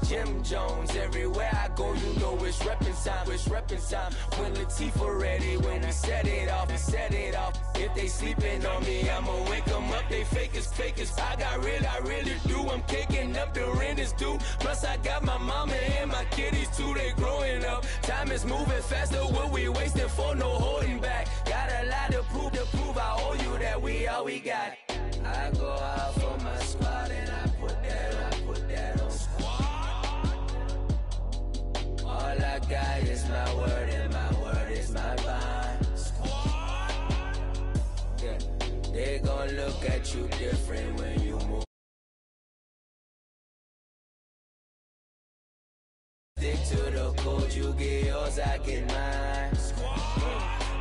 Jim Jones. Everywhere I go, you know it's reppin' time. It's reppin' time. When Latifah ready, when we set it off, we set it off. If they sleeping on me, I'ma wake them up. They fakers. I really do. I'm caking up, the rent is due. Plus I got my mama and my kiddies too. They growing up. Time is moving faster. What we wasting for? No holding back. Got a lot to prove. I owe you that we all we got. I go out for my squad and I put that on squad. All I got is my word and my word is my bond. Squad. Yeah, they gon' look at you different when you move. Stick to the code, you get yours, I get mine. Squad.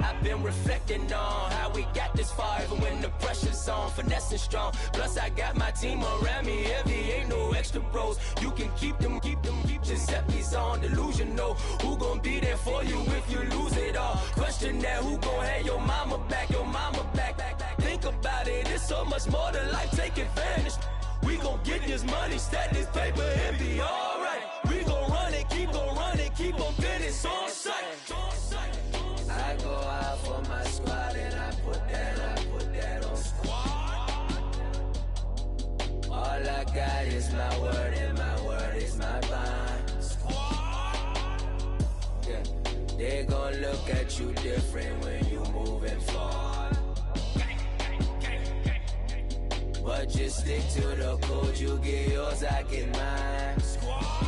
I've been reflecting on how we got this far, even when the pressure's on, finessing strong. Plus I got my team around me heavy, ain't no extra bros. You can keep them. Giuseppe's on delusional. Who gon' be there for you if you lose it all? Question that, who gon' have your mama back? Think about it, it's so much more to life, take advantage. We gon' get this money, stack this paper and be alright. We gon' run it, keep on finish on sight. I go out for my squad and I put that on squad. All I got is my word and my word is my bond. Squad. Yeah, they gon' look at you different when you moving forward. But just stick to the code, you get yours, I get mine. Squad.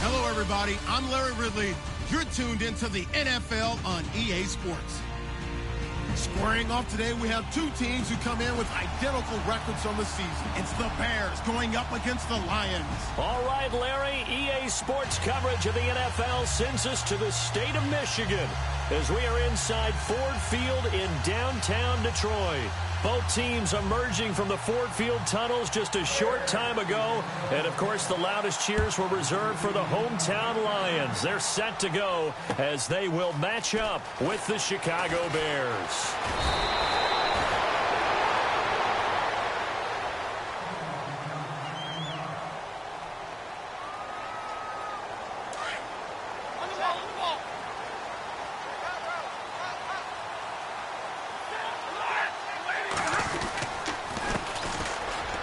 Hello, everybody. I'm Larry Ridley. You're tuned into the NFL on EA Sports. Squaring off today, we have two teams who come in with identical records on the season. It's the Bears going up against the Lions. All right, Larry, EA Sports coverage of the NFL sends us to the state of Michigan as we are inside Ford Field in downtown Detroit. Both teams emerging from the Ford Field tunnels just a short time ago. And, of course, the loudest cheers were reserved for the hometown Lions. They're set to go as they will match up with the Chicago Bears.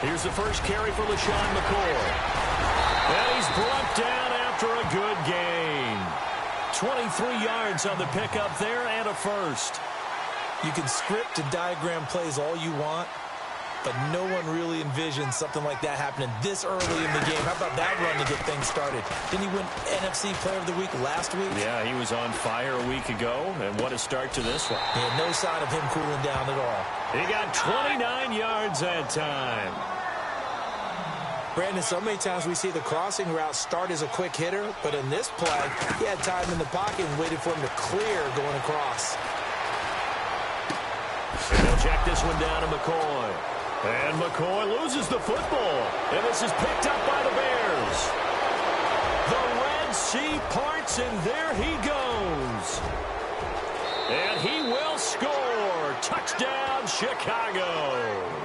Here's the first carry for LeSean McCoy. And he's brought down after a good gain. 23 yards on the pickup there and a first. You can script and diagram plays all you want, but no one really envisions something like that happening this early in the game. How about that run to get things started? Didn't he win NFC Player of the Week last week? Yeah, he was on fire a week ago, and what a start to this one. He had no sign of him cooling down at all. He got 29 yards that time. Brandon, so many times we see the crossing route start as a quick hitter, but in this play, he had time in the pocket and waited for him to clear going across. And they'll check this one down to McCoy. And McCoy loses the football. And this is picked up by the Bears. The Red Sea parts, and there he goes. And he will score. Touchdown, Chicago.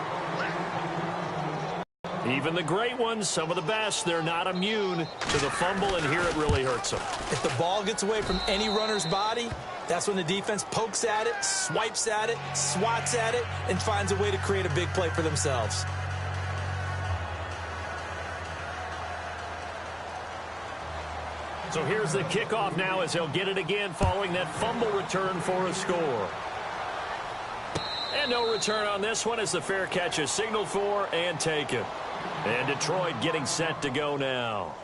Even the great ones, some of the best, they're not immune to the fumble, and here it really hurts them. If the ball gets away from any runner's body, that's when the defense pokes at it, swipes at it, swats at it, and finds a way to create a big play for themselves. So here's the kickoff now as he'll get it again following that fumble return for a score. And no return on this one as the fair catch is signaled for and taken. And Detroit getting set to go now.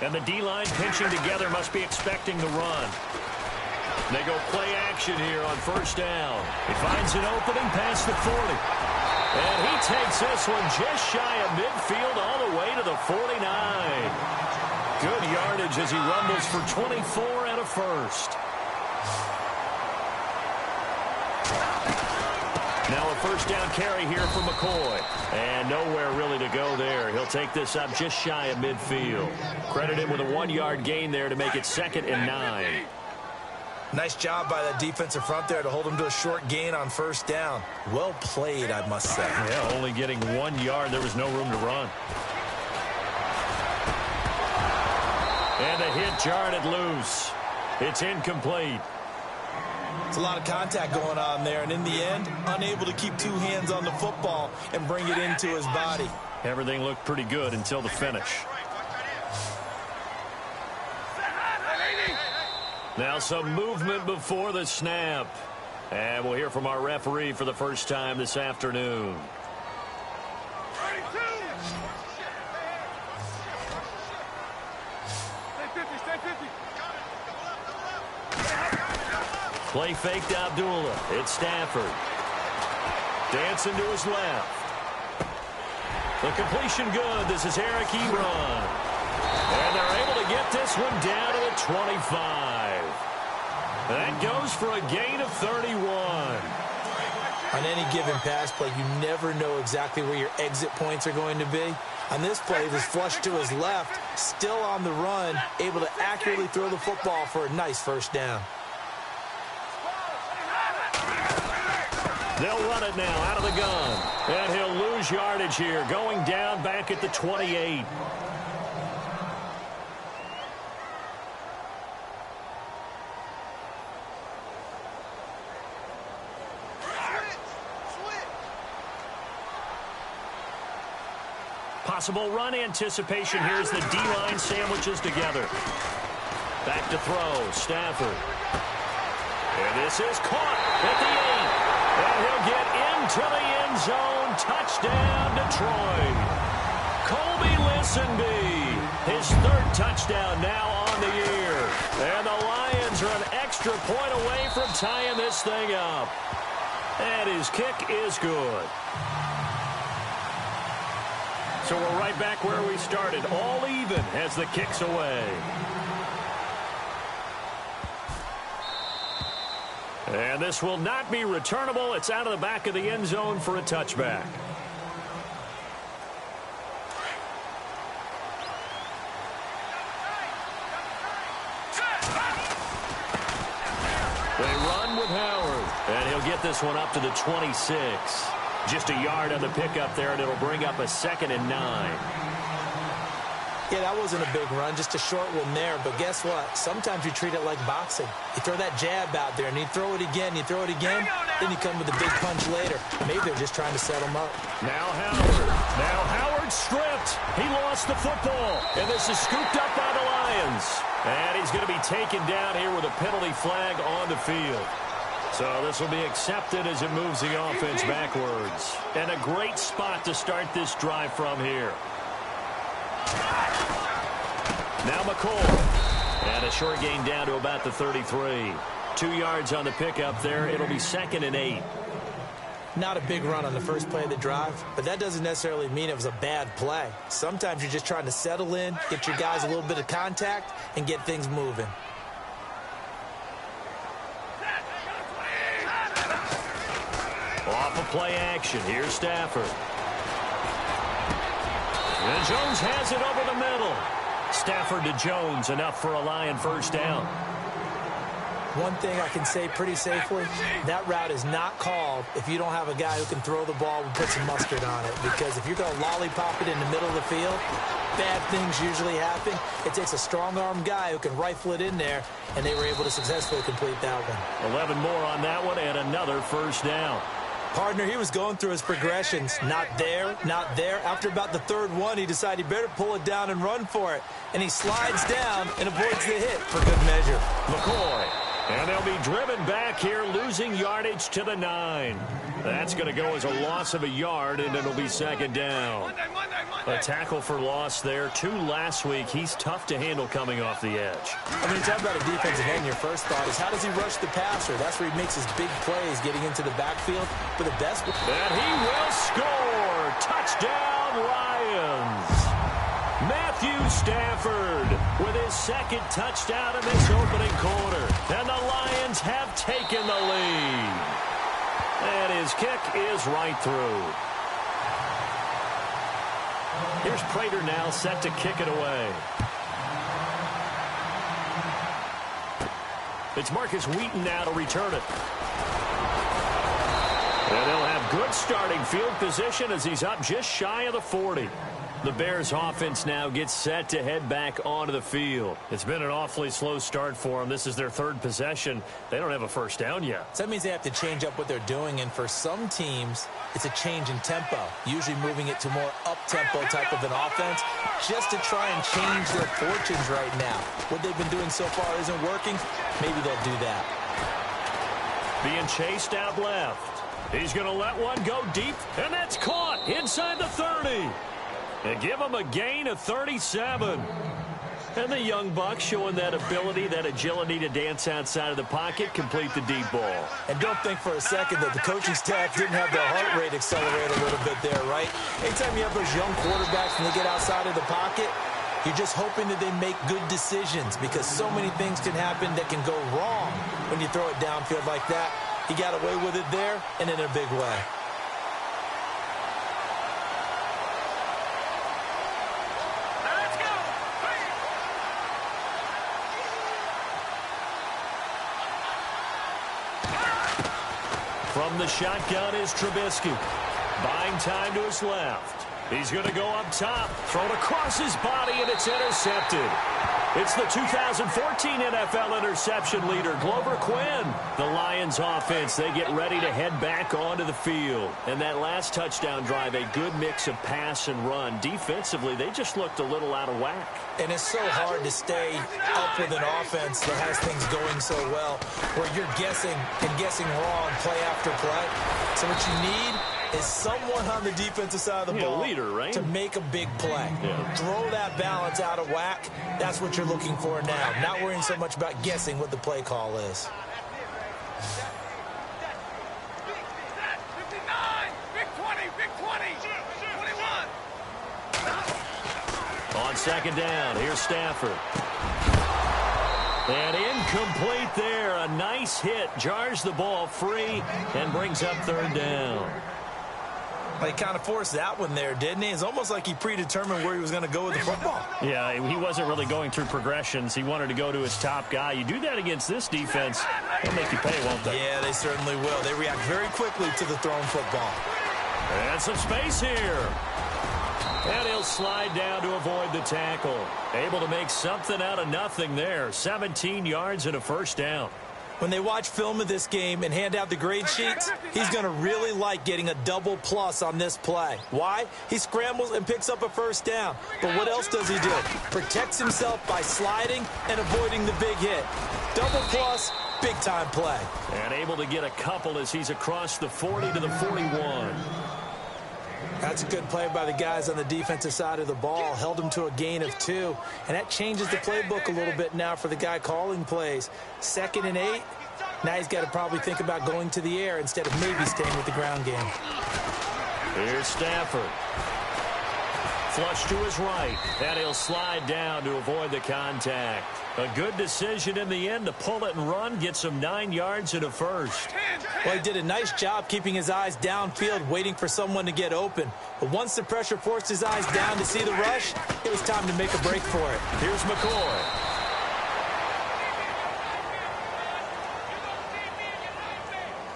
And the D-line pinching together must be expecting the run. They go play action here on first down. He finds an opening past the 40. And he takes this one just shy of midfield all the way to the 49. Good yardage as he rumbles for 24 and a first. Now a first down carry here for McCoy. And nowhere really to go there. He'll take this up just shy of midfield. Credit him with a 1-yard gain there to make it 2nd and 9. Nice job by that defensive front there to hold him to a short gain on first down. Well played, I must say. Yeah, only getting 1 yard. There was no room to run. And the hit jarred it loose. It's incomplete. It's a lot of contact going on there, and in the end, unable to keep 2 hands on the football and bring it into his body. Everything looked pretty good until the finish. Now some movement before the snap. And we'll hear from our referee for the first time this afternoon. Play fake to Abdullah. It's Stafford. Dancing to his left. The completion good. This is Eric Ebron. And they're able to get this one down to the 25. That goes for a gain of 31. On any given pass play, you never know exactly where your exit points are going to be. On this play, he was flushed to his left, still on the run, able to accurately throw the football for a nice first down. They'll run it now out of the gun. And he'll lose yardage here, going down back at the 28. Possible run anticipation. Here's the D-line sandwiches together. Back to throw. Stafford. And this is caught at the 8. And he'll get into the end zone. Touchdown, Detroit. Colby Listenby. His 3rd touchdown now on the year. And the Lions are an extra point away from tying this thing up. And his kick is good. So we're right back where we started, all even as the kick's away. And this will not be returnable. It's out of the back of the end zone for a touchback. They run with Howard, and he'll get this one up to the 26. Just a yard on the pickup there, and it'll bring up a 2nd and 9. Yeah, that wasn't a big run, just a short one there. But guess what? Sometimes you treat it like boxing. You throw that jab out there, and you throw it again, then you come with a big punch later. Maybe they're just trying to set him up. Now Howard stripped. He lost the football, and this is scooped up by the Lions. And he's going to be taken down here with a penalty flag on the field. So this will be accepted as it moves the offense backwards. And a great spot to start this drive from here. Now McCoy. And a short gain down to about the 33. 2 yards on the pickup there. It'll be 2nd and 8. Not a big run on the first play of the drive, but that doesn't necessarily mean it was a bad play. Sometimes you're just trying to settle in, get your guys a little bit of contact, and get things moving. Off of play action. Here's Stafford. And Jones has it over the middle. Stafford to Jones, enough for a Lion first down. One thing I can say pretty safely, that route is not called if you don't have a guy who can throw the ball and put some mustard on it. Because if you're going to lollipop it in the middle of the field, bad things usually happen. It takes a strong-armed guy who can rifle it in there, and they were able to successfully complete that one. 11 more on that one, and another first down. Partner, he was going through his progressions. Not there, not there. After about the 3rd one, he decided he better pull it down and run for it. And he slides down and avoids the hit for good measure. McCoy. And they'll be driven back here, losing yardage to the 9. That's going to go as a loss of a yard, and it'll be 2nd down. A tackle for loss there. 2 last week. He's tough to handle coming off the edge. I mean, talk about a defensive end, your first thought is how does he rush the passer? That's where he makes his big plays, getting into the backfield for the best. And he will score. Touchdown, Lions. Matthew Stafford with his second touchdown in this opening quarter. And the Lions have taken the lead. And his kick is right through. Here's Prater now set to kick it away. It's Marcus Wheaton now to return it. And they'll have good starting field position as he's up just shy of the 40. The Bears offense now gets set to head back onto the field. It's been an awfully slow start for them. This is their 3rd possession. They don't have a first down yet. So that means they have to change up what they're doing, and for some teams, it's a change in tempo, usually moving it to more up-tempo type of an offense just to try and change their fortunes right now. What they've been doing so far isn't working. Maybe they'll do that. Being chased out left. He's going to let one go deep, and that's caught inside the 30. And give him a gain of 37. And the young buck showing that ability, that agility to dance outside of the pocket, complete the deep ball. And don't think for a second that the coaching staff didn't have their heart rate accelerate a little bit there, right? Anytime you have those young quarterbacks and they get outside of the pocket, you're just hoping that they make good decisions because so many things can happen that can go wrong when you throw it downfield like that. He got away with it there and in a big way. From the shotgun is Trubisky. Buying time to his left. He's going to go up top. Thrown across his body, and it's intercepted. It's the 2014 NFL interception leader, Glover Quinn. The Lions offense, they get ready to head back onto the field. And that last touchdown drive, a good mix of pass and run. Defensively, they just looked a little out of whack. And it's so hard to stay up with an offense that has things going so well, where you're guessing and guessing wrong play after play. So what you need is someone on the defensive side of the ball leader, right? to make a big play. Yeah. Throw that balance out of whack. That's what you're looking for now. Not worrying so much about guessing what the play call is. 59, big 20, big 20, 21. On second down, here's Stafford. And incomplete there. A nice hit. Jars the ball free and brings up 3rd down. Well, he kind of forced that one there, didn't he? It's almost like he predetermined where he was going to go with the football. Yeah, he wasn't really going through progressions. He wanted to go to his top guy. You do that against this defense, they'll make you pay, won't they? Yeah, they certainly will. They react very quickly to the thrown football. And some space here. And he'll slide down to avoid the tackle. Able to make something out of nothing there. 17 yards and a first down. When they watch film of this game and hand out the grade sheets, he's going to really like getting a double plus on this play. Why? He scrambles and picks up a first down. But what else does he do? Protects himself by sliding and avoiding the big hit. Double plus, big-time play. And able to get a couple as he's across the 40 to the 41. That's a good play by the guys on the defensive side of the ball. Held him to a gain of 2. And that changes the playbook a little bit now for the guy calling plays. 2nd and 8. Now he's got to probably think about going to the air instead of maybe staying with the ground game. Here's Stafford. Flush to his right. And he'll slide down to avoid the contact. A good decision in the end to pull it and run. Get some 9 yards and a first. Well, he did a nice job keeping his eyes downfield, waiting for someone to get open. But once the pressure forced his eyes down to see the rush, it was time to make a break for it. Here's McCoy.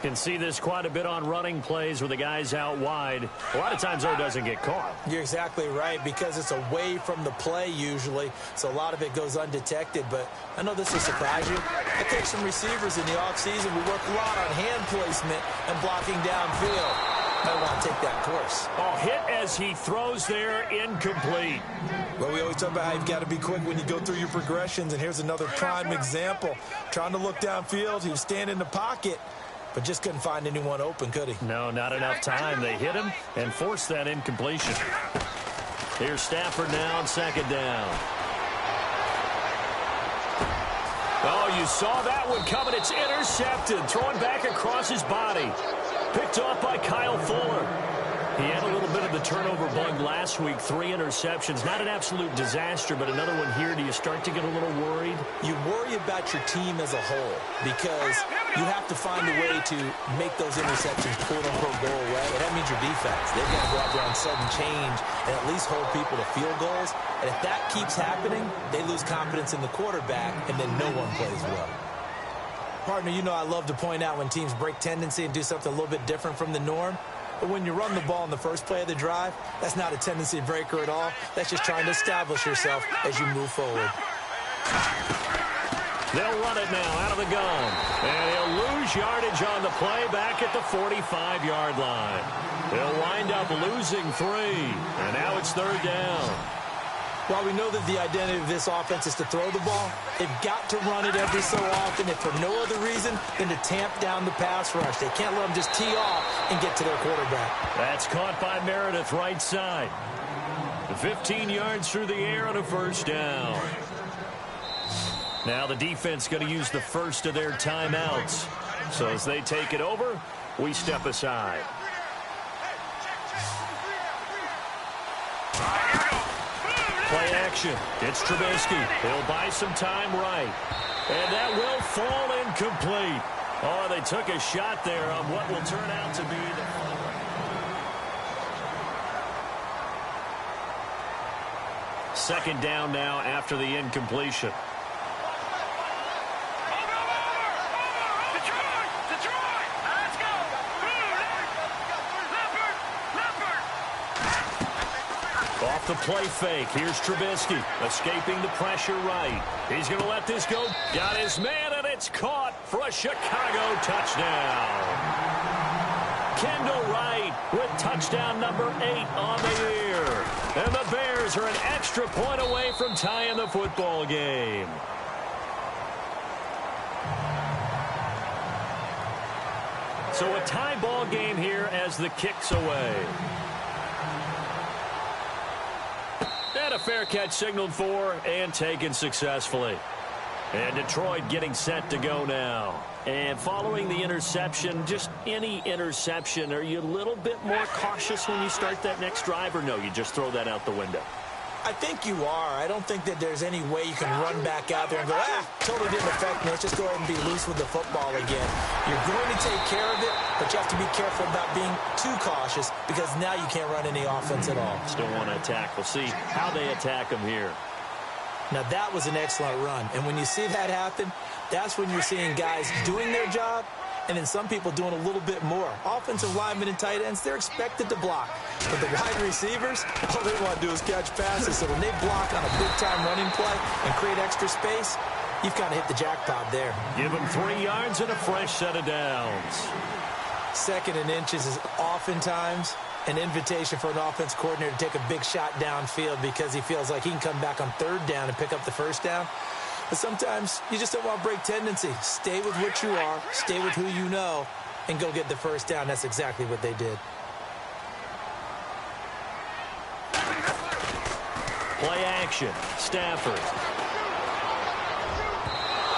Can see this quite a bit on running plays with the guys out wide. A lot of times, though, it doesn't get caught. You're exactly right, because it's away from the play usually, so a lot of it goes undetected. But I know this will surprise you. I coach some receivers in the offseason. We work a lot on hand placement and blocking downfield. Might want to take that course. Oh, hit as he throws there, incomplete. Well, we always talk about how you've got to be quick when you go through your progressions, and here's another prime example. Trying to look downfield, he was standing in the pocket, but just couldn't find anyone open, could he? No, not enough time. They hit him and forced that incompletion. Here's Stafford now on second down. Oh, you saw that one coming. It's intercepted. Throwing back across his body. Picked off by Kyle Fuller. He had a little bit of the turnover bug last week. 3 interceptions. Not an absolute disaster, but another one here. Do you start to get a little worried? You worry about your team as a whole because you have to find a way to make those interceptions quote-unquote go away. And that means your defense. They've got to go out there on sudden change and at least hold people to field goals. And if that keeps happening, they lose confidence in the quarterback, and then no one plays well. Partner, you know I love to point out when teams break tendency and do something a little bit different from the norm. But when you run the ball in the first play of the drive, that's not a tendency breaker at all. That's just trying to establish yourself as you move forward. They'll run it now out of the gun. And he'll lose yardage on the play back at the 45-yard line. They'll wind up losing 3. And now it's third down. While we know that the identity of this offense is to throw the ball, they've got to run it every so often, if for no other reason than to tamp down the pass rush. They can't let them just tee off and get to their quarterback. That's caught by Meredith right side. 15 yards through the air on a first down. Now the defense going to use the first of their timeouts. So as they take it over, we step aside. Play action. It's Trubisky. He'll buy some time right. And that will fall incomplete. Oh, they took a shot there on what will turn out to be the second down now after the incompletion. Off the play fake. Here's Trubisky escaping the pressure right. He's going to let this go. Got his man, and it's caught for a Chicago touchdown. Kendall Wright with touchdown number 8 on the year. And the Bears are an extra point away from tying the football game. So a tie ball game here as the kick's away. And a fair catch signaled for and taken successfully. And Detroit getting set to go now. And following the interception, just any interception, are you a little bit more cautious when you start that next drive, or no, you just throw that out the window? I think you are. I don't think that there's any way you can run back out there and go, totally didn't affect me. Let's just go ahead and be loose with the football again. You're going to take care of it, but you have to be careful about being too cautious because now you can't run any offense at all. Still want to attack. We'll see how they attack them here. Now, that was an excellent run. And when you see that happen, that's when you're seeing guys doing their job and then some people doing a little bit more. Offensive linemen and tight ends, they're expected to block. But the wide receivers, all they want to do is catch passes. So when they block on a big-time running play and create extra space, you've kind of hit the jackpot there. Give them 3 yards and a fresh set of downs. 2nd and inches is oftentimes an invitation for an offense coordinator to take a big shot downfield because he feels like he can come back on 3rd down and pick up the 1st down. But sometimes you just don't want to break tendency. Stay with what you are, stay with who you know, and go get the 1st down. That's exactly what they did. Play action. Stafford.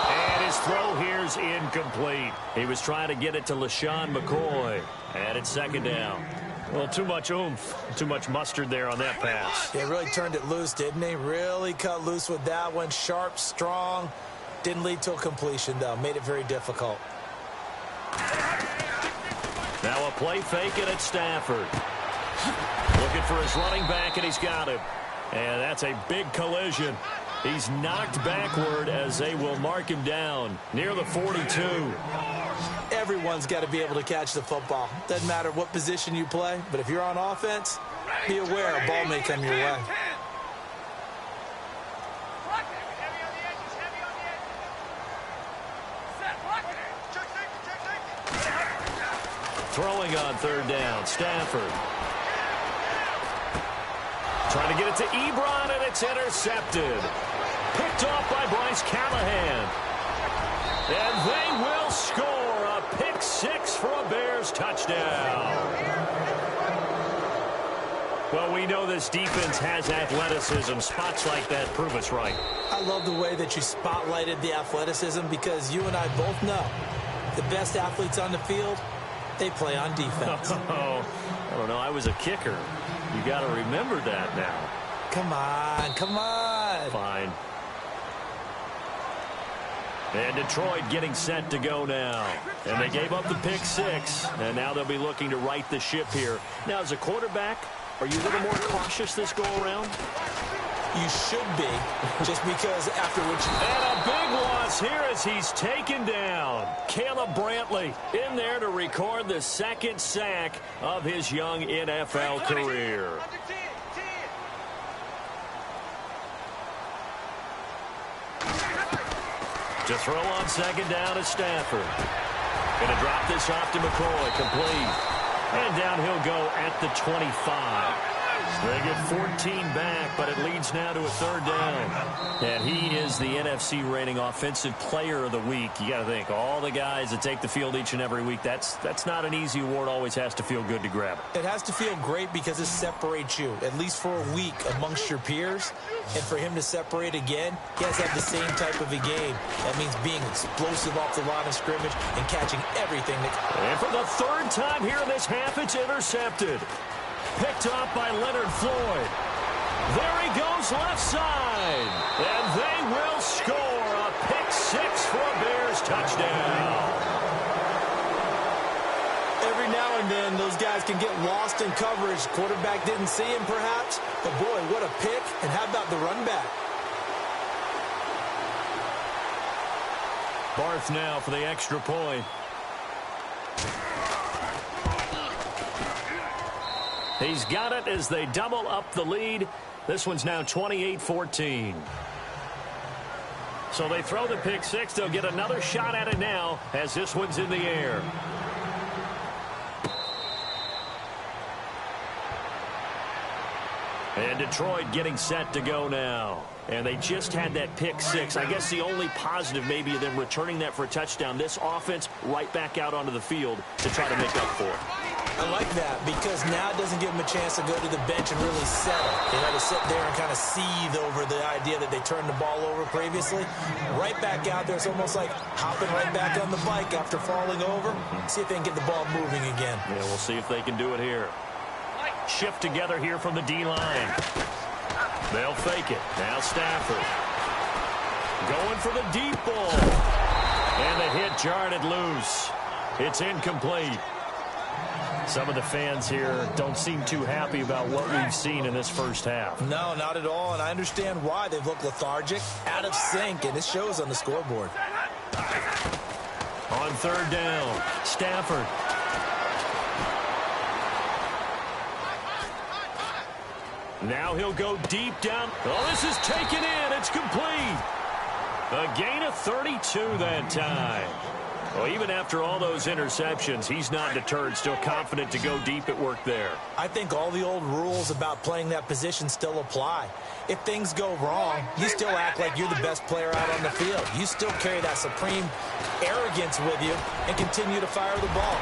And his throw here's incomplete. He was trying to get it to LaShawn McCoy. And it's 2nd down. Well, too much oomph, too much mustard there on that pass. They really turned it loose, didn't they? Really cut loose with that one. Sharp, strong. Didn't lead to a completion, though. Made it very difficult. Now a play fake it at Stafford. Looking for his running back, and he's got him. And that's a big collision. He's knocked backward as they will mark him down near the 42. Everyone's got to be able to catch the football. Doesn't matter what position you play, but if you're on offense, be aware a ball may come your way. Throwing on 3rd down, Stafford. Trying to get it to Ebron, and it's intercepted. Picked off by Bryce Callahan. And they will score a pick 6 for a Bears touchdown. Well, we know this defense has athleticism. Spots like that prove us right. I love the way that you spotlighted the athleticism because you and I both know the best athletes on the field, they play on defense. Oh, I don't know. I was a kicker. You got to remember that now. Come on, come on. Fine. And Detroit getting set to go now. And they gave up the pick 6, and now they'll be looking to right the ship here. Now, as a quarterback, are you a little more cautious this go-around? You should be, just because after which... And a big loss here as he's taken down. Caleb Brantley in there to record the second sack of his young NFL career. To throw on second down is Stafford. Going to drop this off to McCoy, complete. And down he'll go at the 25. They get 14 back, but it leads now to a third down. And he is the NFC reigning offensive player of the week. You got to think, all the guys that take the field each and every week, that's not an easy award. Always has to feel good to grab it. It has to feel great because it separates you, at least for a week, amongst your peers. And for him to separate again, he has to have the same type of a game. That means being explosive off the line of scrimmage and catching everything. And for the third time here in this half, it's intercepted. Picked off by Leonard Floyd. There he goes left side. And they will score a pick 6 for a Bears touchdown. Every now and then, those guys can get lost in coverage. Quarterback didn't see him, perhaps. But, boy, what a pick. And how about the run back? Barth now for the extra point. He's got it as they double up the lead. This one's now 28-14. So they throw the pick 6. They'll get another shot at it now as this one's in the air. And Detroit getting set to go now. And they just had that pick 6. I guess the only positive maybe of them returning that for a touchdown. This offense right back out onto the field to try to make up for it. I like that because now it doesn't give them a chance to go to the bench and really settle. They had to sit there and kind of seethe over the idea that they turned the ball over previously. Right back out there, it's almost like hopping right back on the bike after falling over. See if they can get the ball moving again. Yeah, we'll see if they can do it here. Shift together here from the D-line. They'll fake it. Now Stafford. Going for the deep ball. And the hit jarred it loose. It's incomplete. Some of the fans here don't seem too happy about what we've seen in this first half. No, not at all, and I understand why. They've looked lethargic, out of sync, and it shows on the scoreboard. On third down, Stafford. Now he'll go deep down. Oh, this is taken in. It's complete. A gain of 32 that time. Well, even after all those interceptions, he's not deterred, still confident to go deep at work there. I think all the old rules about playing that position still apply. If things go wrong, you still act like you're the best player out on the field. You still carry that supreme arrogance with you and continue to fire the ball.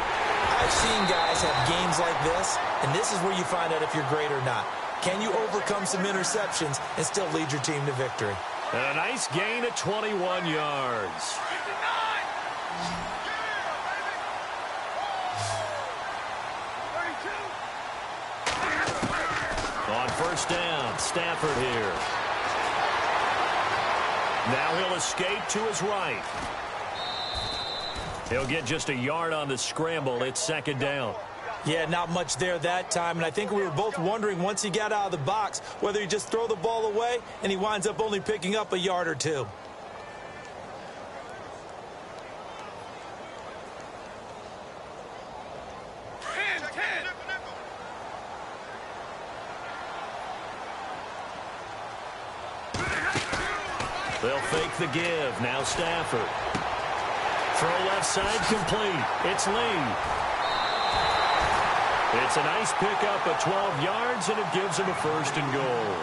I've seen guys have games like this, and this is where you find out if you're great or not. Can you overcome some interceptions and still lead your team to victory? And a nice gain of 21 yards. On first down, Stafford here. Now he'll escape to his right. He'll get just a yard on the scramble. It's second down. Yeah, not much there that time, and I think we were both wondering once he got out of the box whether he just throw the ball away and he winds up only picking up a yard or two. They'll fake the give. Now Stafford. Throw left side complete. It's Lee. It's a nice pickup of 12 yards, and it gives him a first and goal.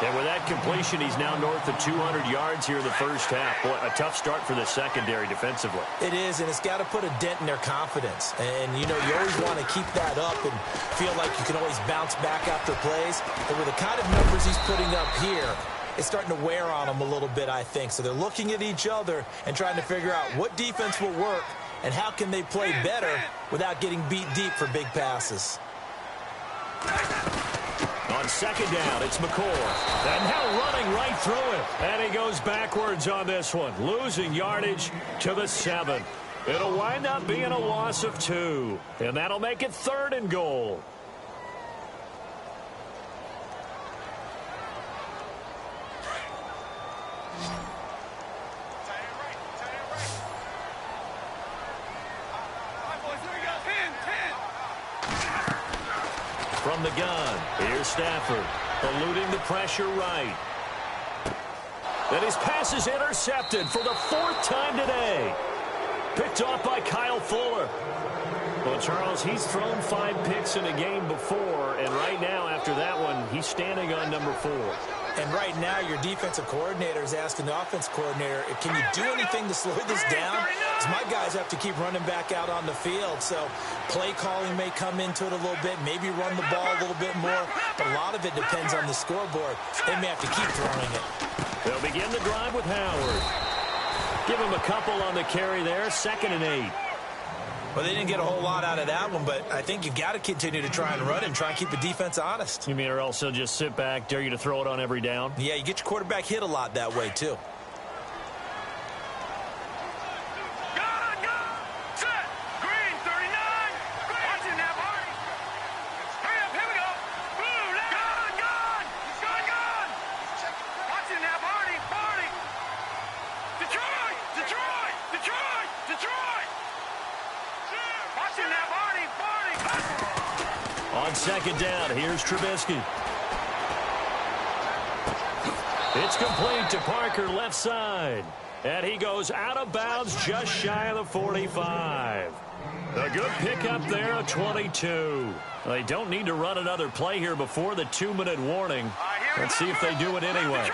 And with that completion, he's now north of 200 yards here in the first half. Boy, a tough start for the secondary defensively. It is, and it's got to put a dent in their confidence. And, you know, you always want to keep that up and feel like you can always bounce back after plays. But with the kind of numbers he's putting up here, it's starting to wear on them a little bit, I think. So they're looking at each other and trying to figure out what defense will work and how can they play better without getting beat deep for big passes. On second down, it's McCord. And now running right through it. And he goes backwards on this one, losing yardage to the 7. It'll wind up being a loss of 2. And that'll make it 3rd and goal. From the gun, here's Stafford, eluding the pressure right. And his pass is intercepted for the 4th time today. Picked off by Kyle Fuller. Well, Charles, he's thrown 5 picks in a game before, and right now, after that one, he's standing on number 4. And right now, your defensive coordinator is asking the offense coordinator, can you do anything to slow this down? Because my guys have to keep running back out on the field. So play calling may come into it a little bit, maybe run the ball a little bit more. But a lot of it depends on the scoreboard. They may have to keep throwing it. They'll begin the drive with Howard. Give him a couple on the carry there, 2nd and 8. Well, they didn't get a whole lot out of that one, but I think you've got to continue to try and run and try and keep the defense honest. You mean or else he'll just sit back, dare you to throw it on every down? Yeah, you get your quarterback hit a lot that way, too. On second down, here's Trubisky. It's complete to Parker, left side. And he goes out of bounds just shy of the 45. A good pickup there, a 22. They don't need to run another play here before the 2-minute warning. Let's see if they do it anyway.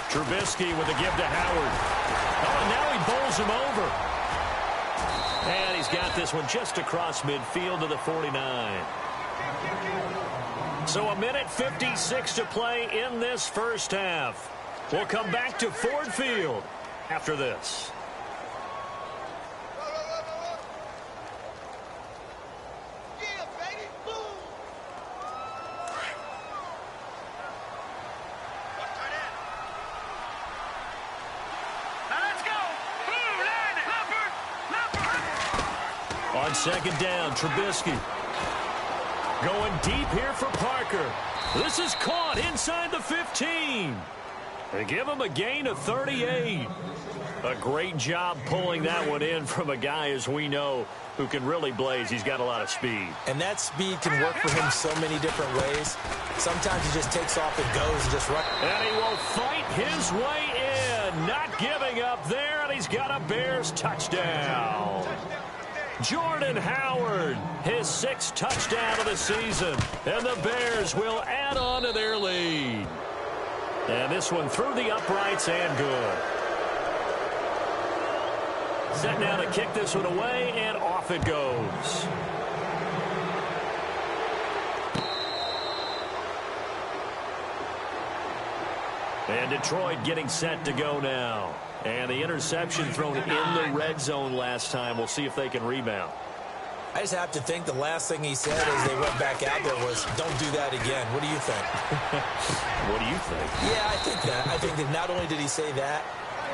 Trubisky with a give to Howard. Oh, and now he bowls him over. And he's got this one just across midfield to the 49. So 1:56 to play in this first half. We'll come back to Ford Field after this. On second down, Trubisky. Going deep here for Parker. This is caught inside the 15. They give him a gain of 38. A great job pulling that one in from a guy, as we know, who can really blaze. He's got a lot of speed. And that speed can work for him so many different ways. Sometimes he just takes off and goes and just runs. And he will fight his way in. Not giving up there, and he's got a Bears touchdown. Jordan Howard, his 6th touchdown of the season. And the Bears will add on to their lead. And this one through the uprights and good. Set now to kick this one away, and off it goes. And Detroit getting set to go now. And the interception thrown in the red zone last time. We'll see if they can rebound. I just have to think the last thing he said as they went back out there was, don't do that again. What do you think? What do you think? Yeah, I think that. I think that not only did he say that,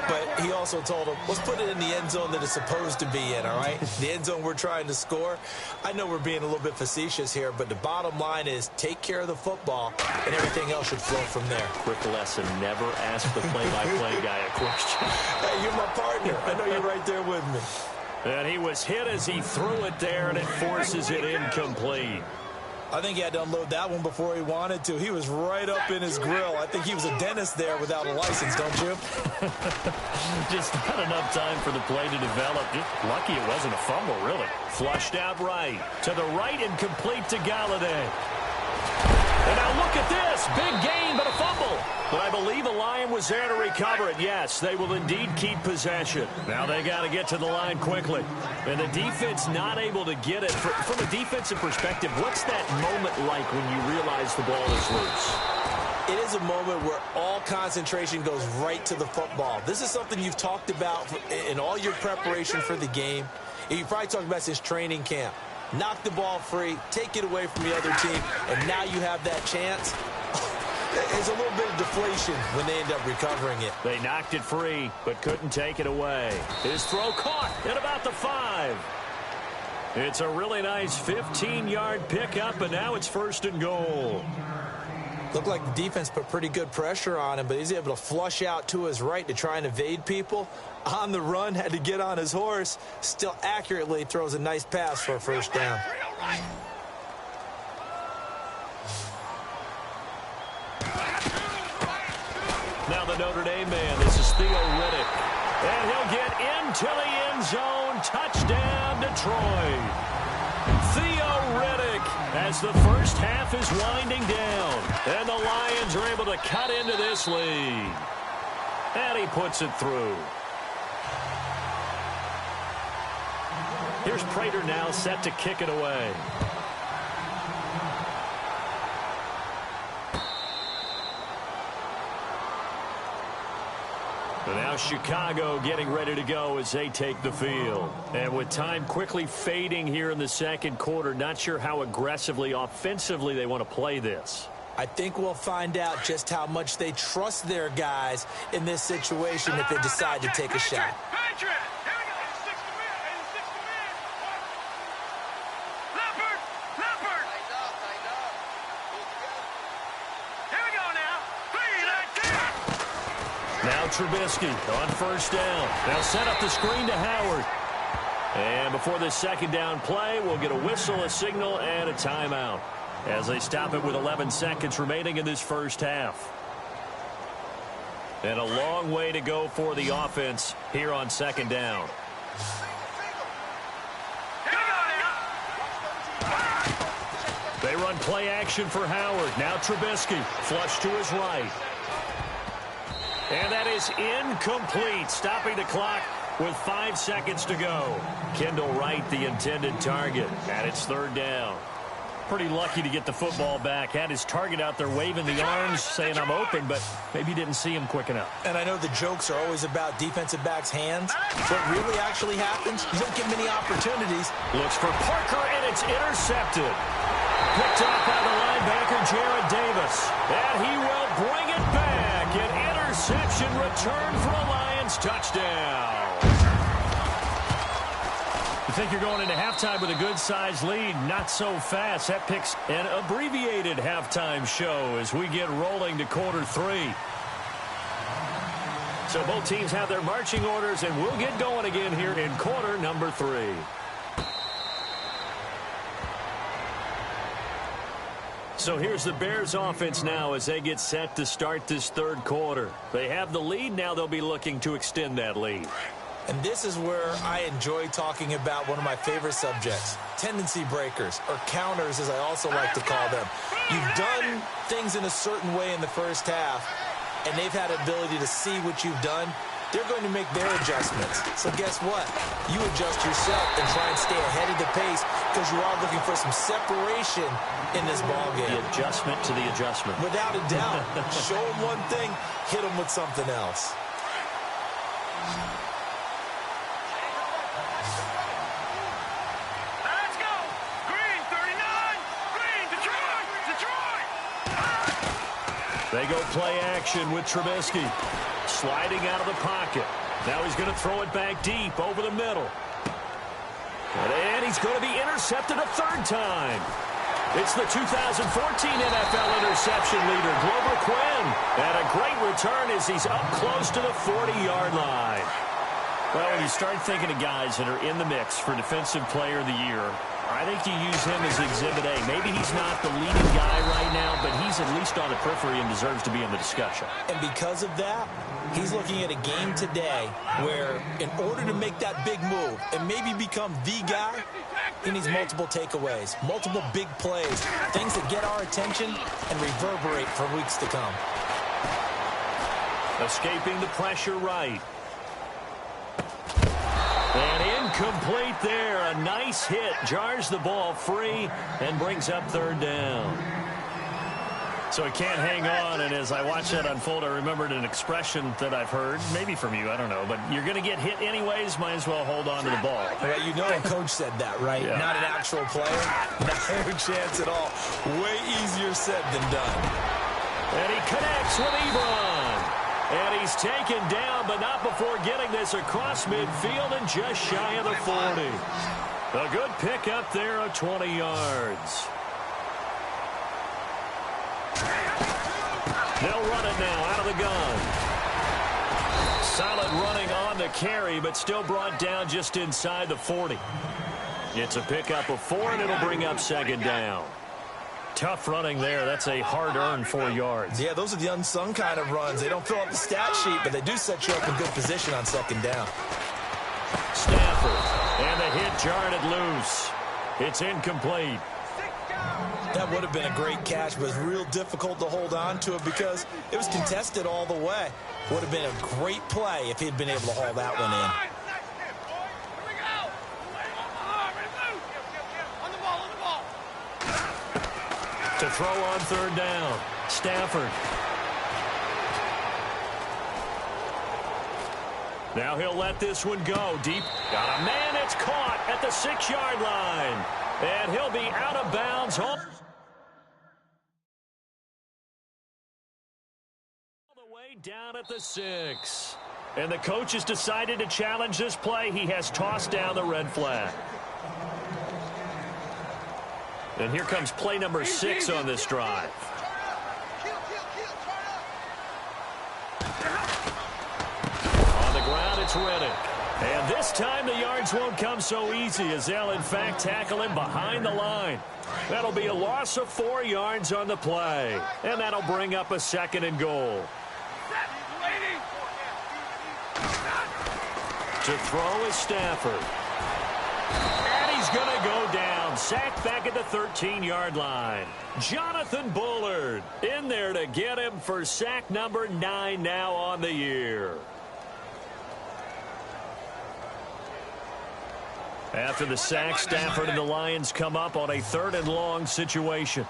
but he also told him, let's put it in the end zone that it's supposed to be in, all right? The end zone we're trying to score. I know we're being a little bit facetious here, but the bottom line is take care of the football, and everything else should flow from there. Quick lesson, never ask the play-by-play guy a question. Hey, you're my partner. I know you're right there with me. And he was hit as he threw it there, and it forces it incomplete. I think he had to unload that one before he wanted to. He was right up in his grill. I think he was a dentist there without a license, don't you? Just not enough time for the play to develop. Just lucky it wasn't a fumble, really. Flushed out right. To the right and complete to Galladay. And now look at this. Big gain, but a fumble. But I believe the Lion was there to recover it. Yes, they will indeed keep possession. Now they got to get to the line quickly. And the defense not able to get it. From a defensive perspective, what's that moment like when you realize the ball is loose? It is a moment where all concentration goes right to the football. This is something you've talked about in all your preparation for the game. And you probably talked about since training camp. Knock the ball free, take it away from the other team, and now you have that chance. There's a little bit of deflation when they end up recovering it. They knocked it free, but couldn't take it away. His throw caught at about the 5. It's a really nice 15-yard pickup, and now it's 1st and goal. Looked like the defense put pretty good pressure on him, but he's able to flush out to his right to try and evade people. On the run, had to get on his horse. Still accurately throws a nice pass for a 1st down. Now the Notre Dame man, this is Theo Riddick. And he'll get into the end zone. Touchdown, Detroit. Theo Riddick as the first half is winding down. And the Lions are able to cut into this lead. And he puts it through. Here's Prater now set to kick it away. And now Chicago getting ready to go as they take the field. And with time quickly fading here in the 2nd quarter, not sure how aggressively, offensively they want to play this. I think we'll find out just how much they trust their guys in this situation if they decide to take a shot. Now Trubisky on 1st down. They'll set up the screen to Howard. And before this 2nd down play, we'll get a whistle, a signal, and a timeout as they stop it with 11 seconds remaining in this 1st half. And a long way to go for the offense here on 2nd down. They run play action for Howard. Now Trubisky, flush to his right. And that is incomplete, stopping the clock with 5 seconds to go. Kendall Wright, the intended target, and it's 3rd down. Pretty lucky to get the football back. Had his target out there waving the arms, saying I'm open, but maybe didn't see him quick enough. And I know the jokes are always about defensive backs' hands. What really actually happens, you don't get many opportunities. Looks for Parker, and it's intercepted. Picked off by the linebacker, Jared Davis. And he will bring it back. An interception return for a Lions touchdown. You think you're going into halftime with a good-sized lead? Not so fast. That picks an abbreviated halftime show as we get rolling to quarter 3. So both teams have their marching orders, and we'll get going again here in quarter number 3. So here's the Bears offense now as they get set to start this 3rd quarter. They have the lead. Now they'll be looking to extend that lead. And this is where I enjoy talking about one of my favorite subjects, tendency breakers, or counters as I also like to call them. You've done things in a certain way in the 1st half, and they've had ability to see what you've done. They're going to make their adjustments. So guess what? You adjust yourself and try and stay ahead of the pace because you are looking for some separation in this ballgame. The adjustment to the adjustment. Without a doubt. Show them one thing, hit them with something else. Let's go! Green, 39! Green, Detroit! They go play action with Trubisky. Sliding out of the pocket. Now he's going to throw it back deep over the middle. And he's going to be intercepted a 3rd time. It's the 2014 NFL interception leader, Glover Quinn. And a great return as he's up close to the 40-yard line. Well, when you start thinking of guys that are in the mix for Defensive Player of the Year, I think you use him as Exhibit A. Maybe he's not the leading guy right now, but he's at least on the periphery and deserves to be in the discussion. And because of that, he's looking at a game today where in order to make that big move and maybe become the guy, he needs multiple takeaways, multiple big plays, things that get our attention and reverberate for weeks to come. Escaping the pressure right. And incomplete there. A nice hit. Jars the ball free and brings up third down. So he can't hang on, and as I watched that unfold, I remembered an expression that I've heard, maybe from you, I don't know, but you're going to get hit anyways, might as well hold on to the ball. Well, you know a coach said that, right? Yeah. Not an actual player. Not a chance at all. Way easier said than done. And he connects with Ebron. And he's taken down, but not before getting this across midfield and just shy of the 40. A good pickup there of 20 yards. They'll run it now out of the gun. Solid running on the carry, but still brought down just inside the 40. It's a pickup of 4, and it'll bring up second down. Tough running there. That's a hard-earned 4 yards. Yeah, those are the unsung kind of runs. They don't fill up the stat sheet, but they do set you up in good position on second down. Stafford, and the hit jarred it loose. It's incomplete. That would have been a great catch, but it was real difficult to hold on to it because it was contested all the way. Would have been a great play if he had been able to haul that one in. To throw on third down, Stafford. Now he'll let this one go deep. Got a man, it's caught at the 6-yard line. And he'll be out of bounds. All the way down at the 6. And the coach has decided to challenge this play. He has tossed down the red flag. And here comes play number 6 on this drive. On the ground, it's Reddick. And this time the yards won't come so easy as they'll, in fact, tackle him behind the line. That'll be a loss of 4 yards on the play. And that'll bring up a 2nd and goal. To throw is Stafford. And he's going to go down. Sacked back at the 13-yard line. Jonathan Bullard in there to get him for sack number 9 now on the year. After the sack, Stafford and the Lions come up on a 3rd and long situation.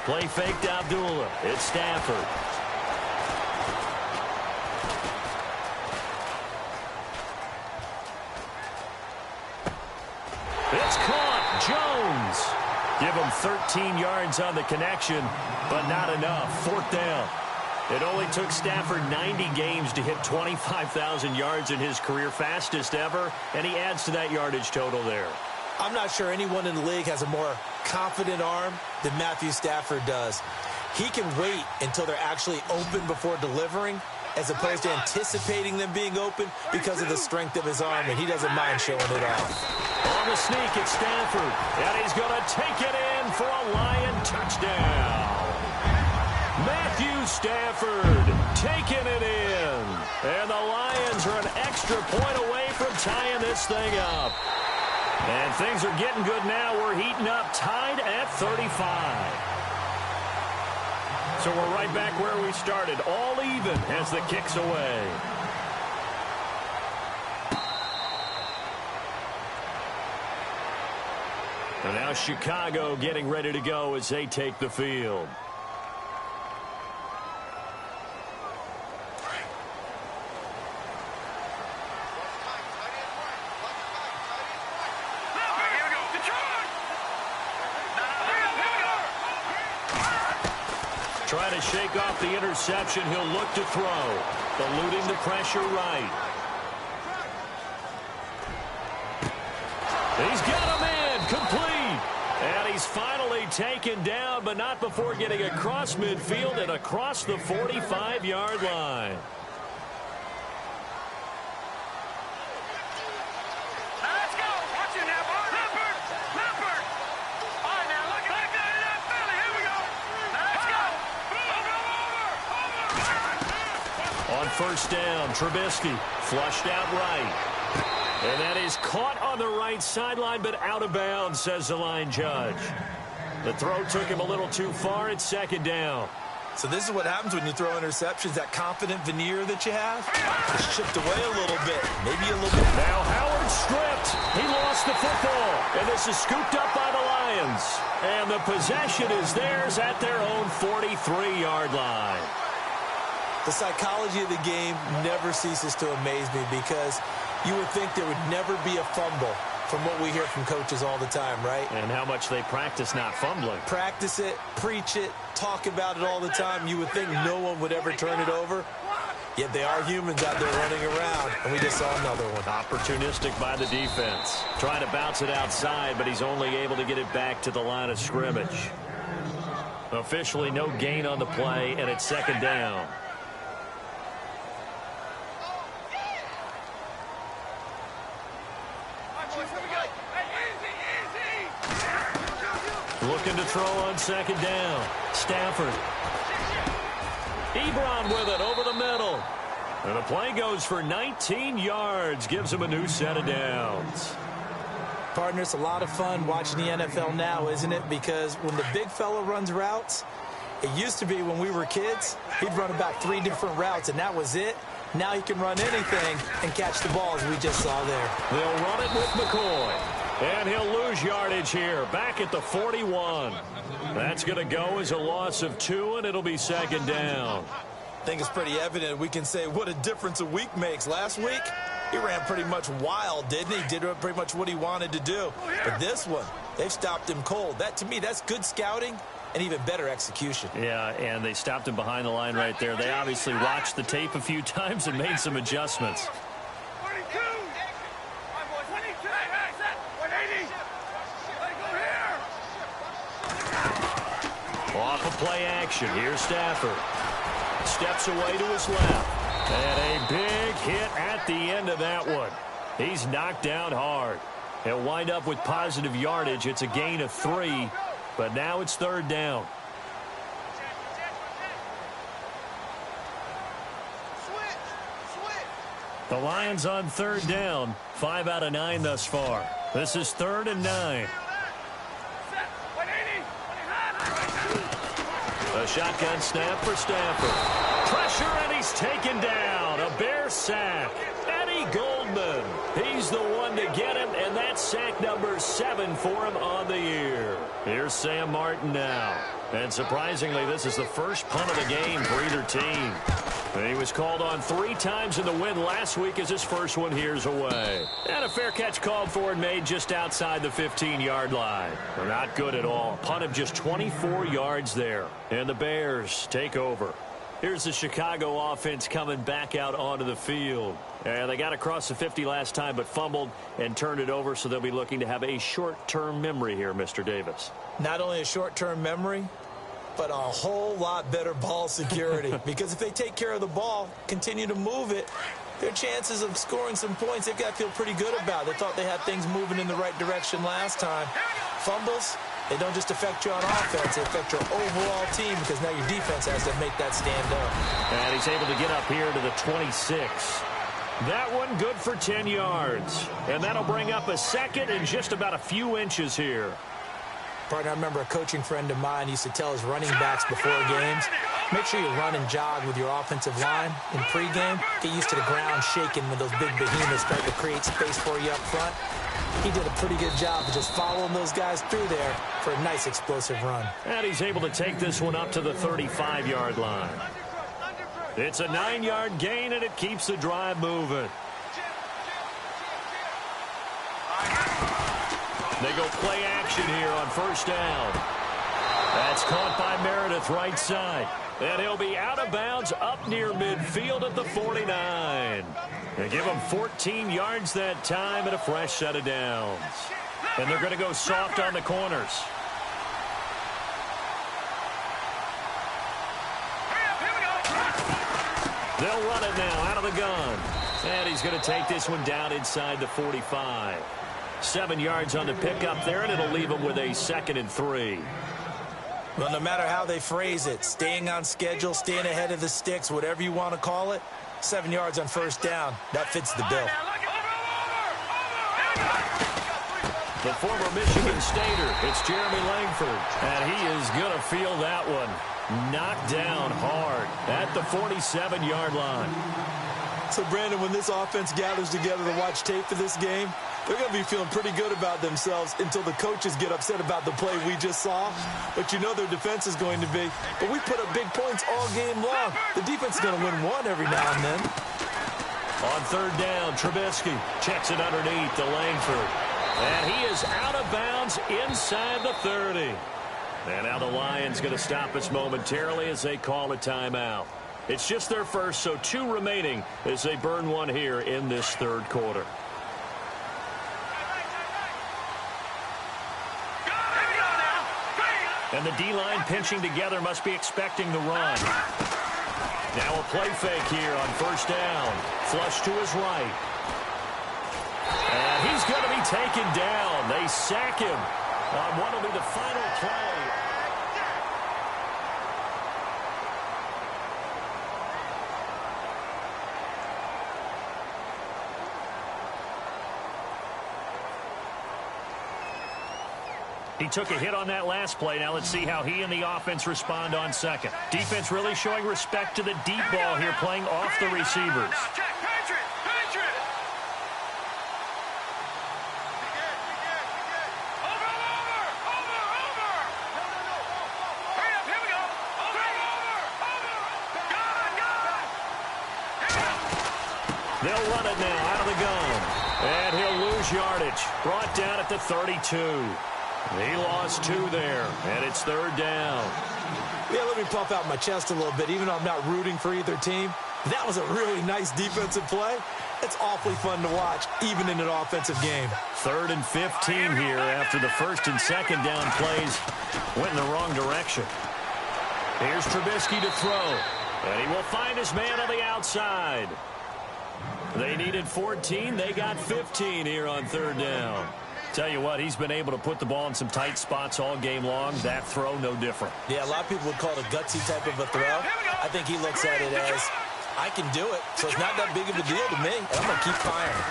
Play fake to Abdullah. It's Stafford. It's caught. Jones. Give him 13 yards on the connection, but not enough. 4th down. It only took Stafford 90 games to hit 25,000 yards in his career, fastest ever, and he adds to that yardage total there. I'm not sure anyone in the league has a more confident arm than Matthew Stafford does. He can wait until they're actually open before delivering, as opposed to anticipating them being open because of the strength of his arm, and he doesn't mind showing it off. On the sneak, it's Stafford, and he's going to take it in for a Lion touchdown. Matthew Stafford taking it in. And the Lions are an extra point away from tying this thing up. And things are getting good now. We're heating up, tied at 35. So we're right back where we started, all even as the kick's away. And now Chicago getting ready to go as they take the field. Try to shake off the interception. He'll look to throw. Eluding the pressure right. He's got a man complete. And he's finally taken down, but not before getting across midfield and across the 45-yard line. first down. Trubisky flushed out right. And that is caught on the right sideline, but out of bounds, says the line judge. The throw took him a little too far. It's second down. So this is what happens when you throw interceptions. That confident veneer that you have is chipped away a little bit, maybe a little bit. Now Howard stripped. He lost the football, and this is scooped up by the Lions. And the possession is theirs at their own 43-yard line. The psychology of the game never ceases to amaze me because you would think there would never be a fumble from what we hear from coaches all the time, right? And how much they practice not fumbling. Practice it, preach it, talk about it all the time. You would think no one would ever turn it over. Yet they are humans out there running around, and we just saw another one. Opportunistic by the defense. Trying to bounce it outside, but he's only able to get it back to the line of scrimmage. Officially no gain on the play, and it's second down. Looking to throw on second down. Stafford. Ebron with it over the middle. And the play goes for 19 yards. Gives him a new set of downs. Partner, it's a lot of fun watching the NFL now, isn't it? Because when the big fella runs routes, it used to be when we were kids, he'd run about 3 different routes, and that was it. Now he can run anything and catch the ball, as we just saw there. They'll run it with McCoy. And he'll lose yardage here, back at the 41. That's going to go as a loss of 2, and it'll be second down. I think it's pretty evident we can say what a difference a week makes. Last week, he ran pretty much wild, didn't he? Did pretty much what he wanted to do. But this one, they've stopped him cold. That, to me, that's good scouting and even better execution. Yeah, and they stopped him behind the line right there. They obviously watched the tape a few times and made some adjustments. Off of play action. Here's Stafford. Steps away to his left. And a big hit at the end of that one. He's knocked down hard. He'll wind up with positive yardage. It's a gain of 3, but now it's third down. The Lions on third down. 5 out of 9 thus far. This is 3rd and 9. A shotgun snap for Stafford. Pressure, and he's taken down. A Bear sack. Eddie Goldman. He's the one to get him, and that's sack number 7 for him on the year. Here's Sam Martin now. And surprisingly, this is the first punt of the game for either team. He was called on 3 times in the win last week as his first one here's away. And a fair catch called for and made just outside the 15-yard line. They're not good at all. Punt of just 24 yards there. And the Bears take over. Here's the Chicago offense coming back out onto the field. And they got across the 50 last time but fumbled and turned it over, so they'll be looking to have a short-term memory here, Mr. Davis. Not only a short-term memory, but a whole lot better ball security. Because if they take care of the ball, continue to move it, their chances of scoring some points, they've got to feel pretty good about. They thought they had things moving in the right direction last time. Fumbles, they don't just affect you on offense, they affect your overall team because now your defense has to make that stand up. And he's able to get up here to the 26. That one good for 10 yards. And that'll bring up a second and just about a few inches here. Partner, I remember a coaching friend of mine used to tell his running backs before games, make sure you run and jog with your offensive line in pregame. Get used to the ground shaking when those big behemoths start to create space for you up front. He did a pretty good job of just following those guys through there for a nice explosive run. And he's able to take this one up to the 35-yard line. It's a 9-yard gain, and it keeps the drive moving. They go play action here on first down. That's caught by Meredith right side. And he'll be out of bounds up near midfield at the 49. They give him 14 yards that time and a fresh set of downs. And they're going to go soft on the corners. They'll run it now out of the gun. And he's going to take this one down inside the 45. 7 yards on the pickup there, and it'll leave him with a 2nd and 3. Well, no matter how they phrase it, staying on schedule, staying ahead of the sticks, whatever you want to call it, 7 yards on first down. That fits the bill. The former Michigan Stater, it's Jeremy Langford, and he is going to feel that one. Knocked down hard at the 47-yard line. So, Brandon, when this offense gathers together to watch tape for this game, they're going to be feeling pretty good about themselves until the coaches get upset about the play we just saw. But you know their defense is going to be. But we put up big points all game long. The defense is going to win one every now and then. On third down, Trubisky checks it underneath to Langford. And he is out of bounds inside the 30. And now the Lions going to stop us momentarily as they call a timeout. It's just their first, so 2 remaining as they burn one here in this third quarter. And the D-line pinching together must be expecting the run. Now a play fake here on first down. Flush to his right. And he's going to be taken down. They sack him on what will be the final play. He took a hit on that last play. Now let's see how he and the offense respond on second. Defense really showing respect to the deep ball here, playing off the receivers. They'll run it now out of the gun. And he'll lose yardage. Brought down at the 32. He lost 2 there, and it's third down. Yeah, let me puff out my chest a little bit, even though I'm not rooting for either team. That was a really nice defensive play. It's awfully fun to watch, even in an offensive game. 3rd and 15 here after the first and second down plays went in the wrong direction. Here's Trubisky to throw, and he will find his man on the outside. They needed 14. They got 15 here on third down. Tell you what, he's been able to put the ball in some tight spots all game long. That throw, no different. Yeah, a lot of people would call it a gutsy type of a throw. I think he looks at it as, I can do it, so it's not that big of a deal to me, and I'm going to keep firing.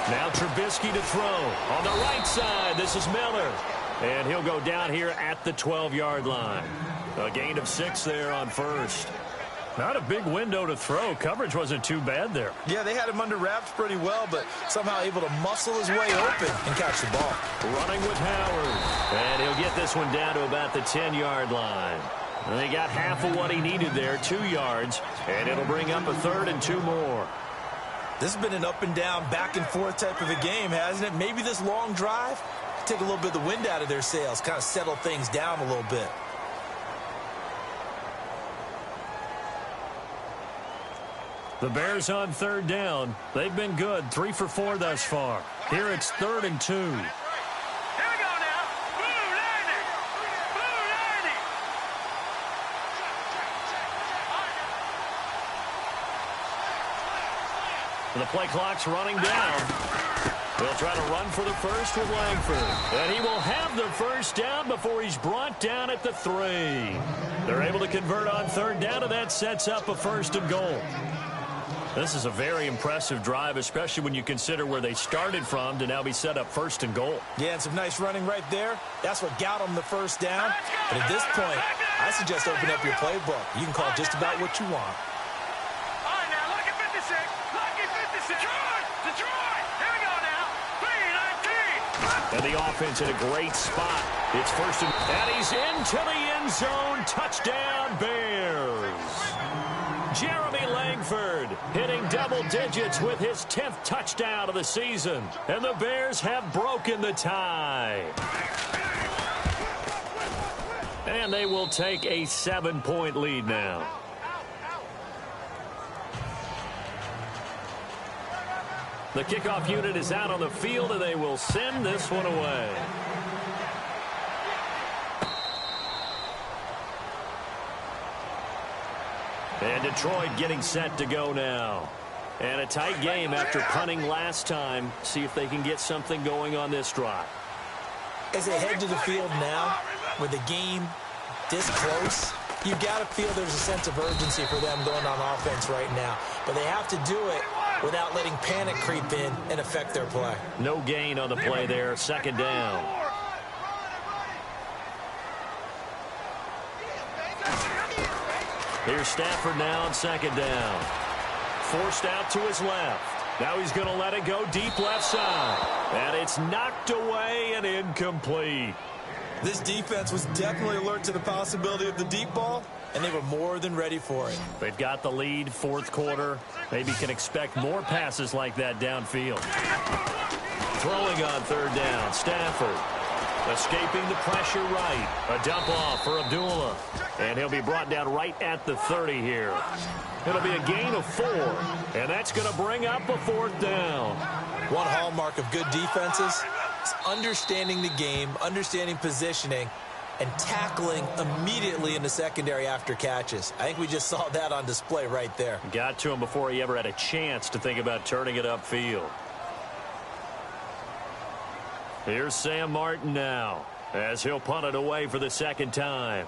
Now Trubisky to throw. On the right side, this is Miller. And he'll go down here at the 12-yard line. A gain of 6 there on first. Not a big window to throw. Coverage wasn't too bad there. Yeah, they had him under wraps pretty well, but somehow able to muscle his way open and catch the ball. Running with Howard. And he'll get this one down to about the 10-yard line. And they got half of what he needed there, 2 yards. And it'll bring up a 3rd and 2 more. This has been an up and down, back and forth type of a game, hasn't it? Maybe this long drive, take a little bit of the wind out of their sails, kind of settle things down a little bit. The Bears on third down. They've been good, 3 for 4 thus far. Here it's 3rd and 2. Here we go now. Blue 90. Blue 90. The play clock's running down. They'll try to run for the first with Langford. And he will have the first down before he's brought down at the 3. They're able to convert on third down, and that sets up a 1st and goal. This is a very impressive drive, especially when you consider where they started from to now be set up 1st and goal. Yeah, and some nice running right there. That's what got them the first down. But at this point, I suggest open up your playbook. You can call just about what you want. All right, now, lucky 56. Lucky 56. Detroit. Here we go now. 3-19. And the offense in a great spot. It's 1st and he's into the end zone. Touchdown, Bears. Jeremy Langford hitting double digits with his 10th touchdown of the season. And the Bears have broken the tie. And they will take a 7-point lead now. The kickoff unit is out on the field, and they will send this one away. And Detroit getting set to go now. And a tight game after punting last time. See if they can get something going on this drive. As they head to the field now, with the game this close, you got to feel there's a sense of urgency for them going on offense right now. But they have to do it without letting panic creep in and affect their play. No gain on the play there. Second down. Here's Stafford now on second down. Forced out to his left. Now he's going to let it go deep left side. And it's knocked away and incomplete. This defense was definitely alert to the possibility of the deep ball, and they were more than ready for it. They've got the lead, fourth quarter. Maybe can expect more passes like that downfield. Throwing on third down, Stafford. Escaping the pressure right. A dump off for Abdullah. And he'll be brought down right at the 30 here. It'll be a gain of 4. And that's going to bring up a fourth down. One hallmark of good defenses is understanding the game, understanding positioning, and tackling immediately in the secondary after catches. I think we just saw that on display right there. Got to him before he ever had a chance to think about turning it upfield. Here's Sam Martin now, as he'll punt it away for the second time.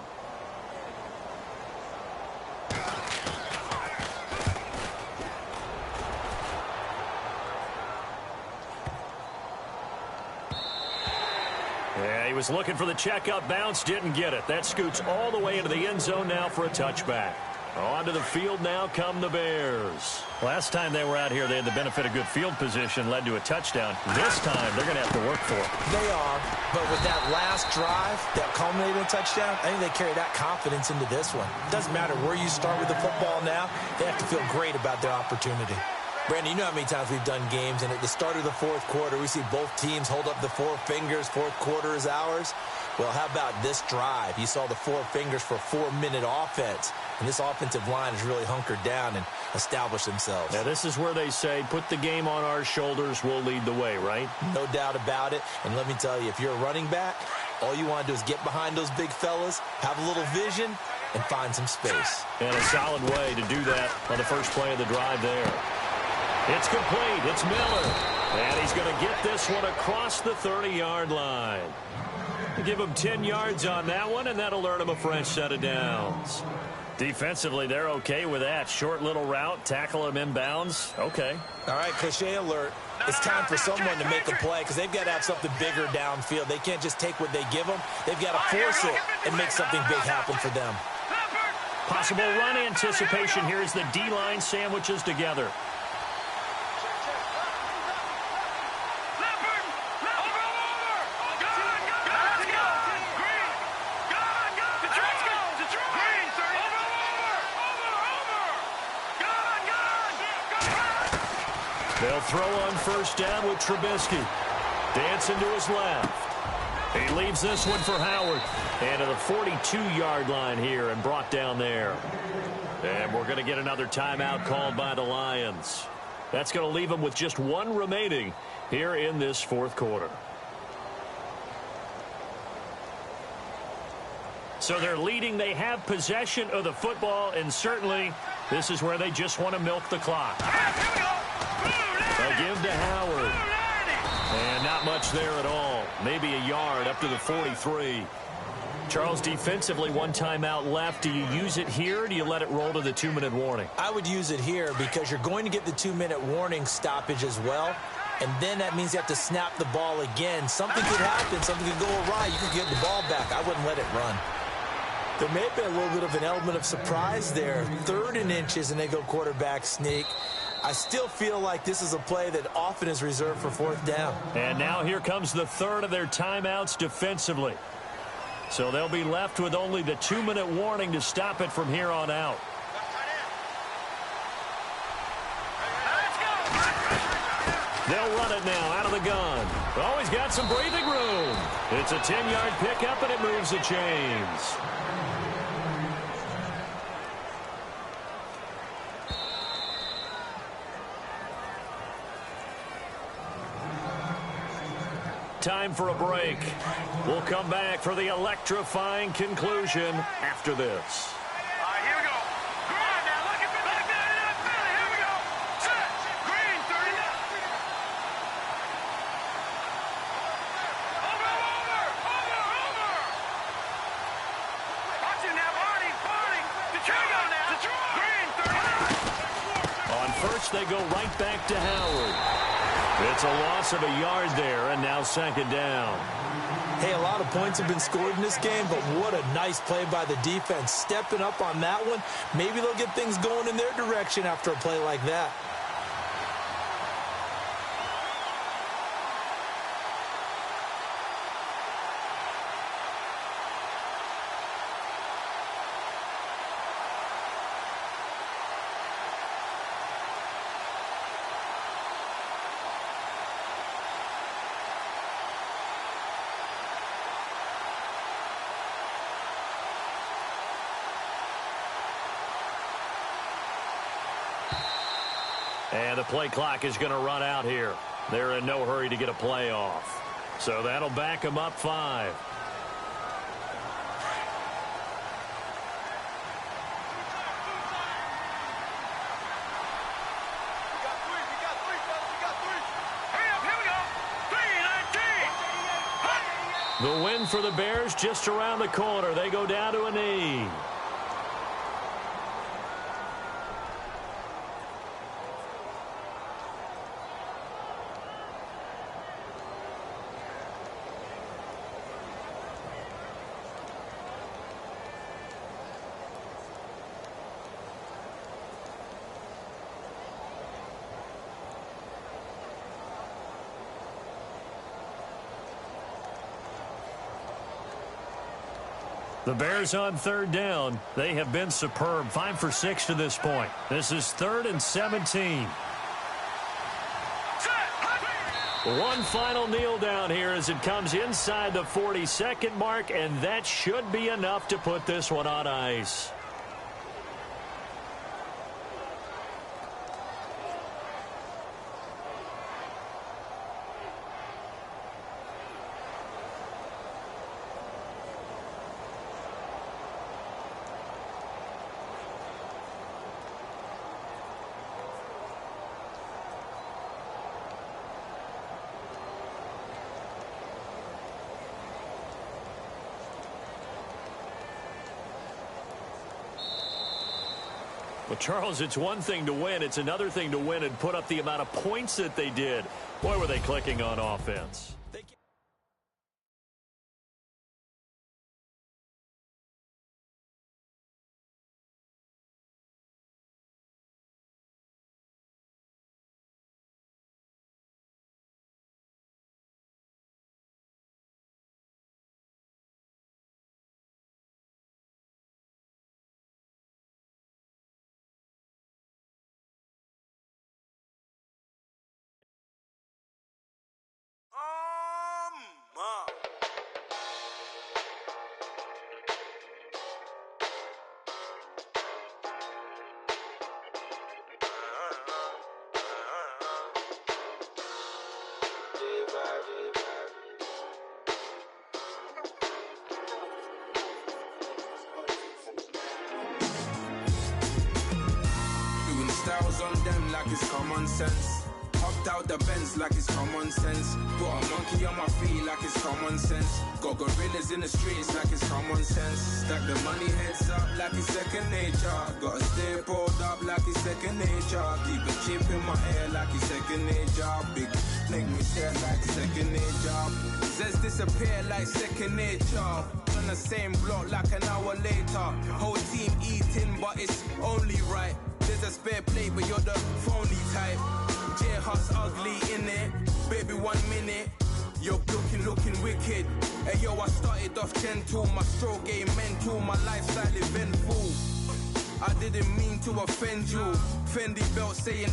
Yeah, he was looking for the checkup bounce, didn't get it. That scoots all the way into the end zone now for a touchback. Onto the field now come the Bears. Last time they were out here, they had the benefit of good field position, led to a touchdown. This time, they're going to have to work for it. They are, but with that last drive that culminated in a touchdown, I think they carry that confidence into this one. It doesn't matter where you start with the football now. They have to feel great about their opportunity. Brandon, you know how many times we've done games, and at the start of the fourth quarter, we see both teams hold up the four fingers, fourth quarter is ours. Well, how about this drive? You saw the four fingers for a 4-minute offense, and this offensive line has really hunkered down and established themselves. Now, this is where they say, put the game on our shoulders, we'll lead the way, right? No doubt about it, and let me tell you, if you're a running back, all you want to do is get behind those big fellas, have a little vision, and find some space. And a solid way to do that on the first play of the drive there. It's complete. It's Miller. And he's going to get this one across the 30-yard line. Give him 10 yards on that one, and that'll earn him a fresh set of downs. Defensively, they're okay with that. Short little route, tackle him inbounds. Okay. All right, cliche alert. It's time for someone to make a play because they've got to have something bigger downfield. They can't just take what they give them. They've got to force it and make something big happen for them. Possible run anticipation here as the D-line sandwiches together. They'll throw on first down with Trubisky. Dancing to his left. He leaves this one for Howard. And to the 42-yard line here and brought down there. And we're going to get another timeout called by the Lions. That's going to leave them with just one remaining here in this fourth quarter. So they're leading. They have possession of the football, and certainly this is where they just want to milk the clock. They'll give to Howard. And not much there at all. Maybe a yard up to the 43. Charles, defensively, one timeout left. Do you use it here, or do you let it roll to the 2-minute warning? I would use it here because you're going to get the 2-minute warning stoppage as well. And then that means you have to snap the ball again. Something could happen. Something could go awry. You could get the ball back. I wouldn't let it run. There may have been a little bit of an element of surprise there. 3rd and inches, and they go quarterback sneak. I still feel like this is a play that often is reserved for 4th down. And now here comes the 3rd of their timeouts defensively. So they'll be left with only the 2-minute warning to stop it from here on out. They'll run it now out of the gun. Always got some breathing room. It's a 10-yard pickup, and it moves the chains. Time for a break. We'll come back for the electrifying conclusion after this. All right, here we go. Come on now, look at that. Here we go. Set. Green, 30. Over. Watch they go right back to Howard. It's a loss of a yard there, and now second down. Hey, a lot of points have been scored in this game, but what a nice play by the defense. Stepping up on that one, maybe they'll get things going in their direction after a play like that. And the play clock is going to run out here. They're in no hurry to get a play off. So that'll back them up 5. The win for the Bears just around the corner. They go down to a knee. The Bears on third down. They have been superb. 5 for 6 to this point. This is 3rd and 17. One final kneel down here as it comes inside the 40-second mark, and that should be enough to put this one on ice. Well, Charles, it's one thing to win. It's another thing to win and put up the amount of points that they did. Boy, were they clicking on offense. Styles on them like it's common sense. Hopped out the Benz like it's common sense. Put a monkey on my feet like it's common sense. Got gorillas in the streets like it's common sense. Stack the money heads up like it's second nature. Gotta stay pulled up like it's second nature. Keep a chip in my hair like it's second nature. Big make me stare like second nature. Says disappear like second nature. On the same block like an hour later. Whole team eating but it's only right. There's a spare plate, but you're the phony type. J-Hut's ugly, innit? Baby, 1 minute. You're looking wicked. Hey, yo, I started off gentle. My stroke game mental. My lifestyle eventful. I didn't mean to offend you. Fendi belt saying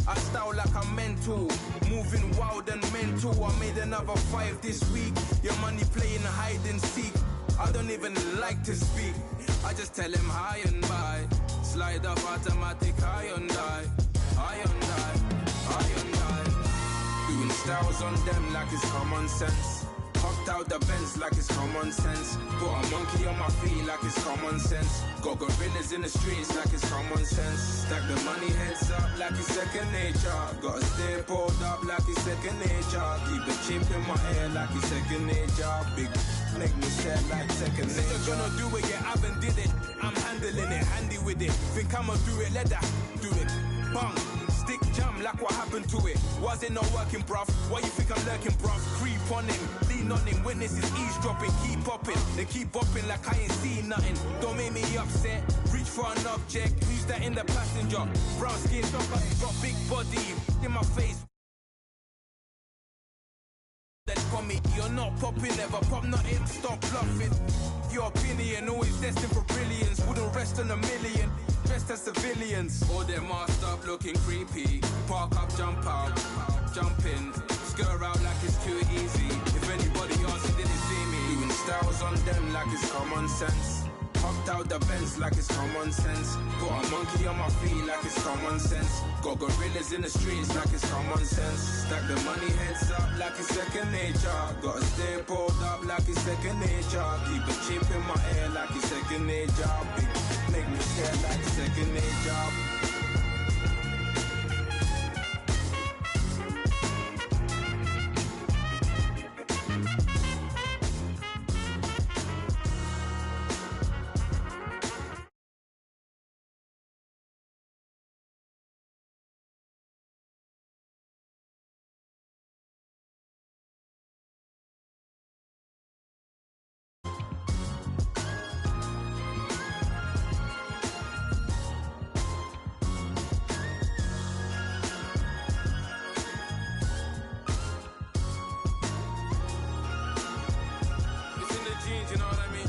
I style like I'm mental. Moving wild and mental. I made another 5 this week. Your money playing hide and seek. I don't even like to speak. I just tell him hi and bye. Slide off automatic, Hyundai. Doing styles on them like it's common sense. Hopped out the Benz like it's common sense. Put a monkey on my feet like it's common sense. Got gorillas in the streets like it's common sense. Stack the money heads up like it's second nature. Gotta stay pulled up like it's second nature. Keep the chip in my hair like it's second nature. Big make me stare like second nature. Nigga gonna do it, yeah, I haven't did it. I'm handling it, handy with it. Think I'ma do it, let that do it. Bang. stick jam like what happened to it? Was it not working, bruv? Why you think I'm lurking, bruv? Creep on him, lean on him, witnesses eavesdropping. Keep popping, they keep bopping like I ain't seen nothing. Don't make me upset, reach for an object. Who's that in the passenger? Brown skin, somebody got big body in my face. That's for me, you're not popping, never pop nothing, stop bluffing. Your opinion, always destined for brilliance. Wouldn't rest on a million, dressed as civilians. All them masked up looking creepy. Park up, jump out, jump in. Skirt out like it's too easy. If anybody else didn't see me, doing styles on them like it's common sense. Hopped out the Benz like it's common sense. Put a monkey on my feet like it's common sense. Got gorillas in the streets like it's common sense. Stack the money heads up like it's second nature. Gotta stay pulled up like it's second nature. Keep a chip in my ear like it's second nature. Big make me scared like second nature. You know what I mean?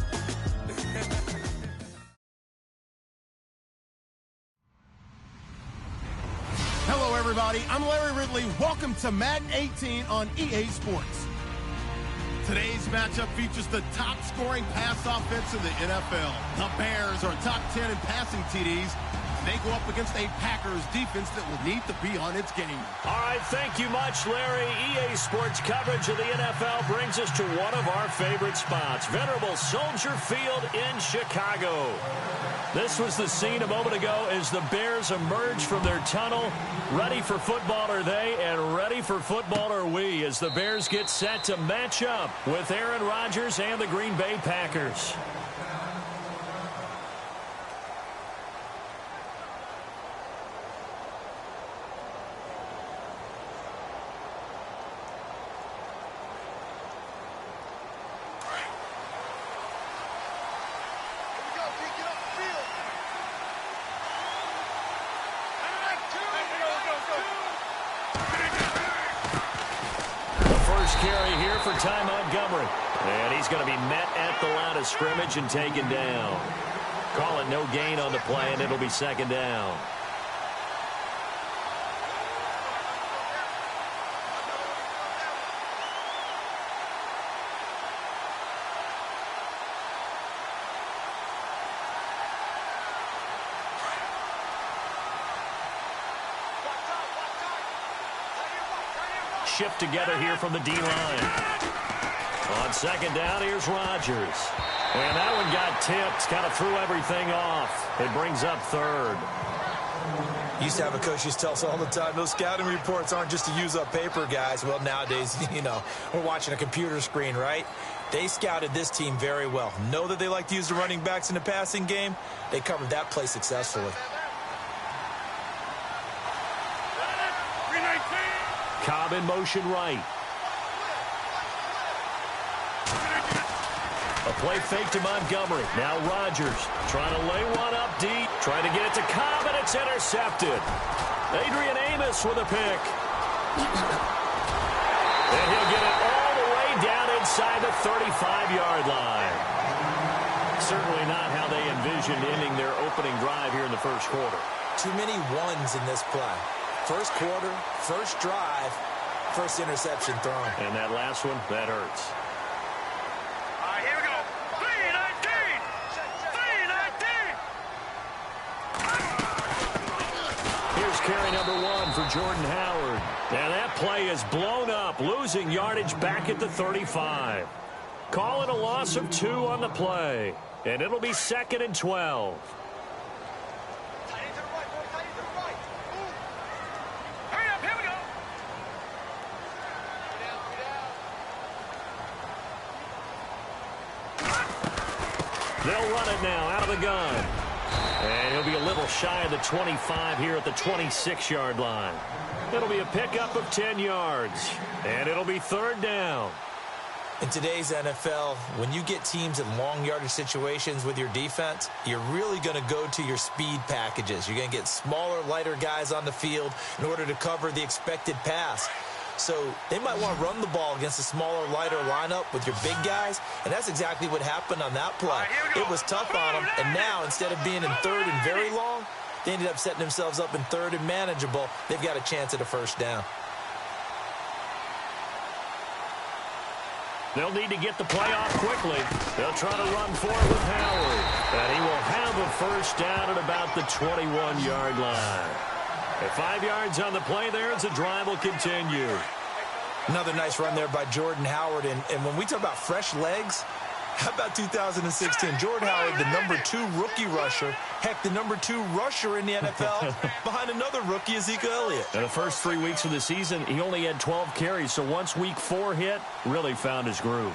Hello, everybody. I'm Larry Ridley. Welcome to Madden 18 on EA Sports. Today's matchup features the top-scoring pass offense in the NFL. The Bears are top 10 in passing TDs. They go up against a Packers defense that will need to be on its game. All right, thank you much, Larry. EA Sports coverage of the NFL brings us to one of our favorite spots, venerable Soldier Field in Chicago. This was the scene a moment ago as the Bears emerged from their tunnel. Ready for football are they, and ready for football are we, as the Bears get set to match up with Aaron Rodgers and the Green Bay Packers. Carry here for Ty Montgomery. And he's going to be met at the line of scrimmage and taken down. Call it no gain on the play, and it'll be second down. Shift together here from the D-line. On second down, here's Rodgers. And that one got tipped, kind of threw everything off. It brings up third. Used to have a coach used to tell us all the time, those scouting reports aren't just to use up paper, guys. Well, nowadays, you know, we're watching a computer screen, right? They scouted this team very well. Know that they like to use the running backs in the passing game. They covered that play successfully. Cobb in motion right. A play fake to Montgomery. Now Rodgers trying to lay one up deep. Trying to get it to Cobb, and it's intercepted. Adrian Amos with a pick. And he'll get it all the way down inside the 35-yard line. Certainly not how they envisioned ending their opening drive here in the first quarter. Too many ones in this play. First quarter, first drive, first interception thrown. And that last one, that hurts. All right, here we go. 3-19. Here's carry number 1 for Jordan Howard. And that play is blown up, losing yardage back at the 35. Call it a loss of 2 on the play. And it'll be 2nd and 12. They'll run it now out of the gun. And he'll be a little shy of the 25 here at the 26-yard line. It'll be a pickup of 10 yards. And it'll be third down. In today's NFL, when you get teams in long yardage situations with your defense, you're really going to go to your speed packages. You're going to get smaller, lighter guys on the field in order to cover the expected pass. So they might want to run the ball against a smaller, lighter lineup with your big guys, and that's exactly what happened on that play. It was tough on them, and now instead of being in third and very long, they ended up setting themselves up in third and manageable. They've got a chance at a first down. They'll need to get the play off quickly. They'll try to run for it with Howard. And he will have a first down at about the 21-yard line. At 5 yards on the play there as the drive will continue. Another nice run there by Jordan Howard. And when we talk about fresh legs, how about 2016? Jordan Howard, the #2 rookie rusher. Heck, the #2 rusher in the NFL behind another rookie, Ezekiel Elliott. In the first 3 weeks of the season, he only had 12 carries. So once week 4 hit, really found his groove.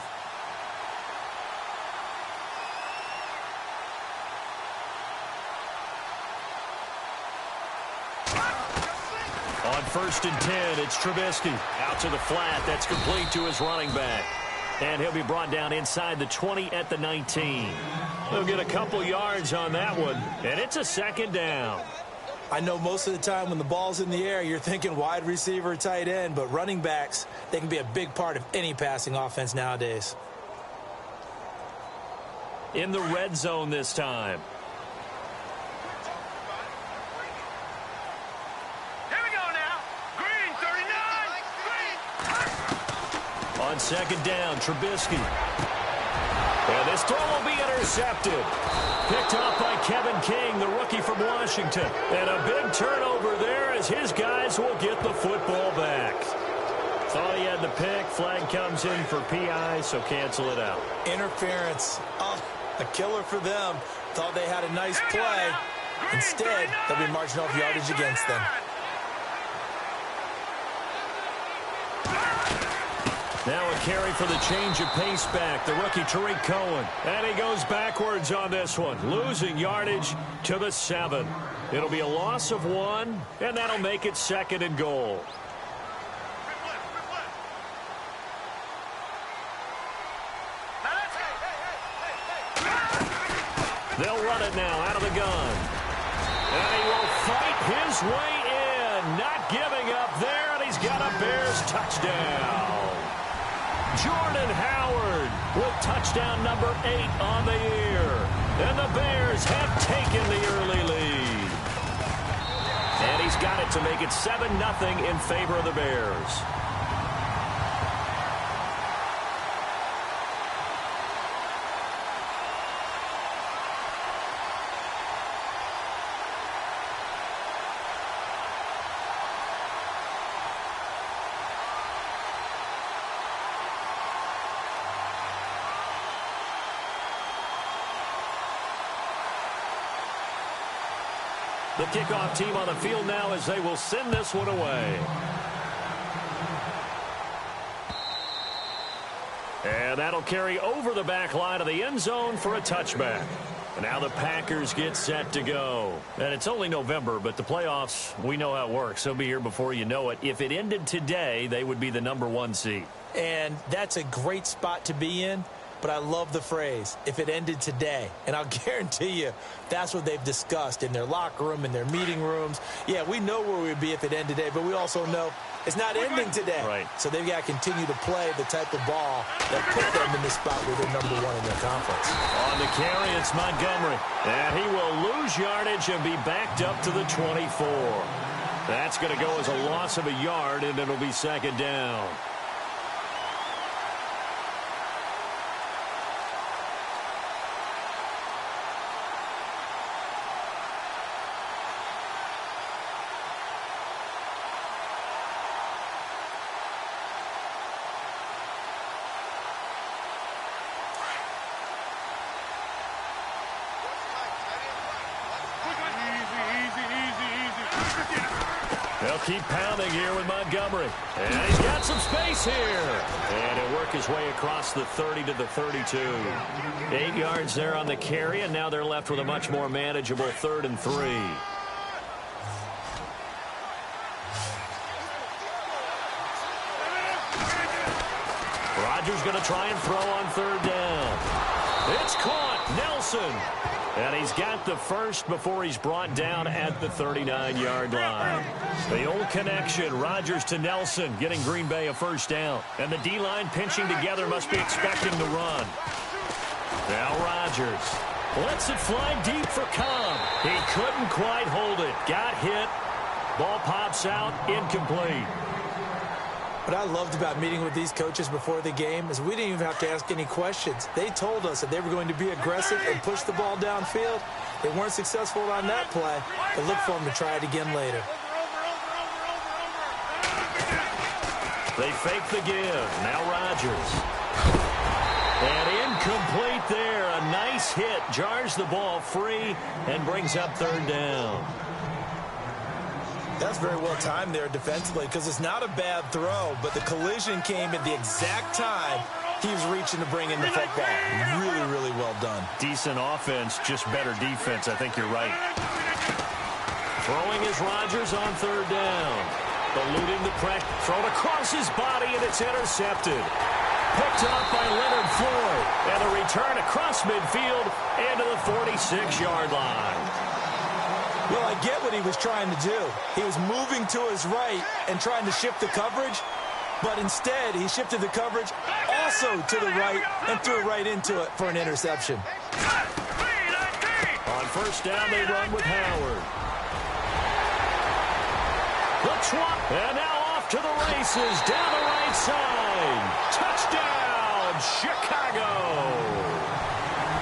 On 1st and 10, it's Trubisky. Out to the flat. That's complete to his running back. And he'll be brought down inside the 20 at the 19. They'll get a couple yards on that one, and it's a second down. I know most of the time when the ball's in the air, you're thinking wide receiver, tight end, but running backs, they can be a big part of any passing offense nowadays. In the red zone this time. On second down, Trubisky. And this throw will be intercepted. Picked off by Kevin King, the rookie from Washington. And a big turnover there as his guys will get the football back. Thought he had the pick. Flag comes in for PI, so cancel it out. Interference. Oh, a killer for them. Thought they had a nice play. Instead, they'll be marching off yardage against them. Now a carry for the change of pace back, the rookie Tariq Cohen. And he goes backwards on this one, losing yardage to the 7. It'll be a loss of 1, and that'll make it 2nd and goal. They'll run it now out of the gun. And he will fight his way in, not giving up there, and he's got a Bears touchdown. Jordan Howard with touchdown number 8 on the year. And the Bears have taken the early lead. And he's got it to make it 7-0 in favor of the Bears. The kickoff team on the field now as they will send this one away. And that'll carry over the back line of the end zone for a touchback. And now the Packers get set to go. And it's only November, but the playoffs, we know how it works. They'll be here before you know it. If it ended today, they would be the #1 seed. And that's a great spot to be in. But I love the phrase, if it ended today. And I'll guarantee you, that's what they've discussed in their locker room, in their meeting rooms. Yeah, we know where we'd be if it ended today, but we also know it's not ending today. Right. So they've got to continue to play the type of ball that put them in the spot where they're #1 in their conference. On the carry, it's Montgomery. And he will lose yardage and be backed up to the 24. That's going to go as a loss of a yard, and it'll be 2nd down. They'll keep pounding here with Montgomery. And he's got some space here. And he'll work his way across the 30 to the 32. 8 yards there on the carry, and now they're left with a much more manageable 3rd and 3. Rodgers going to try and throw on 3rd down. It's caught. Nelson. And he's got the first before he's brought down at the 39-yard line. The old connection, Rodgers to Nelson, getting Green Bay a first down. And the D-line pinching together, must be expecting the run. Now Rodgers lets it fly deep for Cobb. He couldn't quite hold it. Got hit. Ball pops out, incomplete. What I loved about meeting with these coaches before the game is we didn't even have to ask any questions. They told us that they were going to be aggressive and push the ball downfield. They weren't successful on that play, but look for them to try it again later. They fake the give. Now Rodgers. And incomplete there. A nice hit. Jars the ball free and brings up 3rd down. That's very well timed there defensively because it's not a bad throw, but the collision came at the exact time he was reaching to bring in the football. Really, really well done. Decent offense, just better defense. I think you're right. Throwing is Rodgers on 3rd down. Eluding the pressure. Thrown across his body, and it's intercepted. Picked up by Leonard Floyd. And a return across midfield into the 46-yard line. Well, I get what he was trying to do. He was moving to his right and trying to shift the coverage, but instead he shifted the coverage also to the right and threw it right into it for an interception. On 1st down, they run with Howard. The swap, and now off to the races down the right side. Touchdown, Chicago.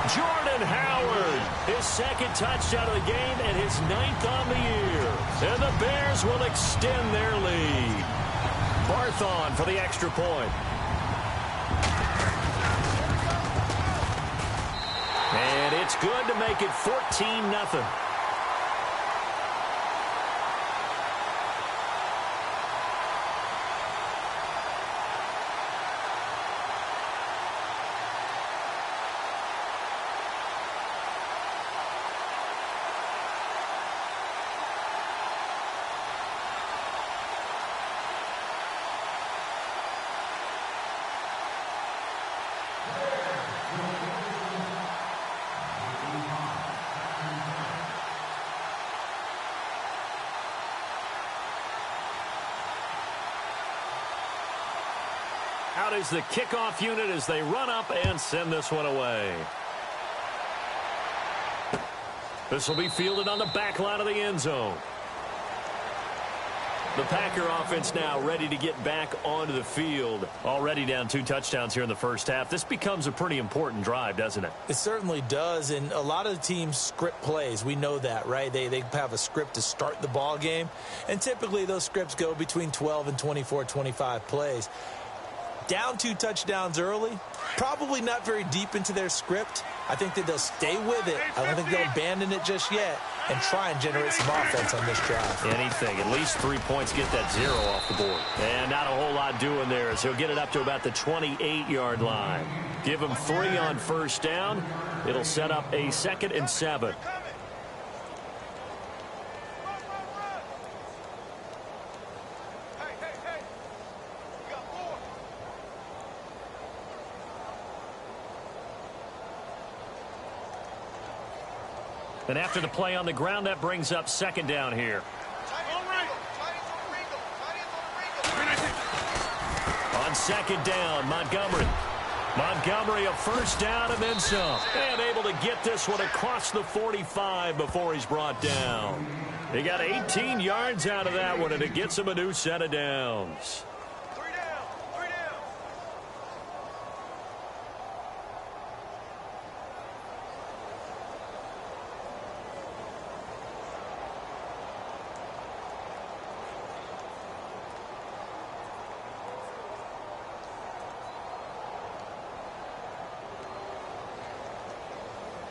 Jordan Howard, his 2nd touchdown of the game and his 9th on the year. And the Bears will extend their lead. Barthon for the extra point. And it's good to make it 14-0. Out is the kickoff unit as they run up and send this one away. This will be fielded on the back line of the end zone. The Packer offense now ready to get back onto the field. Already down 2 touchdowns here in the first half. This becomes a pretty important drive, doesn't it? It certainly does, and a lot of the teams script plays. We know that, right? They have a script to start the ball game, and typically those scripts go between 12 and 24, 25 plays. Down 2 touchdowns early, probably not very deep into their script. I think that they'll stay with it. I don't think they'll abandon it just yet and try and generate some offense on this drive. Anything. At least 3 points, get that 0 off the board. And not a whole lot doing there as he'll get it up to about the 28-yard line. Give him 3 on 1st down. It'll set up a 2nd and 7. And after the play on the ground, that brings up 2nd down here. On 2nd down, Montgomery. Montgomery a first down and then some. And able to get this one across the 45 before he's brought down. He got 18 yards out of that one, and it gets him a new set of downs.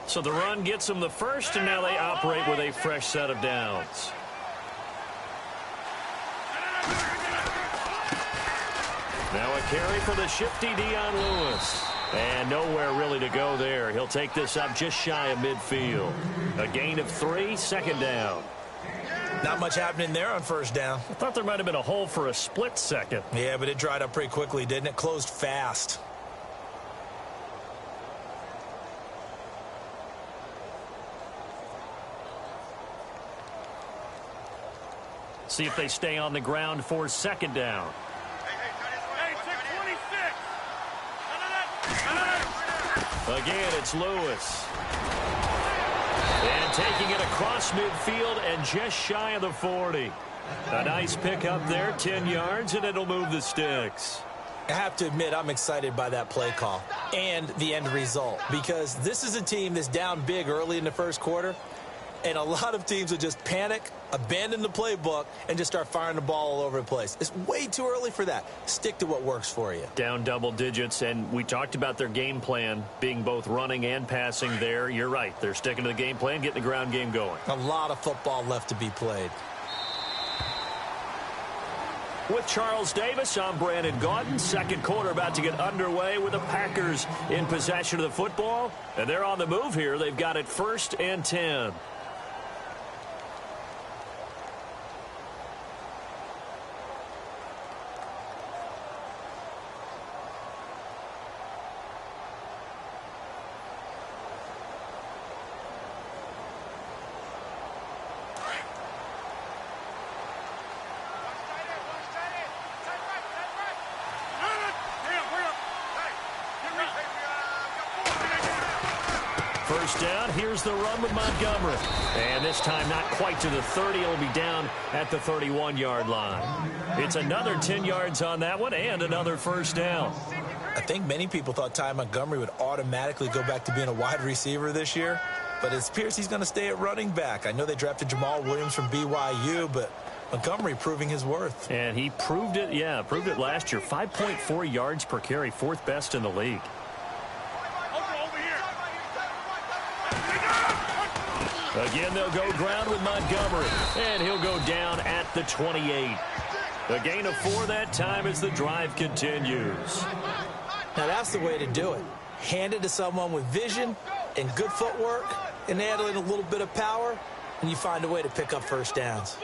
So the run gets them the first, and now they operate with a fresh set of downs. Now a carry for the shifty Dion Lewis. And nowhere really to go there. He'll take this up just shy of midfield. A gain of 3, second down. Not much happening there on first down. I thought there might have been a hole for a split second. Yeah, but it dried up pretty quickly, didn't it? Closed fast. See if they stay on the ground for second down. Again, it's Lewis. And taking it across midfield and just shy of the 40. A nice pickup there, 10 yards, and it'll move the sticks. I have to admit, I'm excited by that play call and the end result, because this is a team that's down big early in the first quarter, and a lot of teams will just panic, abandon the playbook, and just start firing the ball all over the place. It's way too early for that. Stick to what works for you. Down double digits, and we talked about their game plan being both running and passing there. You're right. They're sticking to the game plan, getting the ground game going. A lot of football left to be played. With Charles Davis, I'm Brandon Gaudin. Second quarter about to get underway with the Packers in possession of the football. And they're on the move here. They've got it 1st and 10. First down, here's the run with Montgomery. And this time not quite to the 30. It'll be down at the 31-yard line. It's another 10 yards on that one and another first down. I think many people thought Ty Montgomery would automatically go back to being a wide receiver this year, but it appears he's going to stay at running back. I know they drafted Jamal Williams from BYU, but Montgomery proving his worth. And he proved it, proved it last year. 5.4 yards per carry, 4th best in the league. Again, they'll go ground with Montgomery, and he'll go down at the 28. A gain of 4 that time as the drive continues. Now, that's the way to do it. Hand it to someone with vision and good footwork, and add in a little bit of power, and you find a way to pick up first downs.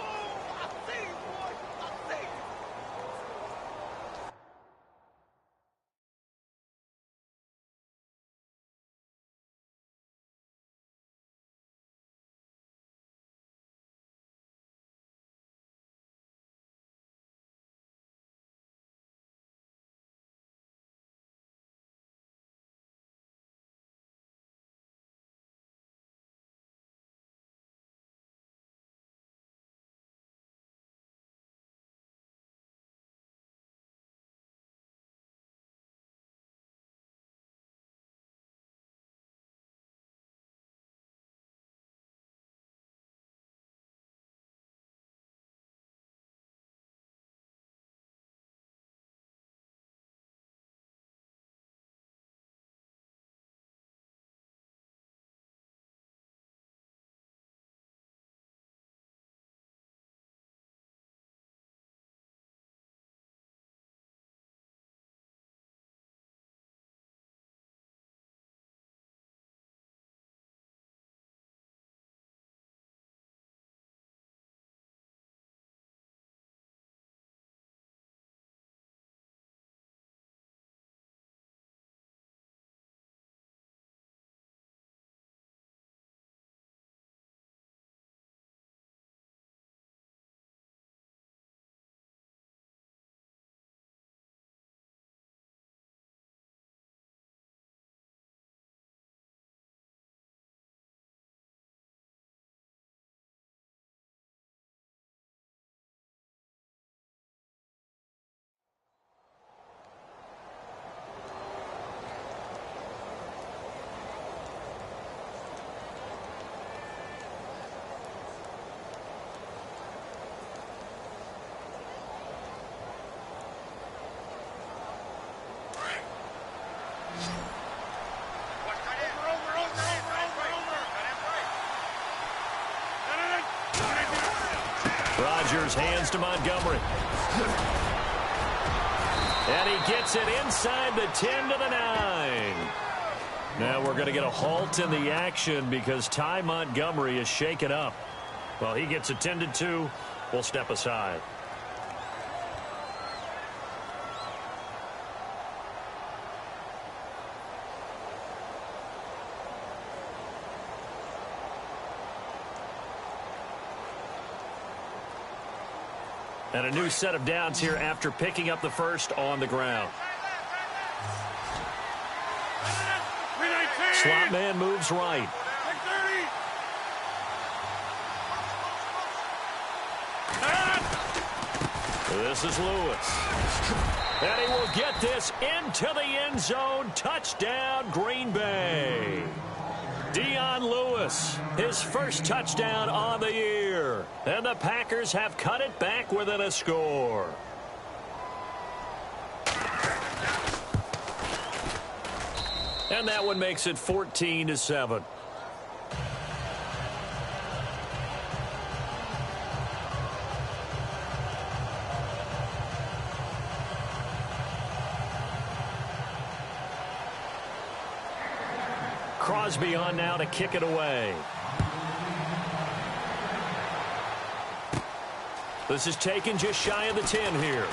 Rodgers hands to Montgomery. And he gets it inside the 10 to the 9. Now we're going to get a halt in the action because Ty Montgomery is shaken up. Well, he gets attended to. We'll step aside. And a new set of downs here after picking up the first on the ground. Slot man moves right. This is Lewis. And he will get this into the end zone. Touchdown, Green Bay. Dion Lewis, his first touchdown on the year. And the Packers have cut it back within a score. And that one makes it 14-7. Crosby on now to kick it away. This is taken just shy of the 10 here.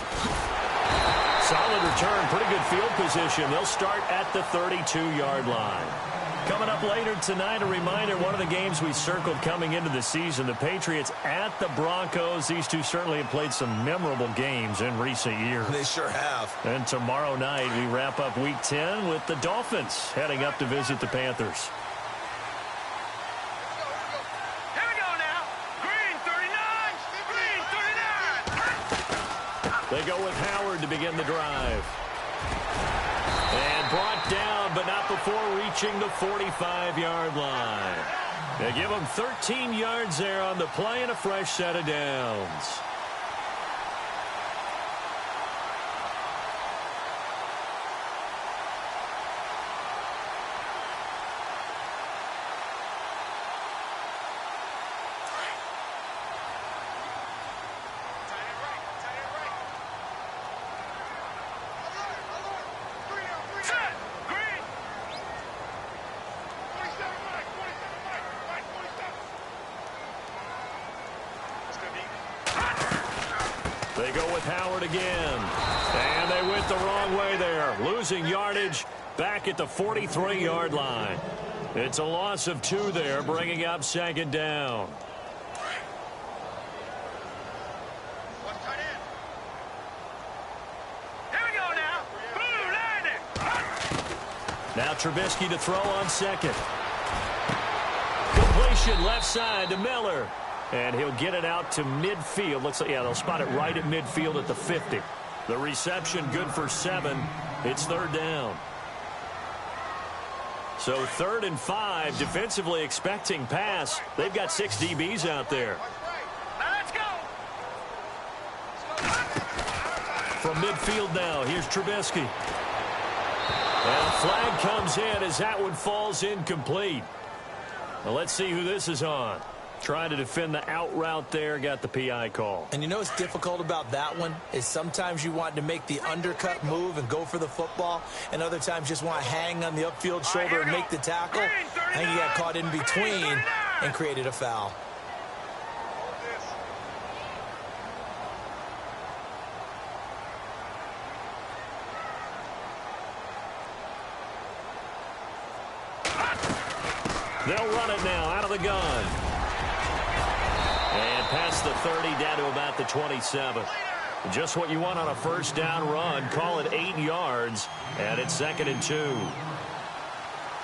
Solid return, pretty good field position. They'll start at the 32-yard line. Coming up later tonight, a reminder, one of the games we circled coming into the season, the Patriots at the Broncos. These two certainly have played some memorable games in recent years. They sure have. And tomorrow night, we wrap up Week 10 with the Dolphins heading up to visit the Panthers. Here we go now. Green 39. Green 39. They go with Howard to begin the drive. And brought down, but not before reaching the 45-yard line. They give him 13 yards there on the play and a fresh set of downs. They go with Howard again. And they went the wrong way there. Losing yardage back at the 43-yard line. It's a loss of 2 there, bringing up second down. Here we go now. Blue landing. Now Trubisky to throw on second. Completion left side to Miller. And he'll get it out to midfield. Looks like, yeah, they'll spot it right at midfield at the 50. The reception good for 7. It's third down. So 3rd and 5, defensively expecting pass. They've got 6 DBs out there. Now let's go. From midfield now, here's Trubisky. And a flag comes in as that one falls incomplete. Now let's see who this is on. Trying to defend the out route there, got the PI call. And you know what's difficult about that one is sometimes you want to make the undercut move and go for the football, and other times just want to hang on the upfield shoulder and make the tackle. I think he got caught in between and created a foul. They'll run it now out of the gun. And past the 30, down to about the 27. Just what you want on a first down run. Call it 8 yards, and it's 2nd and 2.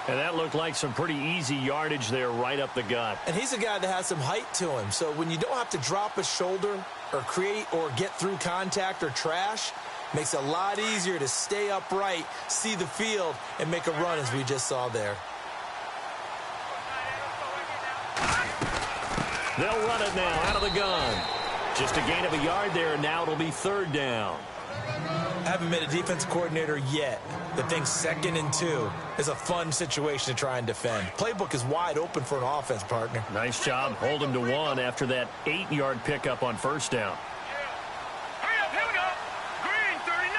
And that looked like some pretty easy yardage there right up the gut. And he's a guy that has some height to him. So when you don't have to drop a shoulder or create or get through contact or trash, makes it a lot easier to stay upright, see the field, and make a run as we just saw there. They'll run it now out of the gun. Just a gain of a yard there, and now it'll be 3rd down. I haven't been a defense coordinator yet that thinks 2nd and 2 is a fun situation to try and defend. Playbook is wide open for an offense, partner. Nice job. Hold him to 1 after that 8-yard pickup on first down. Hurry up, here we go. Green 39.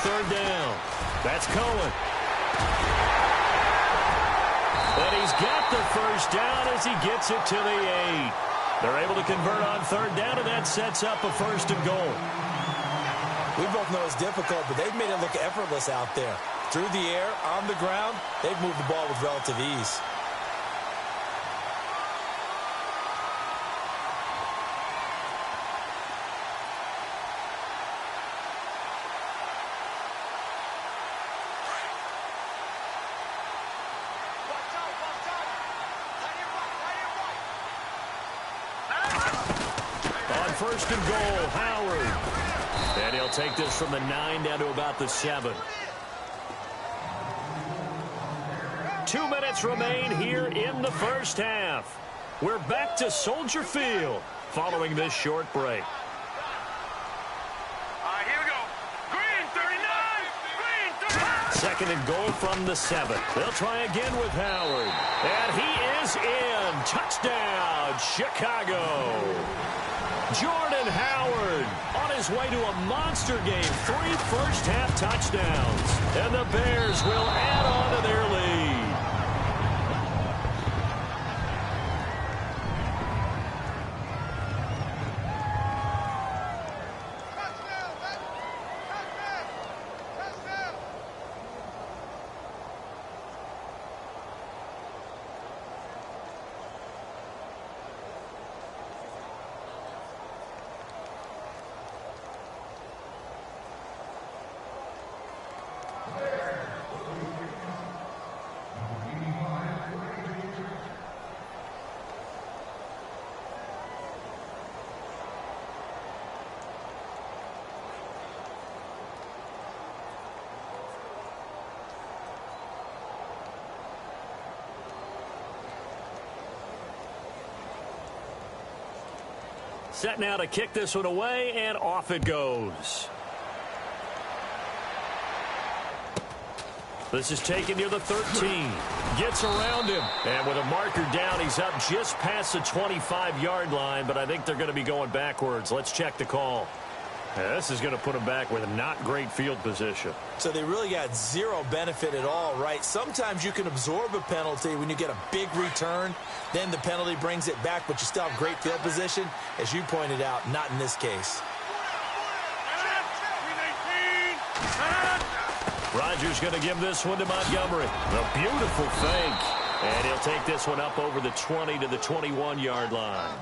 third down. That's Cohen. And he's got the first down as he gets it to the 8. They're able to convert on third down, and that sets up a 1st and goal. We both know it's difficult, but they've made it look effortless out there. Through the air, on the ground, they've moved the ball with relative ease. On 1st and goal, Howard. And he'll take this from the 9 down to about the 7. 2 minutes remain here in the first half. We're back to Soldier Field following this short break. Here we go. Green, 39. Green, 39. 2nd and goal from the 7. They'll try again with Howard. And he is in. Touchdown, Chicago. Jordan Howard on his way to a monster game. 3 first-half touchdowns. And the Bears will add on to their lead. Set now to kick this one away, and off it goes. This is taken near the 13. Gets around him. And with a marker down, he's up just past the 25-yard line, but I think they're going to be going backwards. Let's check the call. This is going to put him back with not great field position. So they really got zero benefit at all, right? Sometimes you can absorb a penalty when you get a big return. Then the penalty brings it back, but you still have great field position. As you pointed out, not in this case. Rodgers going to give this one to Montgomery. A beautiful fake. And he'll take this one up over the 20 to the 21-yard line.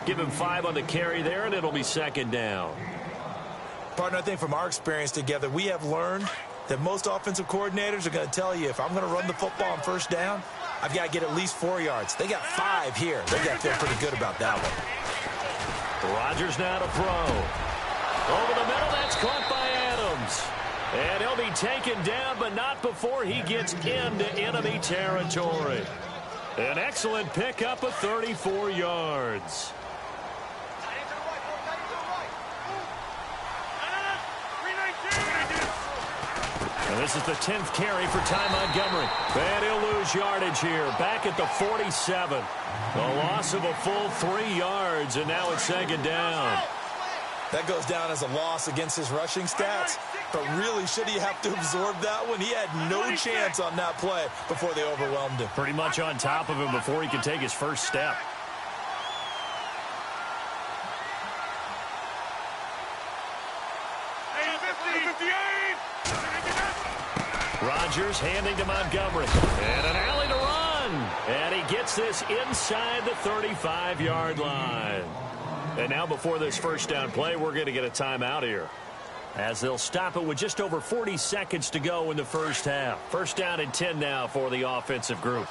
Give him 5 on the carry there, and it'll be 2nd down. Partner, I think from our experience together, we have learned that most offensive coordinators are going to tell you, if I'm going to run the football on 1st down, I've got to get at least 4 yards. They got 5 here. They got to feel pretty good about that one. Rodgers now to throw. Over the middle, that's caught by Adams. And he'll be taken down, but not before he gets into enemy territory. An excellent pickup of 34 yards. And this is the 10th carry for Ty Montgomery. And he'll lose yardage here. Back at the 47. A loss of a full 3 yards, and now it's 2nd down. That goes down as a loss against his rushing stats. But really, should he have to absorb that one? He had no chance on that play before they overwhelmed him. Pretty much on top of him before he could take his first step. Rodgers handing to Montgomery. And an alley to run. And he gets this inside the 35-yard line. And now before this first down play, we're going to get a timeout here, as they'll stop it with just over 40 seconds to go in the first half. 1st down and 10 now for the offensive group.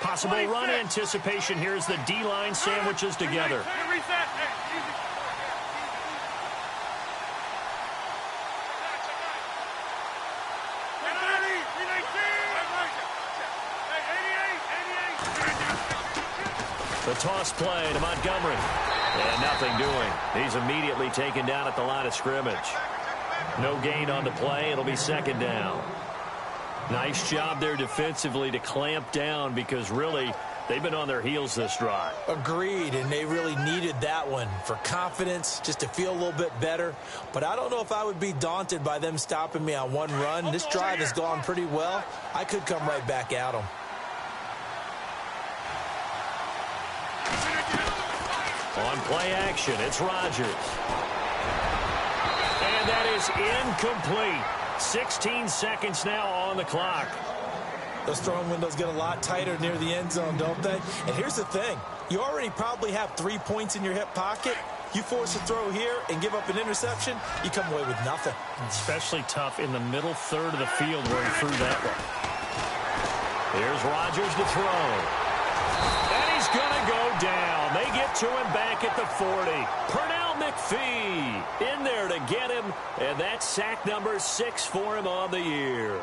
Possible run anticipation here as the D-line sandwiches together. The toss play to Montgomery. And nothing doing. He's immediately taken down at the line of scrimmage. No gain on the play. It'll be 2nd down. Nice job there defensively to clamp down, because really They've been on their heels this drive. Agreed, and they really needed that one for confidence, just to feel a little bit better. But I don't know if I would be daunted by them stopping me on one run. This drive has gone pretty well. I could come right back at them. On play action, it's Rodgers. And that is incomplete. 16 seconds now on the clock. Those throwing windows get a lot tighter near the end zone, don't they? And here's the thing. You already probably have 3 points in your hip pocket. You force a throw here and give up an interception, you come away with nothing. Especially tough in the middle third of the field where he threw that one. Here's Rodgers to throw. And he's going to go down. They get to him back at the 40. Pernell McPhee in there to get him. And that's sack number 6 for him on the year.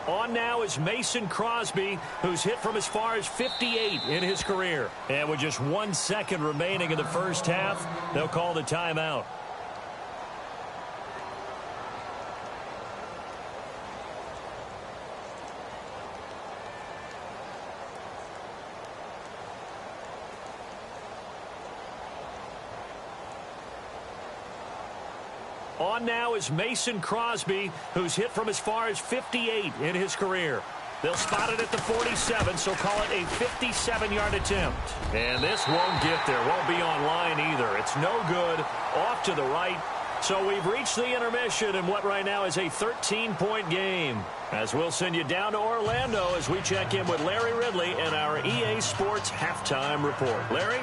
On now is Mason Crosby, who's hit from as far as 58 in his career. And with just 1 second remaining in the first half, they'll call the timeout. On now is Mason Crosby, who's hit from as far as 58 in his career. They'll spot it at the 47, so call it a 57-yard attempt. And this won't get there, won't be on line either. It's no good, off to the right. So we've reached the intermission in what right now is a 13-point game. As we'll send you down to Orlando as we check in with Larry Ridley and our EA Sports Halftime Report. Larry?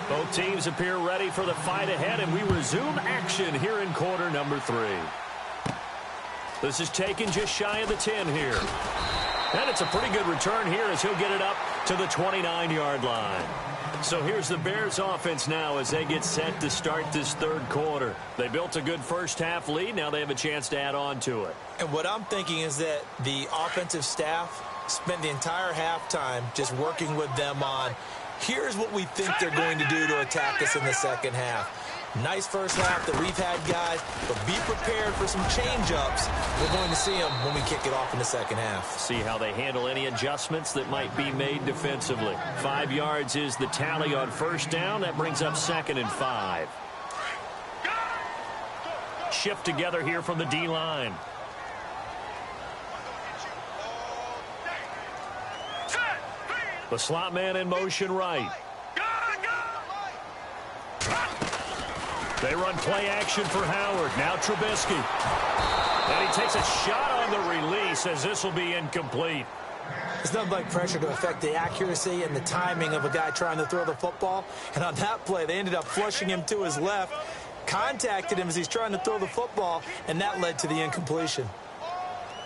Both teams appear ready for the fight ahead, and we resume action here in quarter number 3. This is taken just shy of the 10 here. And it's a pretty good return here as he'll get it up to the 29-yard line. So here's the Bears offense now as they get set to start this third quarter. They built a good first half lead. Now they have a chance to add on to it. And what I'm thinking is that the offensive staff spent the entire halftime just working with them on, here's what we think they're going to do to attack us in the second half. Nice first half that we've had, guys, but be prepared for some change-ups. We're going to see them when we kick it off in the second half. See how they handle any adjustments that might be made defensively. 5 yards is the tally on first down. That brings up 2nd and 5. Shift together here from the D-line. The slot man in motion right. They run play action for Howard. Now Trubisky. And he takes a shot on the release as this will be incomplete. It's nothing like pressure to affect the accuracy and the timing of a guy trying to throw the football. And on that play, they ended up flushing him to his left, contacted him as he's trying to throw the football, and that led to the incompletion.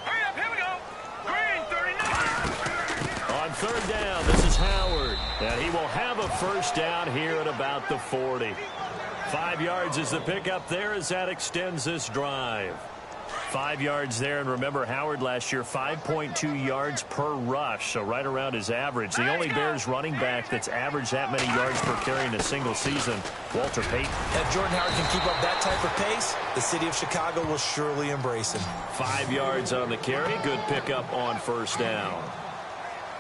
Hurry up, here we go. Green, 39. On third down, this is Howard. And he will have a first down here at about the 40. 5 yards is the pickup there as that extends this drive. 5 yards there, and remember Howard last year 5.2 yards per rush, so right around his average. The only Bears running back that's averaged that many yards per carry in a single season, Walter Payton. If Jordan Howard can keep up that type of pace, the city of Chicago will surely embrace him. 5 yards on the carry, good pickup on first down.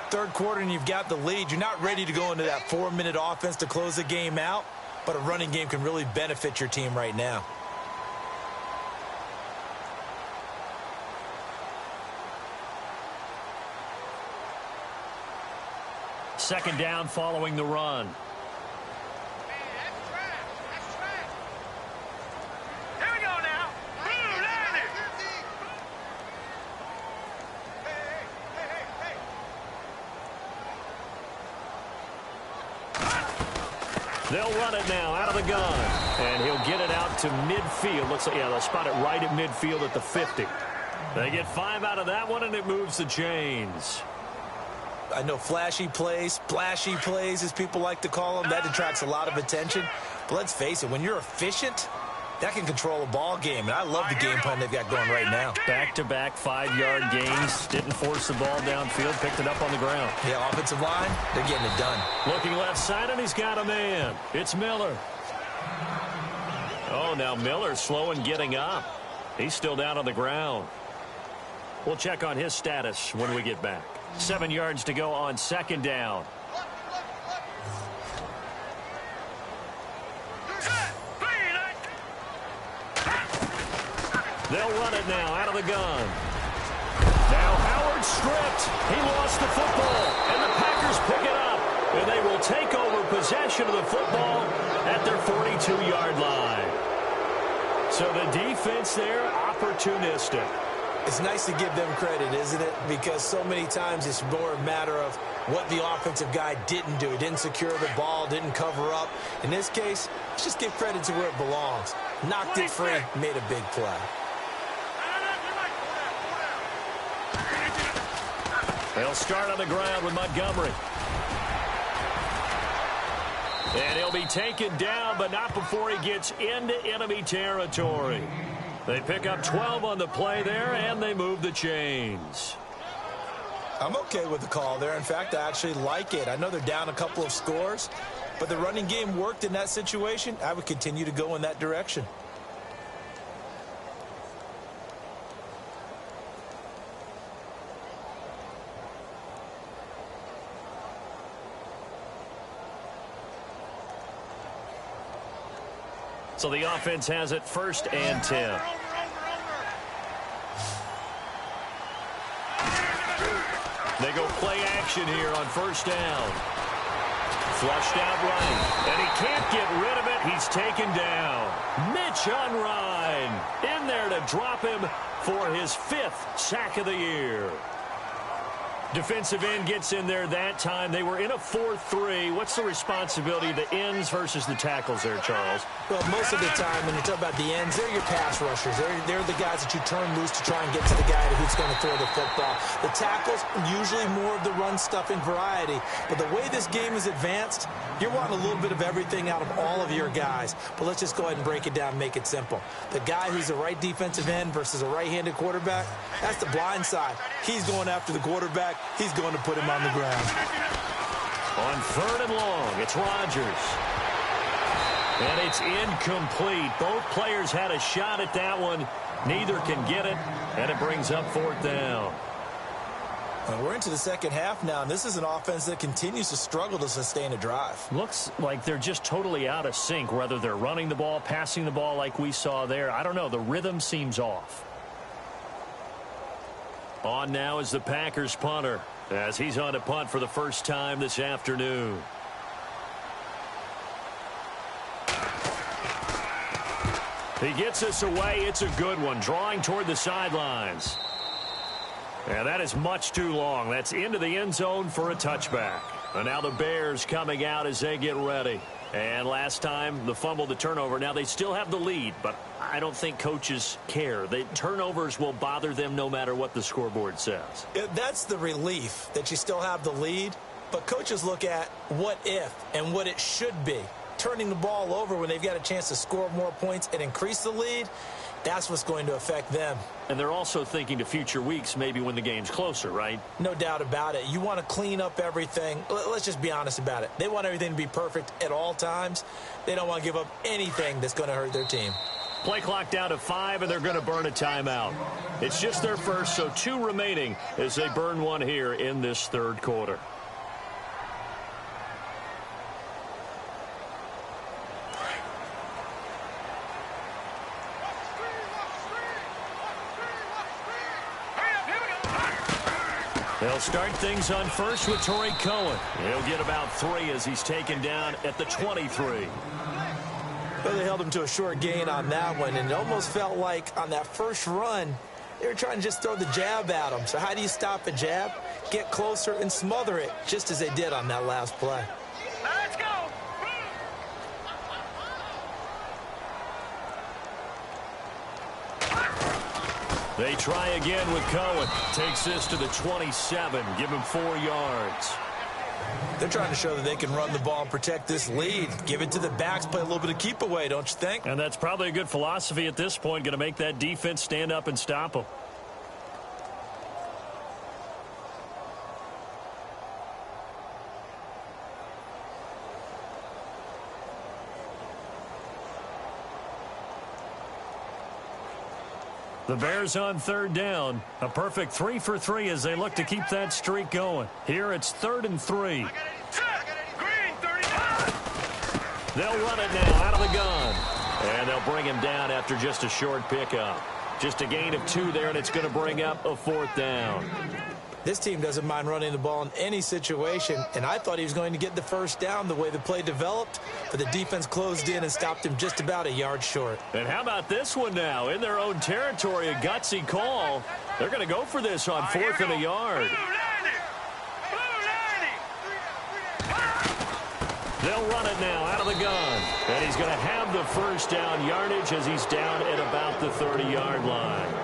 Third quarter and you've got the lead. You're not ready to go into that 4-minute offense to close the game out, but a running game can really benefit your team right now. Second down following the run. Here we go now. Blue, landed. They'll run it now out of the gun. And he'll get it out to midfield. Looks like, yeah, they'll spot it right at midfield at the 50. They get 5 out of that one, and it moves the chains. I know flashy plays, splashy plays, as people like to call them, that attracts a lot of attention. But let's face it, when you're efficient, that can control a ball game. And I love the game plan they've got going right now. Back-to-back 5-yard gains. Didn't force the ball downfield. Picked it up on the ground. Yeah, offensive line, they're getting it done. Looking left side, and he's got a man. It's Miller. Oh, now Miller slow in getting up. He's still down on the ground. We'll check on his status when we get back. 7 yards to go on second down. They'll run it now out of the gun. Now Howard stripped. He lost the football, and the Packers pick it up. And they will take over possession of the football at their 42-yard line. So the defense there, opportunistic. It's nice to give them credit, isn't it? Because so many times it's more a matter of what the offensive guy didn't do. He didn't secure the ball, didn't cover up. In this case, let's just give credit to where it belongs. Knocked it free, made a big play. They'll start on the ground with Montgomery. And he'll be taken down, but not before he gets into enemy territory. They pick up 12 on the play there, and they move the chains. I'm okay with the call there. In fact, I actually like it. I know they're down a couple of scores, but the running game worked in that situation. I would continue to go in that direction. So the offense has it 1st and 10. They go play action here on 1st down. Flushed out right. And he can't get rid of it. He's taken down. Mitch Unrein in there to drop him for his 5th sack of the year. Defensive end gets in there that time. They were in a 4-3. What's the responsibility of the ends versus the tackles there, Charles? Well, most of the time when you talk about the ends, they're your pass rushers. They're the guys that you turn loose to try and get to the guy who's going to throw the football. The tackles, usually more of the run-stuffing variety. But the way this game is advanced, you're wanting a little bit of everything out of all of your guys. But let's just go ahead and break it down and make it simple. The guy who's the right defensive end versus a right-handed quarterback, that's the blind side. He's going after the quarterback. He's going to put him on the ground. On 3rd and long, it's Rodgers. And it's incomplete. Both players had a shot at that one. Neither can get it, and it brings up 4th down. Well, we're into the second half now, and this is an offense that continues to struggle to sustain a drive. Looks like they're just totally out of sync, whether they're running the ball, passing the ball like we saw there. I don't know. The rhythm seems off. On now is the Packers punter, as he's on to punt for the first time this afternoon. He gets us away. It's a good one, drawing toward the sidelines. And that is much too long. That's into the end zone for a touchback. And now the Bears coming out as they get ready. And last time, the fumble, the turnover. Now they still have the lead, but I don't think coaches care. The turnovers will bother them no matter what the scoreboard says. That's the relief, that you still have the lead. But coaches look at what if and what it should be. Turning the ball over when they've got a chance to score more points and increase the lead, that's what's going to affect them. And they're also thinking to future weeks, maybe when the game's closer, right? No doubt about it. You want to clean up everything. Let's just be honest about it. They want everything to be perfect at all times. They don't want to give up anything that's going to hurt their team. Play clock down to 5, and they're going to burn a timeout. It's just their first, so 2 remaining as they burn one here in this 3rd quarter. They'll start things on first with Torrey Cohen. He'll get about 3 as he's taken down at the 23. Well, they held him to a short gain on that one, and it almost felt like on that first run, they were trying to just throw the jab at him. So how do you stop a jab? Get closer and smother it, just as they did on that last play. Let's go! They try again with Cohen. Takes this to the 27. Give him 4 yards. They're trying to show that they can run the ball and protect this lead. Give it to the backs, play a little bit of keep away, don't you think? And that's probably a good philosophy at this point. Going to make that defense stand up and stop them. The Bears on third down. A perfect 3 for 3 as they look to keep that streak going. Here it's 3rd and 3. They'll run it now out of the gun. And they'll bring him down after just a short pickup. Just a gain of 2 there, and it's going to bring up a 4th down. This team doesn't mind running the ball in any situation, and I thought he was going to get the first down the way the play developed, but the defense closed in and stopped him just about a yard short. And how about this one now? In their own territory, a gutsy call. They're going to go for this on 4th and a yard. They'll run it now out of the gun. And he's going to have the first down yardage as he's down at about the 30-yard line.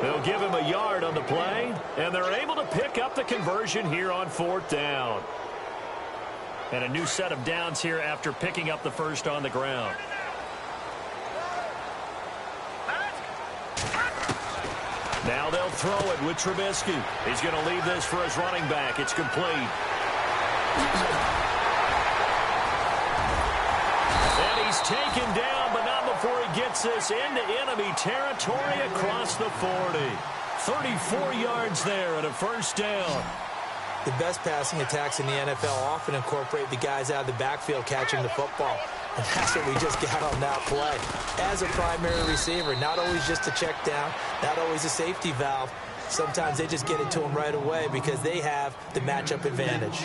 They'll give him a yard on the play, and they're able to pick up the conversion here on 4th down. And a new set of downs here after picking up the first on the ground. Now they'll throw it with Trubisky. He's going to leave this for his running back. It's complete. He's taken down, but not before he gets this into enemy territory across the 40. 34 yards there at a first down. The best passing attacks in the NFL often incorporate the guys out of the backfield catching the football. And that's what we just got on that play. As a primary receiver, not always just a check down, not always a safety valve. Sometimes they just get it to him right away because they have the matchup advantage.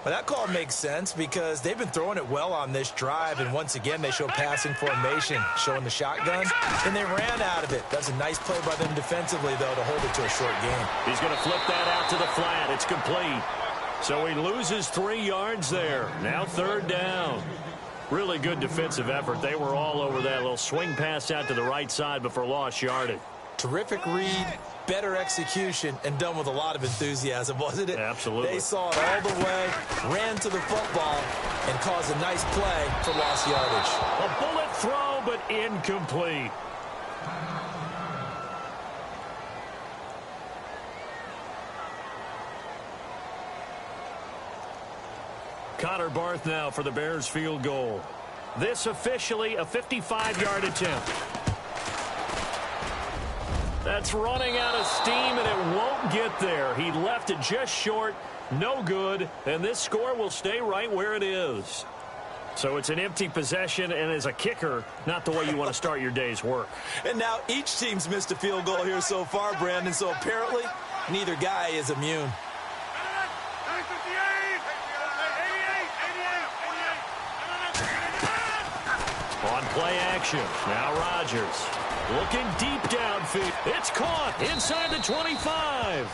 Well, that call makes sense because they've been throwing it well on this drive, and once again they show passing formation, showing the shotgun, and they ran out of it. That's a nice play by them defensively, though, to hold it to a short game. He's going to flip that out to the flat. It's complete. So he loses 3 yards there. Now 3rd down. Really good defensive effort. They were all over that little swing pass out to the right side before lost yardage. Terrific read, better execution, and done with a lot of enthusiasm, wasn't it? Absolutely. They saw it all the way, ran to the football, and caused a nice play for lost yardage. A bullet throw, but incomplete. Connor Barth now for the Bears field goal. This officially a 55-yard attempt. That's running out of steam, and it won't get there. He left it just short, no good, and this score will stay right where it is. So it's an empty possession, and as a kicker, not the way you want to start your day's work. And now each team's missed a field goal here so far, Brandon, so apparently neither guy is immune. On play action, now Rodgers. Looking deep downfield. It's caught inside the 25.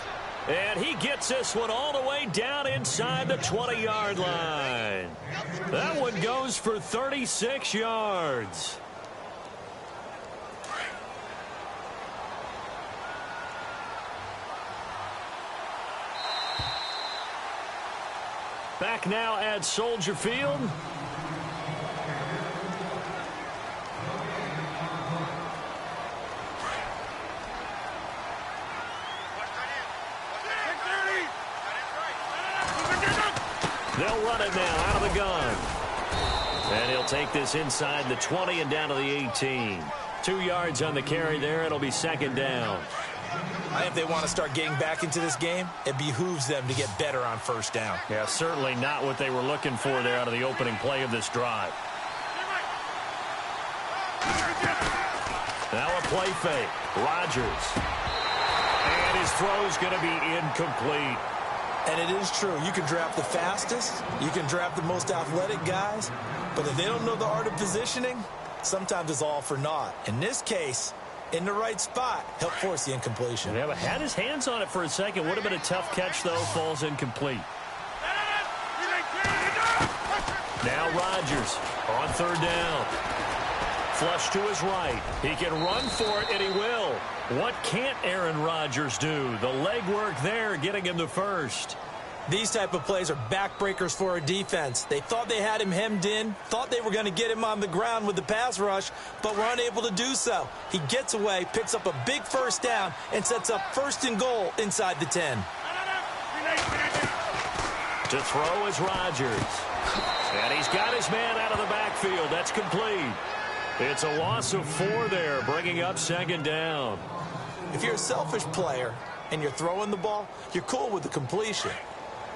And he gets this one all the way down inside the 20-yard line. That one goes for 36 yards. Back now at Soldier Field. They'll run it now out of the gun. And he'll take this inside the 20 and down to the 18. 2 yards on the carry there. It'll be 2nd down. If they want to start getting back into this game, it behooves them to get better on 1st down. Yeah, certainly not what they were looking for there out of the opening play of this drive. Now a play fake. Rodgers. And his throw's going to be incomplete. And it is true. You can draft the fastest. You can draft the most athletic guys. But if they don't know the art of positioning, sometimes it's all for naught. In this case, in the right spot, help force the incompletion. Yeah, but had his hands on it for a second. Would have been a tough catch, though. Falls incomplete. Now Rodgers on 3rd down. Flush to his right. He can run for it, and he will. What can't Aaron Rodgers do? The legwork there getting him the first. These type of plays are backbreakers for a defense. They thought they had him hemmed in, thought they were going to get him on the ground with the pass rush, but were unable to do so. He gets away, picks up a big 1st down, and sets up 1st and goal inside the 10. To throw is Rodgers. And he's got his man out of the backfield. That's complete. It's a loss of 4 there, bringing up second down. If you're a selfish player and you're throwing the ball, you're cool with the completion.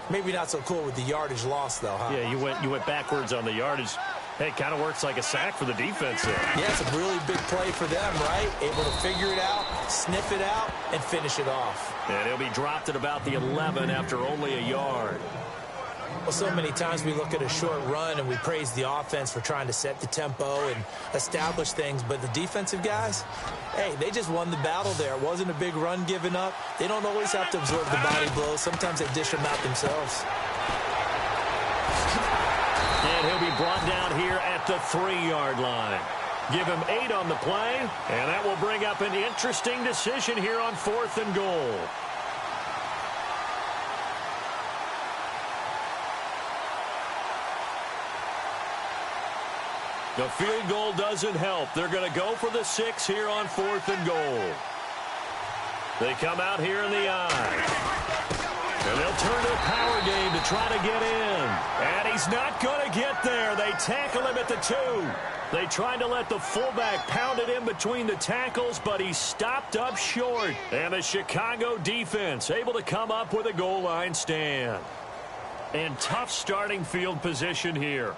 Maybe not so cool with the yardage loss, though, huh? Yeah, you went backwards on the yardage. Hey, it kind of works like a sack for the defense there. Yeah, it's a really big play for them, right? Able to figure it out, sniff it out, and finish it off. And he'll be dropped at about the 11 after only a yard. Well, so many times we look at a short run and we praise the offense for trying to set the tempo and establish things, but the defensive guys, hey, they just won the battle there. It wasn't a big run given up. They don't always have to absorb the body blows. Sometimes they dish them out themselves. And he'll be brought down here at the 3-yard line. Give him 8 on the play, and that will bring up an interesting decision here on 4th and goal. The field goal doesn't help. They're going to go for the 6 here on 4th and goal. They come out here in the I. And they'll turn to a power game to try to get in. And he's not going to get there. They tackle him at the 2. They tried to let the fullback pound it in between the tackles, but he stopped up short. And the Chicago defense able to come up with a goal line stand. And tough starting field position here.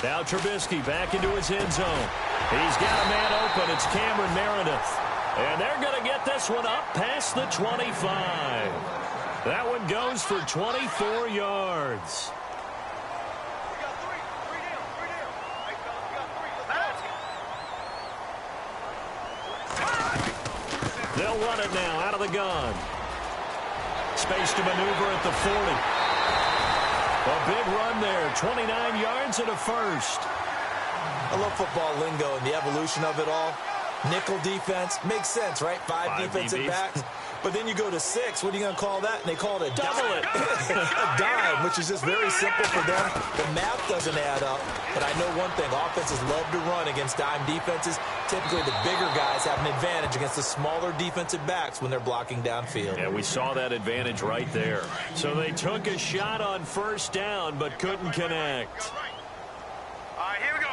Now Trubisky back into his end zone. He's got a man open. It's Cameron Meredith. And they're going to get this one up past the 25. That one goes for 24 yards. They'll run it now out of the gun. Space to maneuver at the 40. A big run there, 29 yards and a first. I love football lingo and the evolution of it all. Nickel defense makes sense, right? 5 defensive backs. But then you go to 6. What are you going to call that? And they call it a double it. A dime, which is just very simple for them. The math doesn't add up. But I know one thing. Offenses love to run against dime defenses. Typically, the bigger guys have an advantage against the smaller defensive backs when they're blocking downfield. Yeah, we saw that advantage right there. So they took a shot on first down, but couldn't connect. All right, here we go.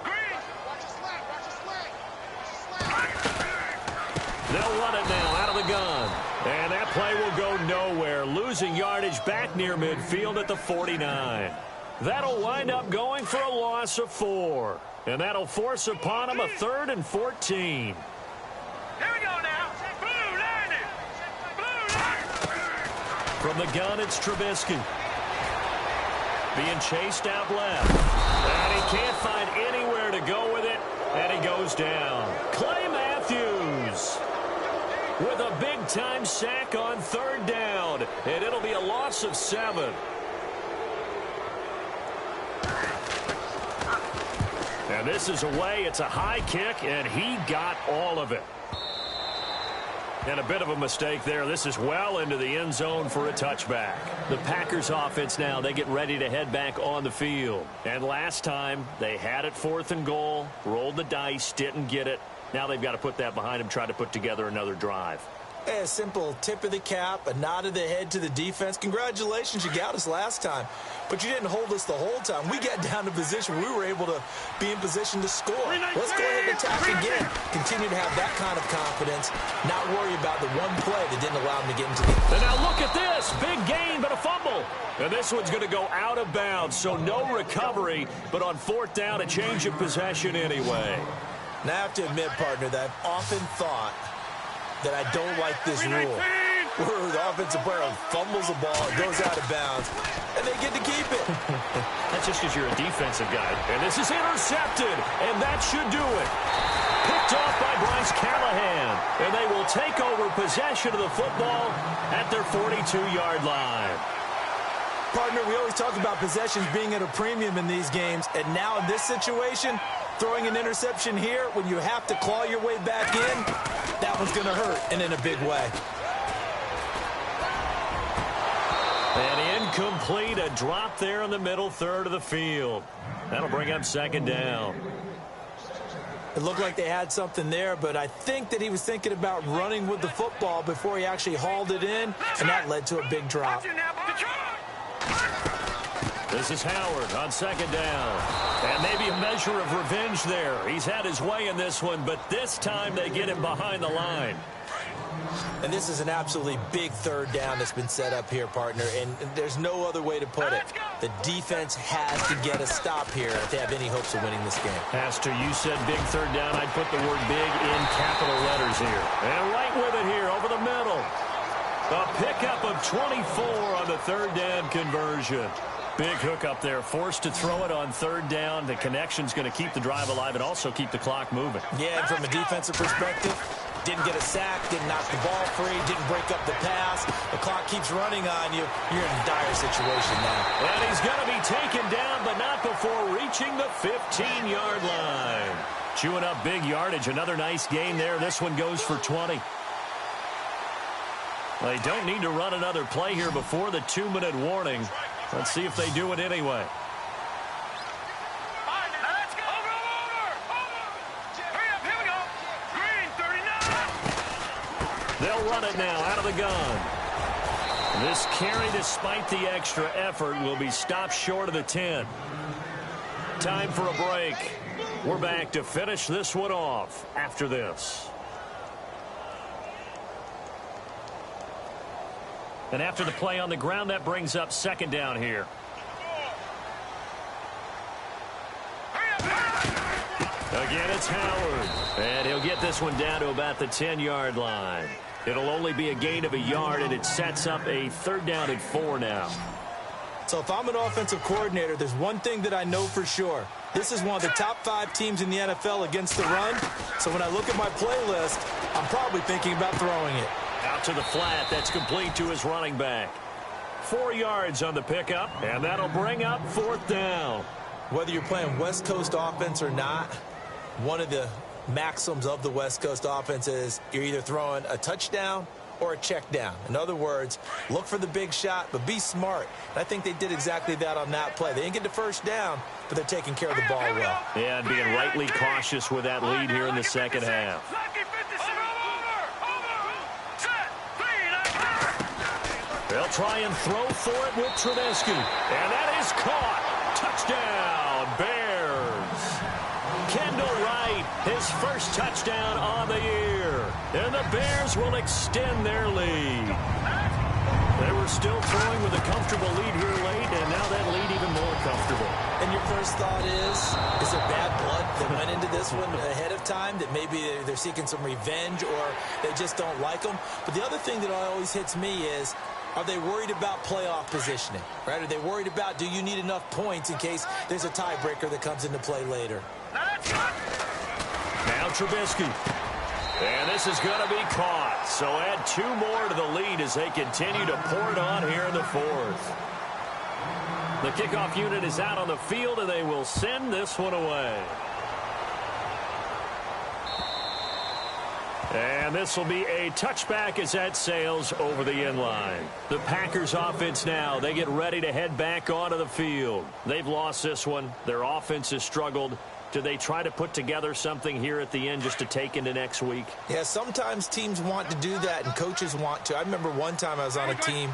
Green. They'll run it now out of the gun. And that play will go nowhere. Losing yardage back near midfield at the 49. That'll wind up going for a loss of 4. And that'll force upon him a 3rd and 14. Here we go now. Blue landing. Blue landing. From the gun, it's Trubisky. Being chased out left. And he can't find anywhere to go with it. And he goes down. Clay Matthews with a big-time sack on 3rd down. And it'll be a loss of 7. And this is away. It's a high kick, and he got all of it. And a bit of a mistake there. This is well into the end zone for a touchback. The Packers offense now, they get ready to head back on the field. And last time, they had it 4th and goal, rolled the dice, didn't get it. Now they've got to put that behind them, try to put together another drive. A simple tip of the cap, a nod of the head to the defense. Congratulations, you got us last time. But you didn't hold us the whole time. We got down to position. We were able to be in position to score. Let's go ahead and attack again. Continue to have that kind of confidence. Not worry about the one play that didn't allow them to get into the... And now look at this. Big gain, but a fumble. And this one's going to go out of bounds, so no recovery. But on 4th down, a change of possession anyway. Now, I have to admit, partner, that I've often thought that I don't like this rule where the offensive player fumbles the ball, it goes out of bounds, and they get to keep it. That's just because you're a defensive guy. And this is intercepted, and that should do it. Picked off by Bryce Callahan, and they will take over possession of the football at their 42-yard line. Partner, we always talk about possessions being at a premium in these games, and now in this situation, throwing an interception here when you have to claw your way back in, that one's going to hurt, and in a big way. And incomplete, a drop there in the middle third of the field. That'll bring up 2nd down. It looked like they had something there, but I think that he was thinking about running with the football before he actually hauled it in, and that led to a big drop. Watch it now, boy. This is Howard on second down. And maybe a measure of revenge there. He's had his way in this one, but this time they get him behind the line. And this is an absolutely big third down that's been set up here, partner, and there's no other way to put it. The defense has to get a stop here if they have any hopes of winning this game. Pastor, you said big third down. I'd put the word big in capital letters here. And right with it here over the middle. A pickup of 24 on the third down conversion. Big hook up there, forced to throw it on third down. The connection's going to keep the drive alive and also keep the clock moving. Yeah, and from a defensive perspective, didn't get a sack, didn't knock the ball free, didn't break up the pass. The clock keeps running on you. You're in a dire situation now. And he's going to be taken down, but not before reaching the 15-yard line. Chewing up big yardage. Another nice gain there. This one goes for 20. They don't need to run another play here before the 2-minute warning. Let's see if they do it anyway. Let's go. Over. Hurry up, here we go. Green, 39. They'll run it now out of the gun. This carry, despite the extra effort, will be stopped short of the 10. Time for a break. We're back to finish this one off after this. And after the play on the ground, that brings up second down here. Again, it's Howard. And he'll get this one down to about the 10-yard line. It'll only be a gain of a yard, and it sets up a third down and 4 now. So if I'm an offensive coordinator, there's one thing that I know for sure. This is one of the top 5 teams in the NFL against the run. So when I look at my playlist, I'm probably thinking about throwing it. Out to the flat. That's complete to his running back. 4 yards on the pickup, and that'll bring up fourth down. Whether you're playing West Coast offense or not, one of the maxims of the West Coast offense is you're either throwing a touchdown or a check down. In other words, look for the big shot, but be smart. And I think they did exactly that on that play. They didn't get the first down, but they're taking care of the ball well. Yeah, and being rightly cautious with that lead here in the second half. They'll try and throw for it with Trubisky. And that is caught. Touchdown, Bears. Kendall Wright, his first touchdown on the year. And the Bears will extend their lead. They were still throwing with a comfortable lead here late, and now that lead even more comfortable. And your first thought is there bad blood that went into this one ahead of time, that maybe they're seeking some revenge or they just don't like them? But the other thing that always hits me is, are they worried about playoff positioning, right? Are they worried about, do you need enough points in case there's a tiebreaker that comes into play later? Now Trubisky. And this is going to be caught. So add 2 more to the lead as they continue to pour it on here in the fourth. The kickoff unit is out on the field, and they will send this one away. And this will be a touchback as that sails over the end line. The Packers offense now, they get ready to head back onto the field. They've lost this one. Their offense has struggled. Do they try to put together something here at the end just to take into next week? Yeah, sometimes teams want to do that and coaches want to. I remember one time I was on a team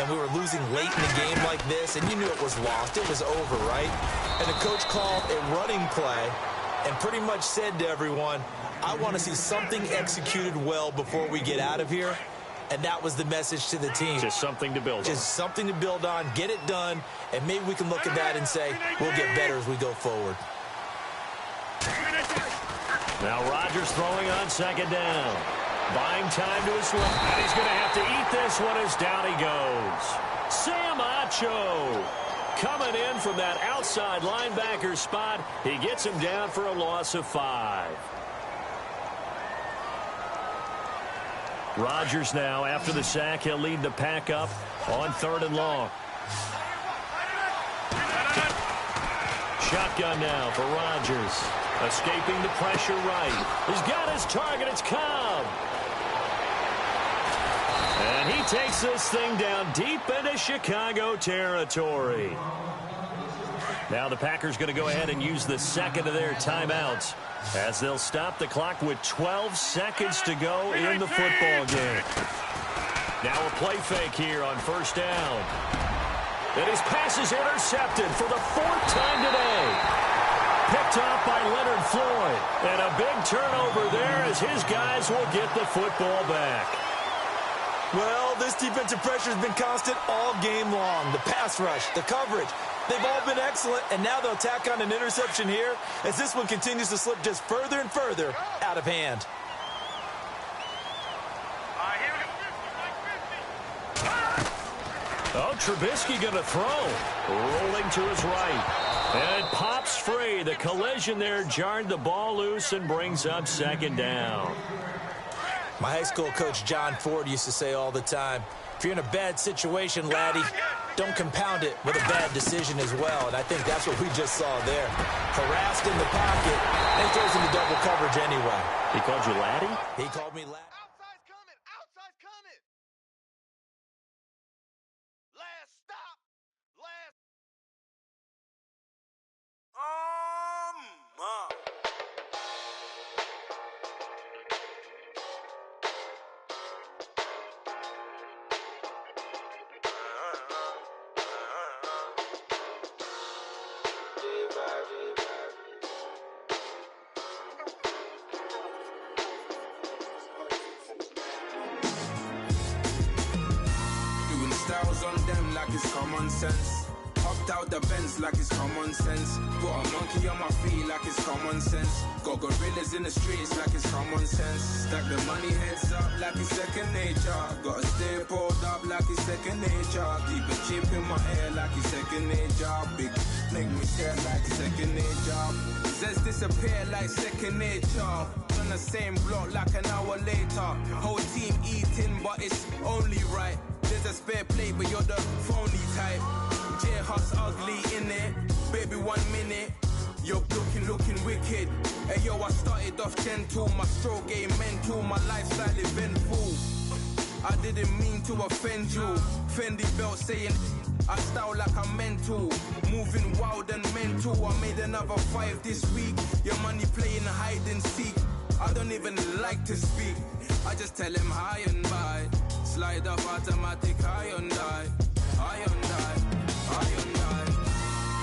and we were losing late in the game like this, and you knew it was lost. It was over, right? And the coach called a running play and pretty much said to everyone, I want to see something executed well before we get out of here. And that was the message to the team. Just something to build on. Just something to build on, get it done, and maybe we can look at that and say, we'll get better as we go forward. Now Rodgers throwing on second down. Buying time to his left. And he's going to have to eat this one as down he goes. Sam Acho coming in from that outside linebacker spot. He gets him down for a loss of 5. Rodgers now, after the sack, he'll lead the pack up on 3rd and long. Shotgun now for Rodgers. Escaping the pressure right. He's got his target. It's Cobb. And he takes this thing down deep into Chicago territory. Now the Packers going to go ahead and use the second of their timeouts as they'll stop the clock with 12 seconds to go in the football game. Now a play fake here on 1st down. And his pass is intercepted for the 4th time today. Picked off by Leonard Floyd. And a big turnover there as his guys will get the football back. Well, this defensive pressure has been constant all game long. The pass rush, the coverage, they've all been excellent, and now they'll tack on an interception here as this one continues to slip just further and further out of hand. Oh, Trubisky going to throw. Rolling to his right. And it pops free. The collision there jarred the ball loose and brings up 2nd down. My high school coach, John Ford, used to say all the time, if you're in a bad situation, laddie, don't compound it with a bad decision as well. And I think that's what we just saw there. Harassed in the pocket, and he throws into double coverage anyway. He called you laddie? He called me laddie. Outside's coming! Outside's coming! Last stop! Last... Doing styles on them like it's common sense. Hopped out the Benz like it's common sense. Put a monkey on my feet like it's common sense. Got gorillas in the streets like it's common sense. Stack the money heads up like it's second nature. Gotta stay pulled up like it's second nature. Keep a chip in my ear like it's second nature. Big make me stare like second nature. Says disappear like second nature. On the same block like an hour later. Whole team eating but it's only right. There's a spare plate but you're the phony type. J-Hut's ugly in it. Baby 1 minute. You're looking wicked. Hey yo, I started off gentle. My stroke game mental. My lifestyle eventful. I didn't mean to offend you. Fendi belt saying I style like I'm mental. Moving wild and mental. I made another 5 this week. Your money playing hide and seek. I don't even like to speak. I just tell him hi and bye. Slide off automatic Hyundai. Hyundai. Hyundai.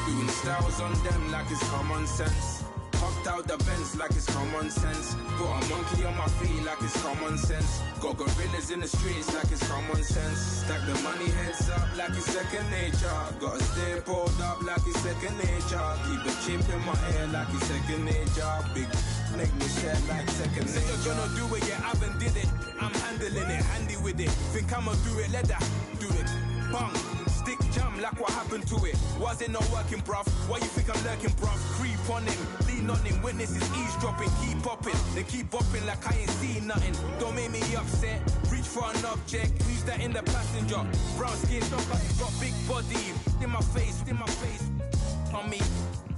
Doing styles on them like it's common sense. Hopped out the Benz like it's common sense. Put a monkey on my feet like it's common sense. Got gorillas in the streets like it's common sense. Stack the money heads up like it's second nature. Gotta stay pulled up like it's second nature. Keep a chip in my ear like it's second nature. Big make me share like second nature. You're gonna do it, yeah, I haven't did it. I'm handling it, handy with it. Think I'ma do it, let that do it. Bang. Stick jam like what happened to it. Was it not working, bruv? Why you think I'm lurking, bruv? Creep on him, lean on him. Witnesses eavesdropping, keep popping. They keep bopping like I ain't seen nothing. Don't make me upset. Reach for an object. Who's that in the passenger? Brown skin, got big body. In my face, on me.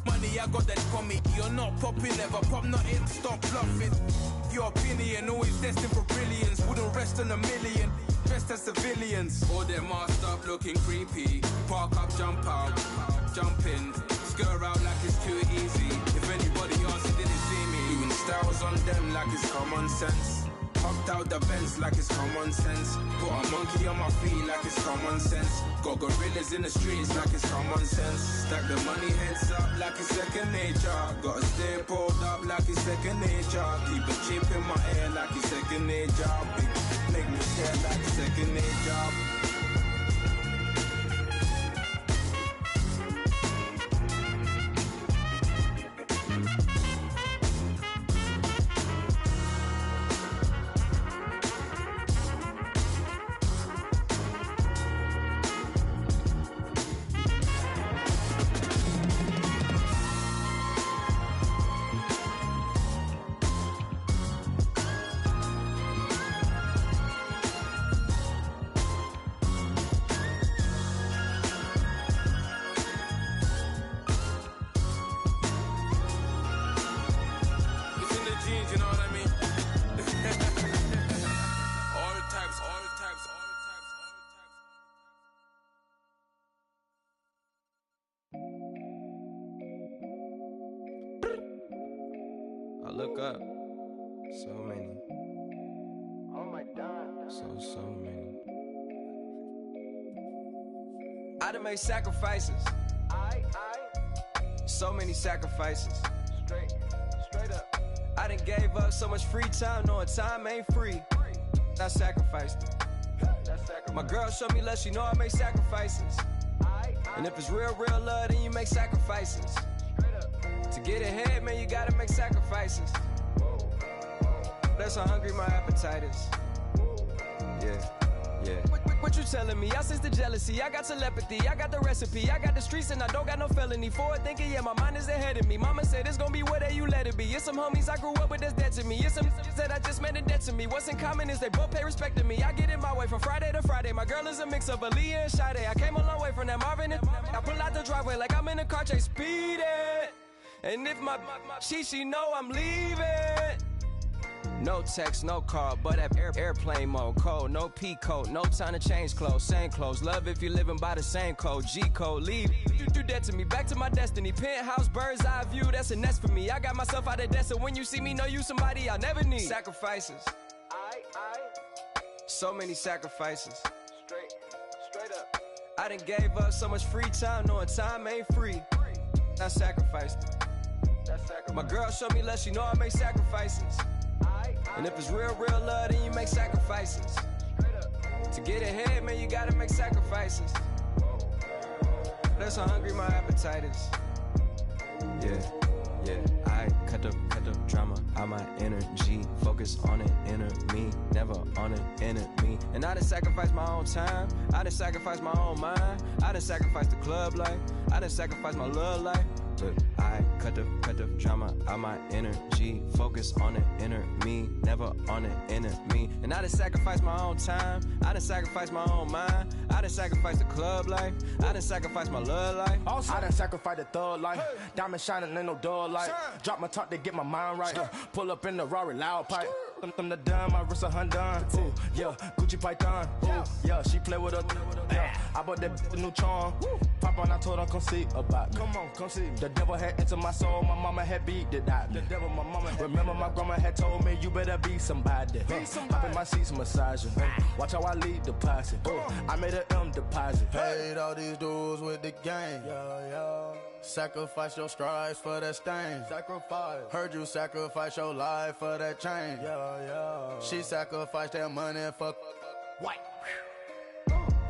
Money, I got that for me. You're not popping, never pop nothing. Stop bluffing. Your opinion always destined for brilliance. Wouldn't rest on a million. Dressed as civilians. All them masked up looking creepy. Park up, jump out, jump in. Skirt out like it's too easy. If anybody else didn't see me. Doing styles on them like it's common sense. Hopped out the Benz like it's common sense. Put a monkey on my feet like it's common sense. Got gorillas in the streets like it's common sense. Stack the money heads up like it's second nature. Gotta stay pulled up like it's second nature. Keep a chip in my ear like it's second nature. Big make me stare like second nature. I look up, so many. Oh my God. So many. I done made sacrifices. So many sacrifices. Straight up. I done gave up so much free time, knowing time ain't free. I sacrificed it. My girl showed me love, she know I make sacrifices. And if it's real love, then you make sacrifices. To get ahead, man, you gotta make sacrifices. That's how hungry my appetite is. Yeah. What you telling me? I sense the jealousy, I got telepathy, I got the recipe, I got the streets and I don't got no felony. Forward thinking, yeah, my mind is ahead of me. Mama said it's gonna be whatever you let it be. It's some homies I grew up with that's dead to me. It's some that I just met and dead to me. What's in common is they both pay respect to me. I get it my way from Friday to Friday. My girl is a mix of Aaliyah and Sade. I came a long way from that Marvin and I pull out the driveway like I'm in a car chase speeding. And if my she know I'm leaving. No text, no call, but at airplane mode. Cold, no P code, no time to change clothes. Same clothes, love if you're living by the same code. G code, leave. You do that to me, back to my destiny. Penthouse, bird's eye view, that's a nest for me. I got myself out of debt, so when you see me, know you somebody I'll never need. Sacrifices. So many sacrifices. Straight up. I done gave up so much free time, knowing time ain't free. I sacrificed it. My girl showed me love, she know I make sacrifices. And if it's real love, then you make sacrifices. To get ahead, man, you gotta make sacrifices. That's how hungry my appetite is. Yeah. I cut the drama out my energy. Focus on an inner me, never on an enemy. And I done sacrificed my own time. I done sacrificed my own mind. I done sacrificed the club life. I done sacrificed my love life. But I cut the drama out my energy. Focus on an inner me, never on an enemy. And I done sacrificed my own time. I done sacrificed my own mind. I done sacrificed the club life. I done sacrificed my love life. Also, I done sacrificed the thug life. Diamond shining, ain't no dull light. Drop my top to get my mind right. Pull up in the Rari loud pipe. Them the dime, my wrist a Hyundai. Ooh, yeah, Gucci Python. Ooh, yeah, she play with her. Yeah, I bought that new charm. Pop on, I told her come see about me. Come on, come see. The devil had entered my soul, my mama had beat it out. The devil, my mama. Remember my grandma had told me you better be somebody. Hop in my seats, massaging. Watch how I lead the posse. I made an M deposit. Paid all these dues with the game. Yeah. Sacrifice your strides for that stain. Sacrifice. Heard you sacrifice your life for that change. Yeah. She sacrificed that money for White.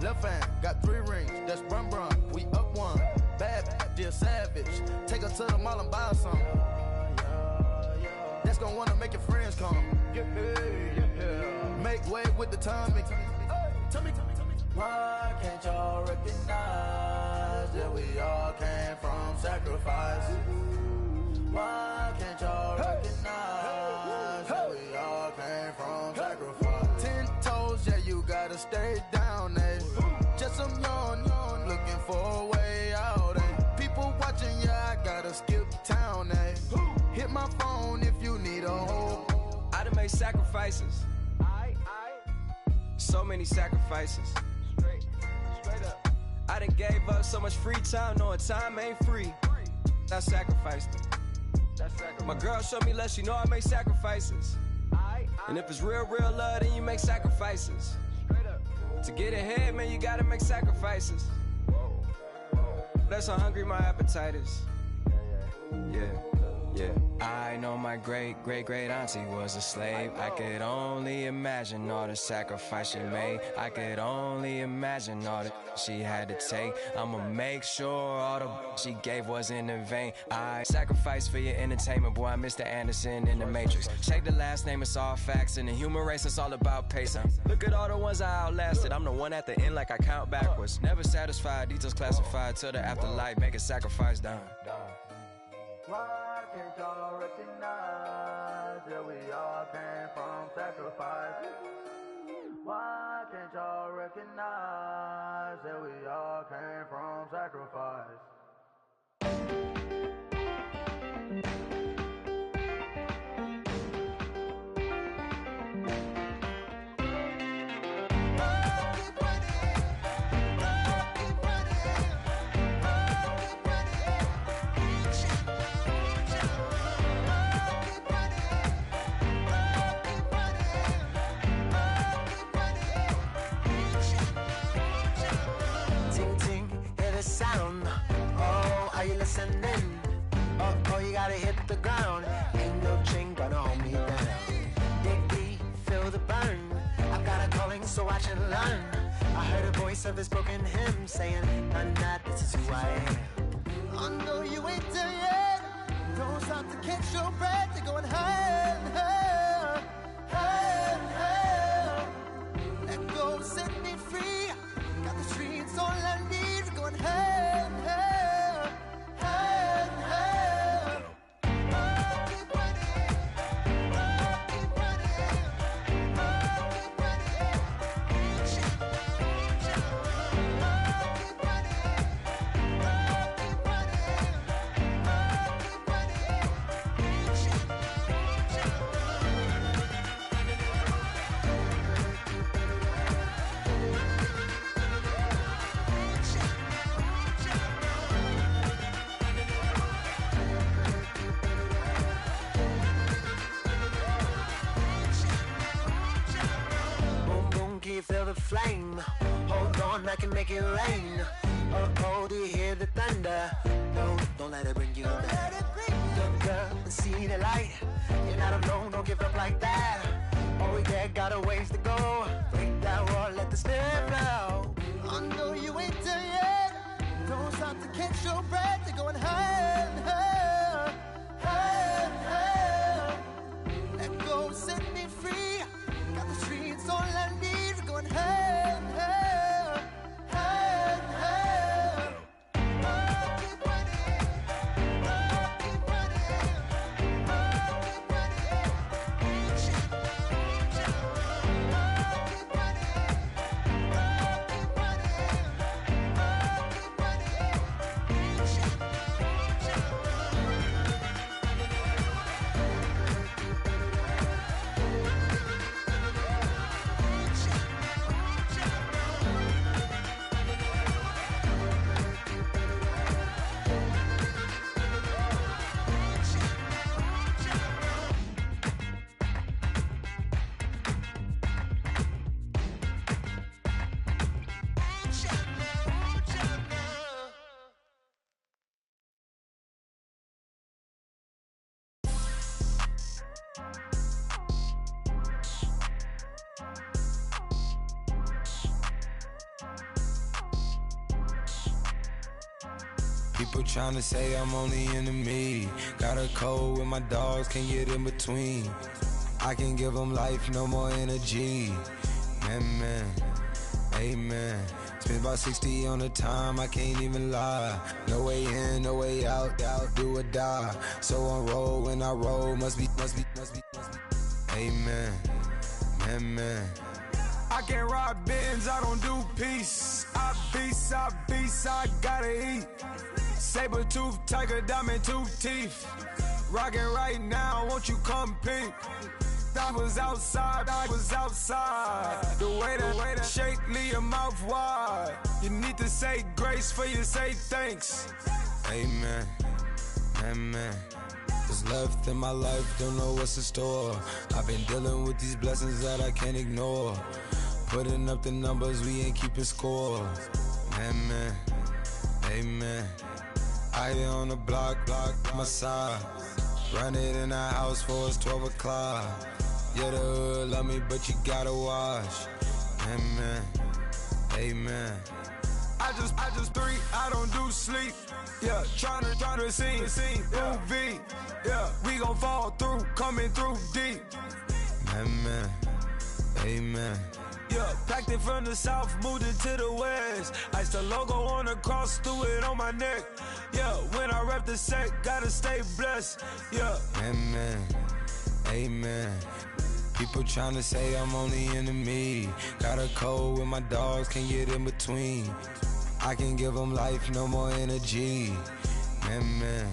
left hand, got 3 rings, that's brum. We up one, bad, dear savage. Take her to the mall and buy her some. That's gonna wanna make your friends come. Make way with the timing. Tell me. Why can't y'all recognize that we all came from sacrifice? Why can't y'all recognize that we all came from sacrifice? 10 toes, yeah, you gotta stay down, eh? Just some yawn, looking for a way out, eh? People watching, yeah, I gotta skip town, eh? Hit my phone if you need a hold. I done made sacrifices. So many sacrifices. Straight up. I done gave up so much free time, knowing time ain't free. I sacrificed it. My girl showed me love, she know I make sacrifices. And if it's real love, then you make sacrifices. To get ahead, man, you gotta make sacrifices. That's how hungry my appetite is. Yeah. I know my great auntie was a slave. I could only imagine all the sacrifice she made. I could only imagine all that she had to take. I'ma make sure all the she gave wasn't in vain. I sacrificed for your entertainment, boy. I'm Mr. Anderson in the Matrix. Check the last name, it's all facts. In the human race, it's all about pacing. Look at all the ones I outlasted. I'm the one at the end like I count backwards. Never satisfied, details classified till the afterlife. Make a sacrifice down. Why can't y'all recognize that we all came from sacrifice? Why can't y'all recognize that we all came from sacrifice? Are you listening? Oh, you gotta hit the ground. Ain't no chain gonna hold me down. Dig deep, feel the burn. I've got a calling, so I should learn. I heard a voice of his broken hymn saying, "I'm not, this is who I am." I know you ain't there yet. Don't stop to catch your breath. You're going higher, higher, higher, higher. Let go, set me free. Got the streets all I need. We're going higher, higher, higher, higher. Oh, keep running. Oh, keep running. Oh, keep running. Reach out, reach out. Oh, keep running. Oh, keep running. Oh, keep running. Reach out, reach out. Boom, boom, can you feel the flame? Hold on, I can make it rain. Oh, do you hear the thunder? No, don't let it bring you down. Look up and see the light. You're not alone, don't give up like that. Oh yeah, got a ways to go. Break that wall, let the spirit flow. I know you ain't there yet. Don't stop to catch your breath. You're going higher, higher, higher, higher. Let go, set me free. Got the streets all I need. We're going higher, higher, higher, higher. Oh, keep running. Oh, keep running. Oh, keep running. Reach out, reach out. Oh, keep running. Oh, keep running. Oh, keep running. Reach out, reach out. People tryna say I'm only enemy. Got a code with my dogs, can't get in between. I can give them life, no more energy. Man, amen. Spent about 60 on the time, I can't even lie. No way in, no way out, do or die. So on roll, when I roll, must be. Amen, man. I can't ride Benz, I don't do peace. I beast, I gotta eat. Saber tooth, tiger, diamond tooth teeth. Rockin' right now, won't you come peep? I was outside. The way that shake, leave your mouth wide. You need to say grace for you say thanks. Amen. What's left in my life, don't know what's in store. I've been dealing with these blessings that I can't ignore. Putting up the numbers, we ain't keeping score. Amen. I on the block, my side. Run it in the house for it's 12 o'clock. Yeah, the hood love me, but you gotta watch. Amen. I just three, I don't do sleep. Yeah, tryna see UV. Yeah, we gon' fall through, coming through deep. Amen. Yeah, packed it from the south, moved it to the west. Iced the logo on the cross, threw it on my neck. Yeah, when I rep the set, gotta stay blessed. Yeah. Amen. People tryna say I'm only enemy. Got a code with my dogs, can't get in between. I can give them life, no more energy. Amen.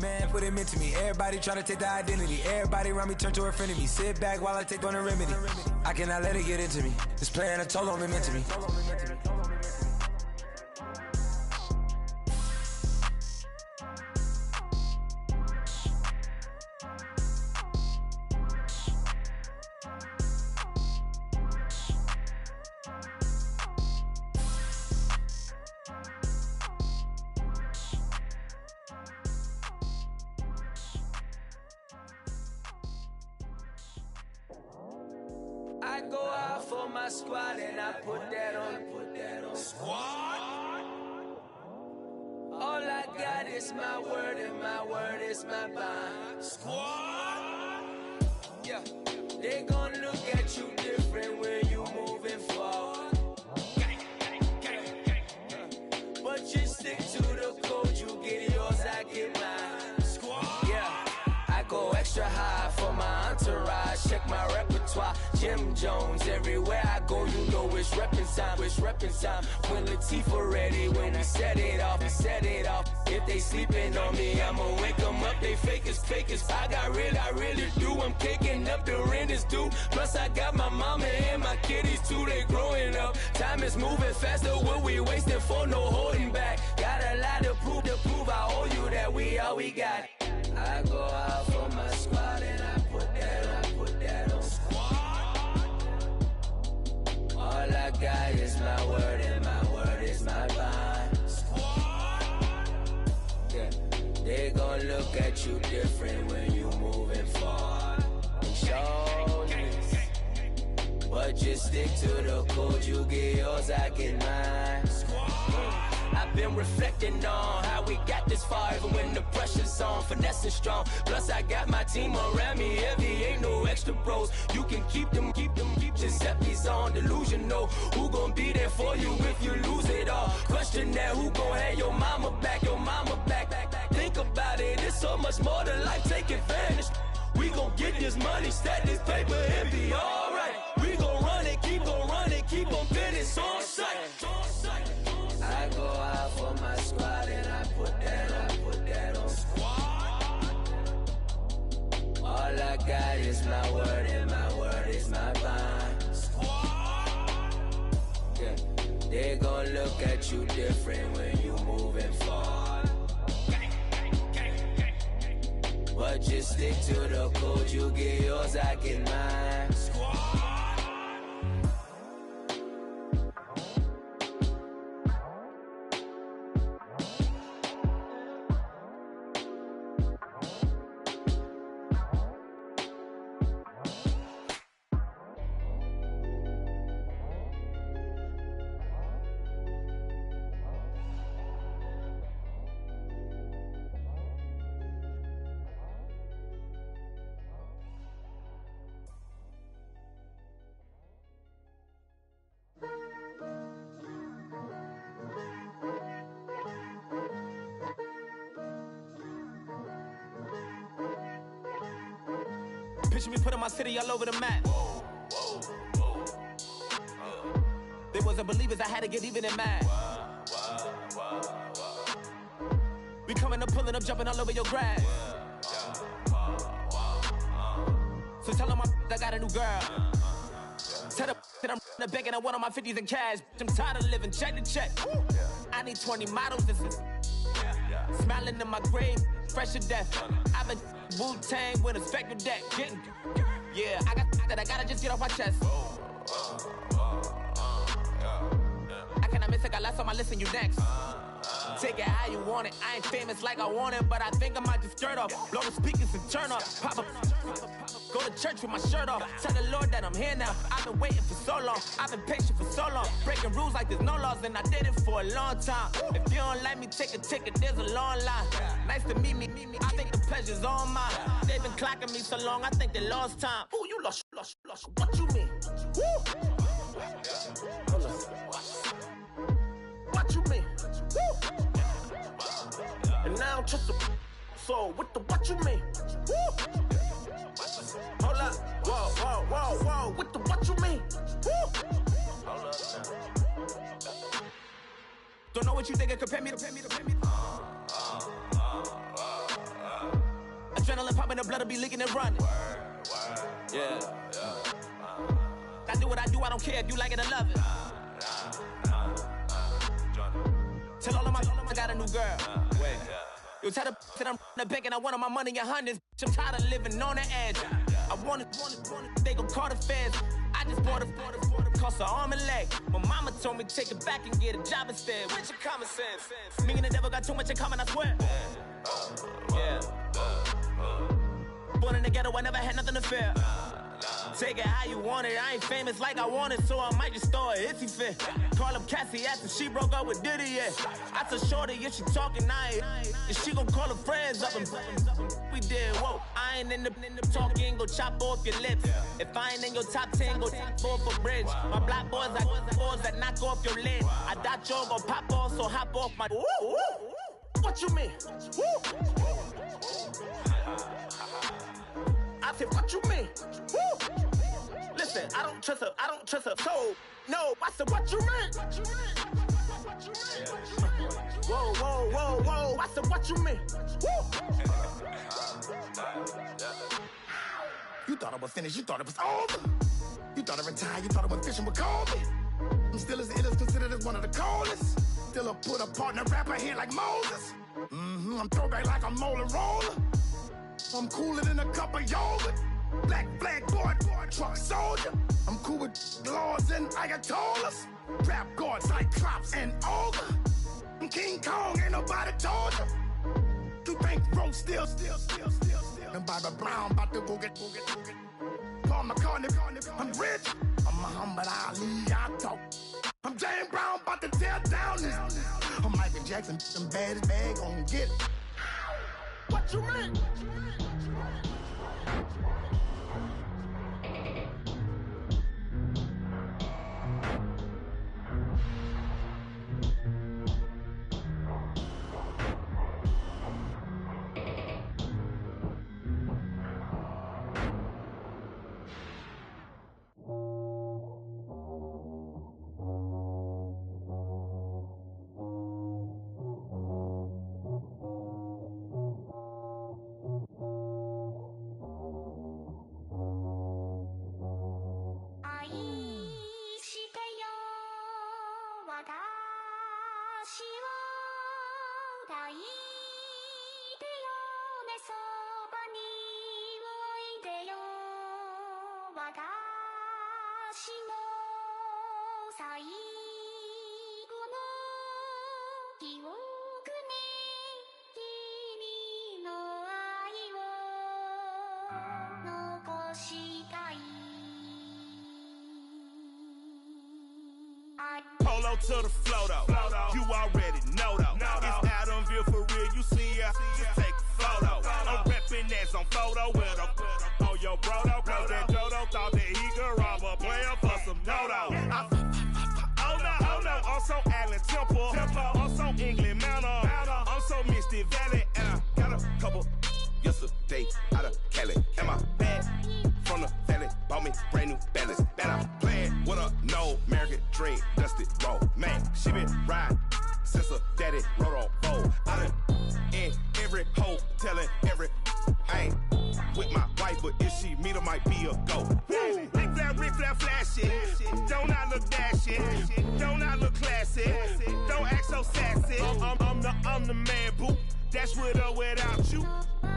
Man, put him into me. Everybody try to take the identity. Everybody around me turn to a friend of me. Sit back while I take on the remedy. I cannot let it get into me. This playing a toll on me, meant to me. go out for my squad and I put that on. Squad. All I got is my word and my word is my bond. Squad. Yeah. They gon' look at you different when you moving forward. But you stick to the code, you get yours, I get mine. Squad. Yeah. I go extra high for my entourage. Check my repertoire. Jim Jones, everywhere I go, you know it's reppin' time. It's reppin' time. When Latifah ready, when we set it off, we set it off. If they sleeping on me, I'ma wake them up. They fakers. I really do. I'm kicking up the rent is due. Plus I got my mama and my kiddies too. They growing up. Time is moving faster. What we wasting for? No holding back. Got a lot to prove. I owe you that we all we got. I go out for my squad and I put that on. All I got is my word and my word is my bond. Yeah. They gon' look at you different when you moving forward. Show this. But just stick to the code, you get yours, I get mine. I've been reflecting on how we got this far, even when the pressure's on, finessing strong. Plus I got my team around me heavy, ain't no extra bros. You can keep them. Giuseppe's on delusional. Who gon' be there for you if you lose it all? Question that, who gon' have your mama back? Think about it, it's so much more to life, take advantage. We gon' get this money, stack this paper, and be alright. We gon' run it, keep on finish on sight. I go out for my squad and I put that on. All I got is my word and my word is my bond. Yeah. They gon' look at you different when you moving forward. But just stick to the code, you get yours, I get mine. Picture me putting my city all over the map. They wasn't believers, I had to get even and mad. We coming up, pulling up, jumping all over your grass. So tell them I got a new girl. Tell them that I'm in the bank and I want all my 50s in cash. I'm tired of living check to check. I need 20 models, this is smiling in my grave, fresh to death. I've been Wu-Tang with a spectral deck. Yeah, I gotta just get off my chest. I cannot miss it, got lots on my list and you next. Take it how you want it. I ain't famous like I want it, but I think I might just stir off. Blow the speakers and turn up. Pop up. Go to church with my shirt off. Tell the Lord that I'm here now. I've been waiting for so long. I've been patient for so long. Breaking rules like there's no laws, and I did it for a long time. If you don't like me, take a ticket. There's a long line. Nice to meet me. I think the pleasure's all mine. They've been clocking me so long, I think they lost time. Ooh, you lost. What you mean? Woo! Hold up. What you mean? Woo! And now I'm just a so what you mean? Woo! Hold up, whoa, what you mean? Woo! Hold up. Don't know what you think it compare me to. Adrenaline popping, the blood'll be leaking and running. Yeah. I do what I do, I don't care if you like it or love it. Tell all of my I got a new girl. Wait. You tell the that I'm in the bank and I want all my money in hundreds. I'm tired of living on the edge. I want it, they gon' call the feds. I just bought a cost an arm and leg. My mama told me take it back and get a job instead. Where's your common sense? Me and the devil got too much in common, I swear. Yeah. Born in the ghetto, I never had nothing to fear. Take it how you want it. I ain't famous like I want it, so I might just throw a hissy fit. Call up Cassie after she broke up with Diddy, yeah. I told Shorty if she talking, and she gon' call her friends up and we did, whoa. I ain't in the talking, go chop off your lips. If I ain't in your top 10, go top 4 for bridge. My black boys like boys that knock off your lid. I thought you gon' pop off, so hop off my. What you mean? I said, what you mean? Listen, I don't trust her soul. No, I said, what you mean? Whoa, I said, what you mean? You thought I was finished, you thought it was over. You thought I retired, you thought I was fishing with Kobe. I'm still as ill as considered as one of the coldest. Still a put a partner rapper here like Moses. I'm throwback like a molar roller. I'm cooler than a cup of yogurt. Black flag boy, truck soldier. I'm cool with laws and Ayatollahs. Rap god, Cyclops and Ogre. I'm King Kong, ain't nobody told you. You think Rose still. And Bobby Brown about to go get. Paul McCartney, I'm rich. I'm Muhammad Ali, I talk. I'm James Brown, about to tear down this. I'm Michael Jackson, them bad as bag, gon' get it. What you mean? Polo to the flow though. You already know though. It's Adamville for real. You see ya? Just take a photo. I'm reppin' that's on photo with a on your brodo. Cause that Dodo thought that he could rob a player for some dodo. Oh no. Also Allen Temple. Also England Manor. Also Misty Valley. And I got a couple yesterday out of Cali. And my bag from the valley bought me brand new balance. Bet I'm playing with a no American dream. Dusty roll. Man, she been riding since her daddy rode on bowl. I done in every hole telling every I ain't with my wife, but if she meet her might be a go. Rick Flair flashy. Don't I look dashy? Don't I look classy? Don't act so sassy. I'm the man, boo. That's with or without you.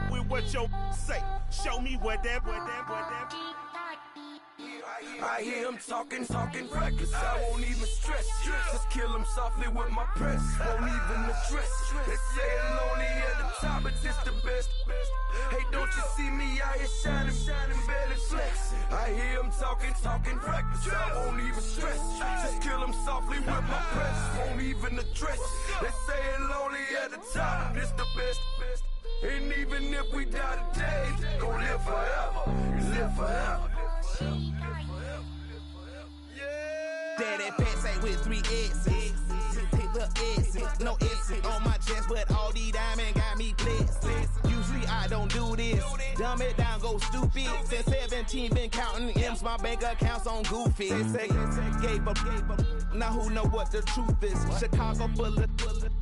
With what your say. Show me what that. I hear him talking reckless. I won't even stress. Just kill him softly with my press. Won't even address. They say it lonely at the top, but this the best. Hey, don't you see me out here shining, barely flex. I hear him talking reckless. I won't even stress. Just kill him softly with my press. Won't even address. They say it lonely at the top, this the best. And even if we die today, gon' live forever. Live forever. Daddy pants ain't with 3 S's. Take the S's, no S's on my chest, but all these diamonds got me blessed. Usually I don't do this. Dumb it down, go stupid. Since 17, been counting M's, my bank accounts on Goofy. They say gave up. Now who know what the truth is? Chicago full of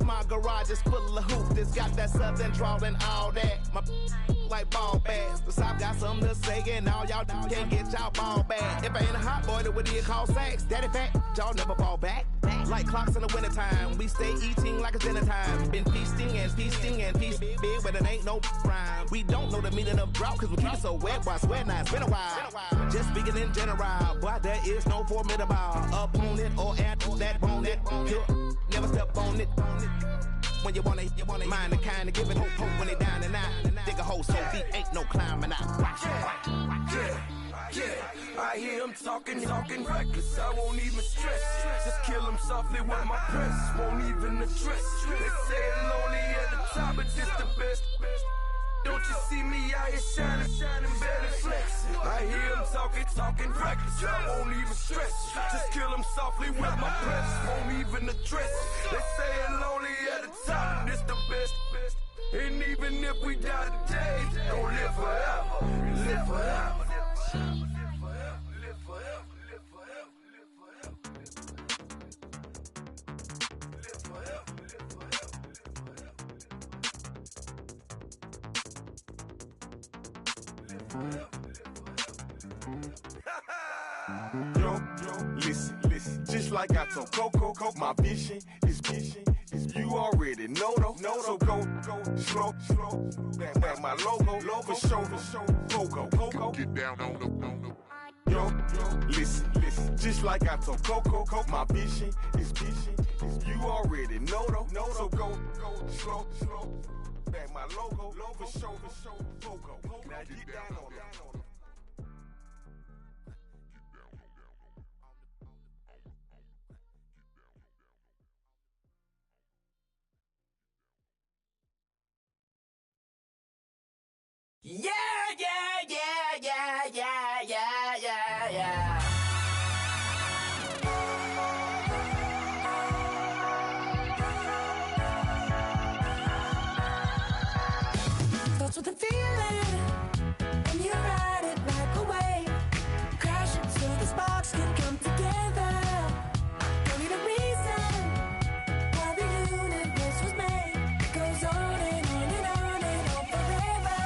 my garage is full of hoops. Got that southern drawl and all that. My like ball bags. The South got something to say, and all y'all can't get y'all ball back. If I ain't a hot boy, then what do you call sex? Daddy fat, y'all never fall back. Like clocks in the wintertime, we stay eating like it's dinner time. Been feasting and feast big, but it ain't no rhyme. We don't know the meaning of drought, cause we keep it so wet, boy, I swear now it's been a while. Just speaking in general, boy, there is no formidable opponent or at that bone that you never step on it. When you wanna mind the kind of giving hope when they down and out. Dig a hole so deep, ain't no climbing out. Yeah. Yeah, I hear him talking reckless. I won't even stress it. Just kill him softly with my press. Won't even address it. They say it lonely at the top, but this the best. Don't you see me out here shining, better flexing? I hear him talking reckless. I won't even stress it. Just kill him softly with my press. Won't even address it. They say it lonely at the top, but this the best. And even if we die today, don't live forever. Live forever. Yo, listen, just like I told Coco, my vision is you already know though. So go, slow, back my logo, for show, Coco, get down on the. Yo, listen, just like I told Coco, my vision is you already know though. So go, slow, back my logo, for show, Coco, now get down on the. Yeah. Starts with a feeling, and you ride it like a wave. Crash it so the sparks can come together. Don't need a reason why the universe was made. It goes on and on and on and on forever.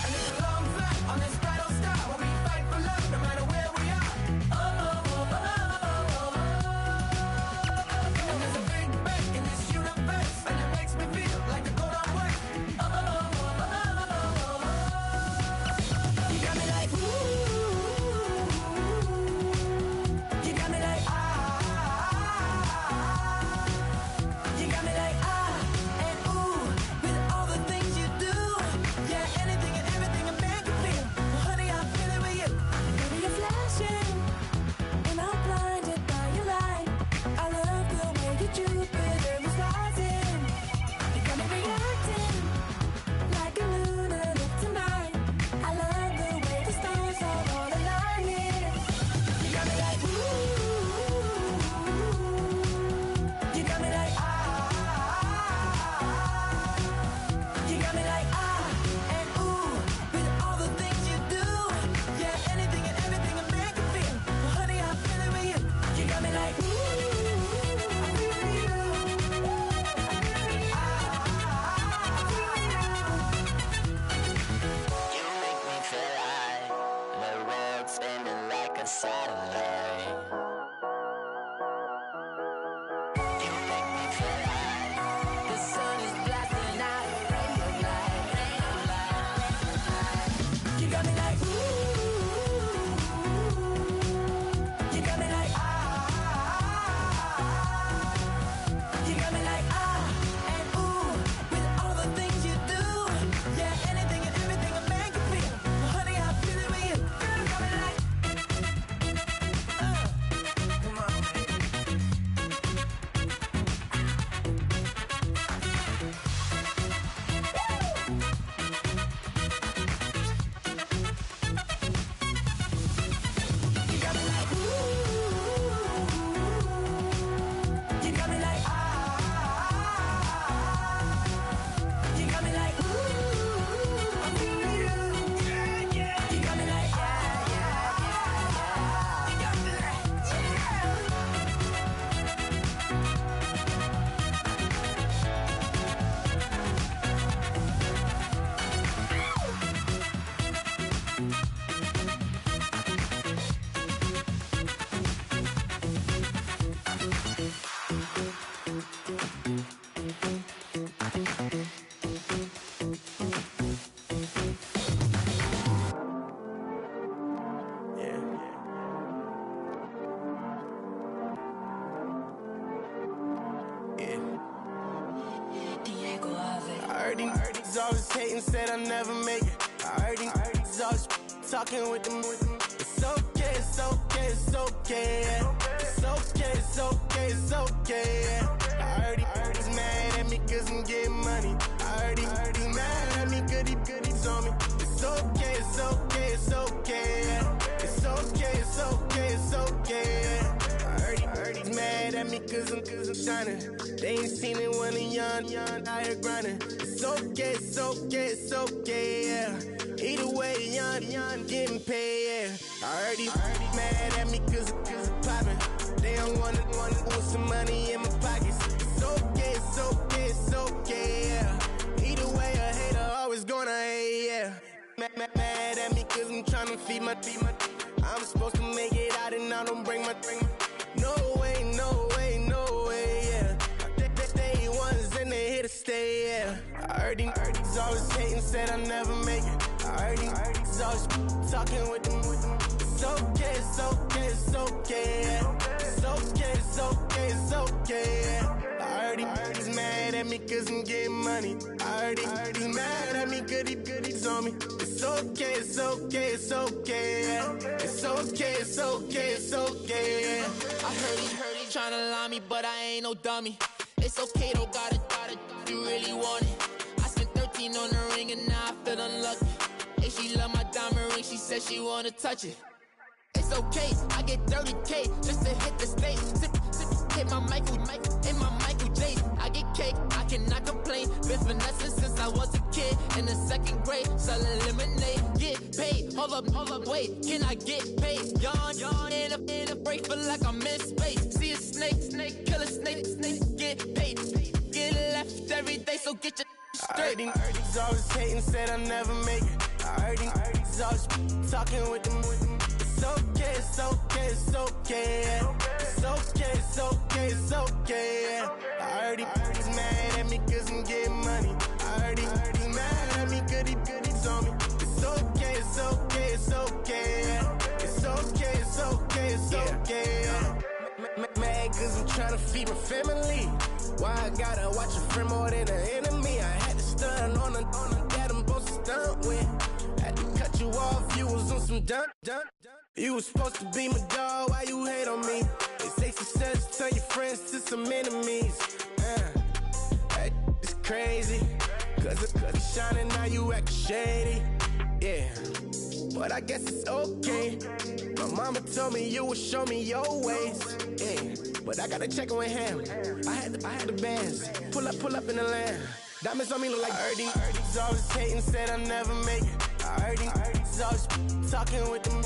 And it's a long flight on this bright old star where we fight for love no matter where we are. And there's a big bang in this universe, and it makes me feel like the go don't work. You got me like ooh, you got me like you got me like and ooh, with all the things you do, yeah, anything and everything a man can feel. Well, honey, I feel it with you. Baby, you're flashing, and I'm blinded by your light. I love the way you Jupiter is rising. You got me reacting like a lunar tonight. I love the way the stars are all aligning. You got me like ooh, you got me like you got me like and ooh, with all the things you do, yeah, anything and everything a man can feel. Well, honey, I feel it with you. You got me like ooh, I feel you. You make me feel like the world's spinning like a satellite. You make me feel like The sun is blasting out a ray of light. You got me like ooh, you got me like you got me like and ooh, with all the things you do, yeah, anything and everything a man can feel. Well, honey, I feel it with you. Girl, you got me like come on, you got me like ooh, you got me like you got me like ooh, I feel you. You got me like you got me like I heard these always hating, said I'll never make it. I heard these always talking with them. It's okay, it's okay, it's okay. It's okay, it's okay, it's okay. I heard he's mad at me cause I'm getting money. I heard he's mad at me cause he's on me. It's okay, it's okay, it's okay. It's okay, it's okay, it's okay. I heard he's mad at me cause I'm shining. They ain't seen it when I'm young, out here grinding. It's okay, it's okay, it's okay, yeah. Either way, young, getting paid, yeah. I heard he's mad at me cause I'm poppin'. They don't wanna with some money in my pockets. It's okay, it's okay, it's okay, yeah. Either way, a hater always gonna hate, yeah. Mad at me cause I'm tryna feed my I'm supposed to make it out and I don't bring my no way, no way, no way, yeah. They ones and they here to stay, yeah. I heard he's always hating, said I never make it. I heard he's always talking with them. It's okay, it's okay, it's okay, yeah. It's okay, it's okay, it's okay, yeah. I heard he's mad at me cause I'm getting money. I heard he's mad at me cause he's on me. It's okay, it's okay, it's okay, yeah. It's okay, it's okay, it's okay, yeah. I heard he tryna lie me, but I ain't no dummy. It's okay though, got it, you really want it. I spent 13 on the ring and now I feel unlucky. Hey, she love my diamond ring, she said she wanna touch it. It's okay, I get 30K just to hit the stage. Hit my Michael in my Michael J. I get cake, I cannot complain. Been finessing since I was a kid in the 2nd grade. Selling lemonade, get paid. Hold up, wait, can I get paid? Yawn in a break, feel like I'm in space. See a snake, kill a snake, get paid. Get left every day, so get your straight. I heard he's always hating, said I never make it. I heard he's always talking with them. It's okay, it's okay, it's okay, yeah. It's okay, it's okay, it's okay, yeah. I heard he's mad at me cause I'm getting money. I heard he's mad at me cause he's on me. It's okay, it's okay, it's okay, yeah. It's okay, it's okay, it's okay, yeah. Mad cause I'm tryna feed my family. Why I gotta watch a friend more than an enemy? I had to stun on the that I'm supposed to stunt with. Had to cut you off, you was on some dun. You was supposed to be my dog, why you hate on me? They say success, turn your friends to some enemies. That is crazy. Cause it's shining, now you act shady. Yeah, but I guess it's okay. My mama told me you would show me your ways. Yeah, but I gotta check with him. I had the bands. Pull up in the land. Diamonds on me look like Erdy. He's always hating, said I never make it. I heard he's always talking with them.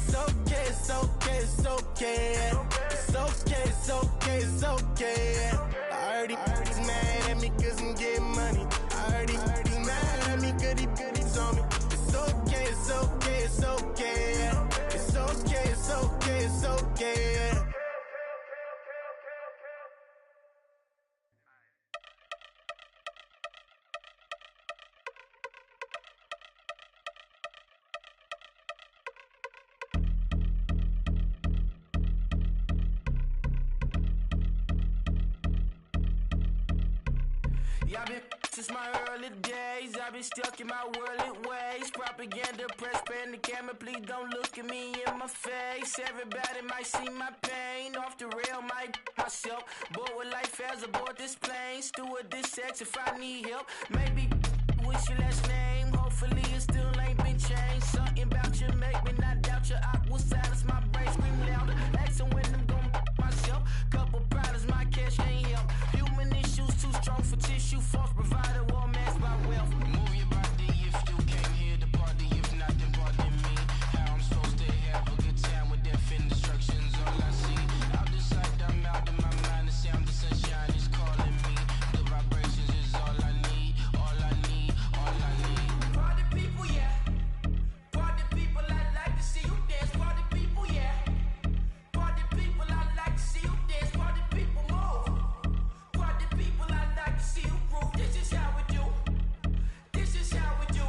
It's okay, it's okay, it's okay, yeah. It's okay, it's okay, it's okay, yeah. I heard he's mad at me cause I'm getting money. I heard he's mad at me cause he's on me. It's okay, it's okay, it's okay, yeah. It's okay, it's okay, it's okay, yeah. I've been since my early days, I've been stuck in my worldly ways. Propaganda, press, pan the camera, please don't look at me in my face. Everybody might see my pain, off the rail, might myself. Bored with life as aboard this plane, steward this sex if I need help. Maybe what's your last name? Hopefully it still ain't been changed. Something about you make me not doubt you. I will silence my brain, scream louder. Asking when I'm gonna myself. Couple problems, my cash ain't help. Human issues too strong for tissue. False provider, war mask by wealth. Move your body if you came here to party. If not, then pardon me. How I'm supposed to have a good time with death instructions. All I see, out the sight, I'm out of my mind. The sound of sunshine is calling me. The vibrations is all I need. All I need, all I need. Party people, yeah. Party people, I like to see you dance. Party people, yeah. Party people, I like to see you dance. Party people, move. Party people, I like to see you groove. This is how we do. This is how we do.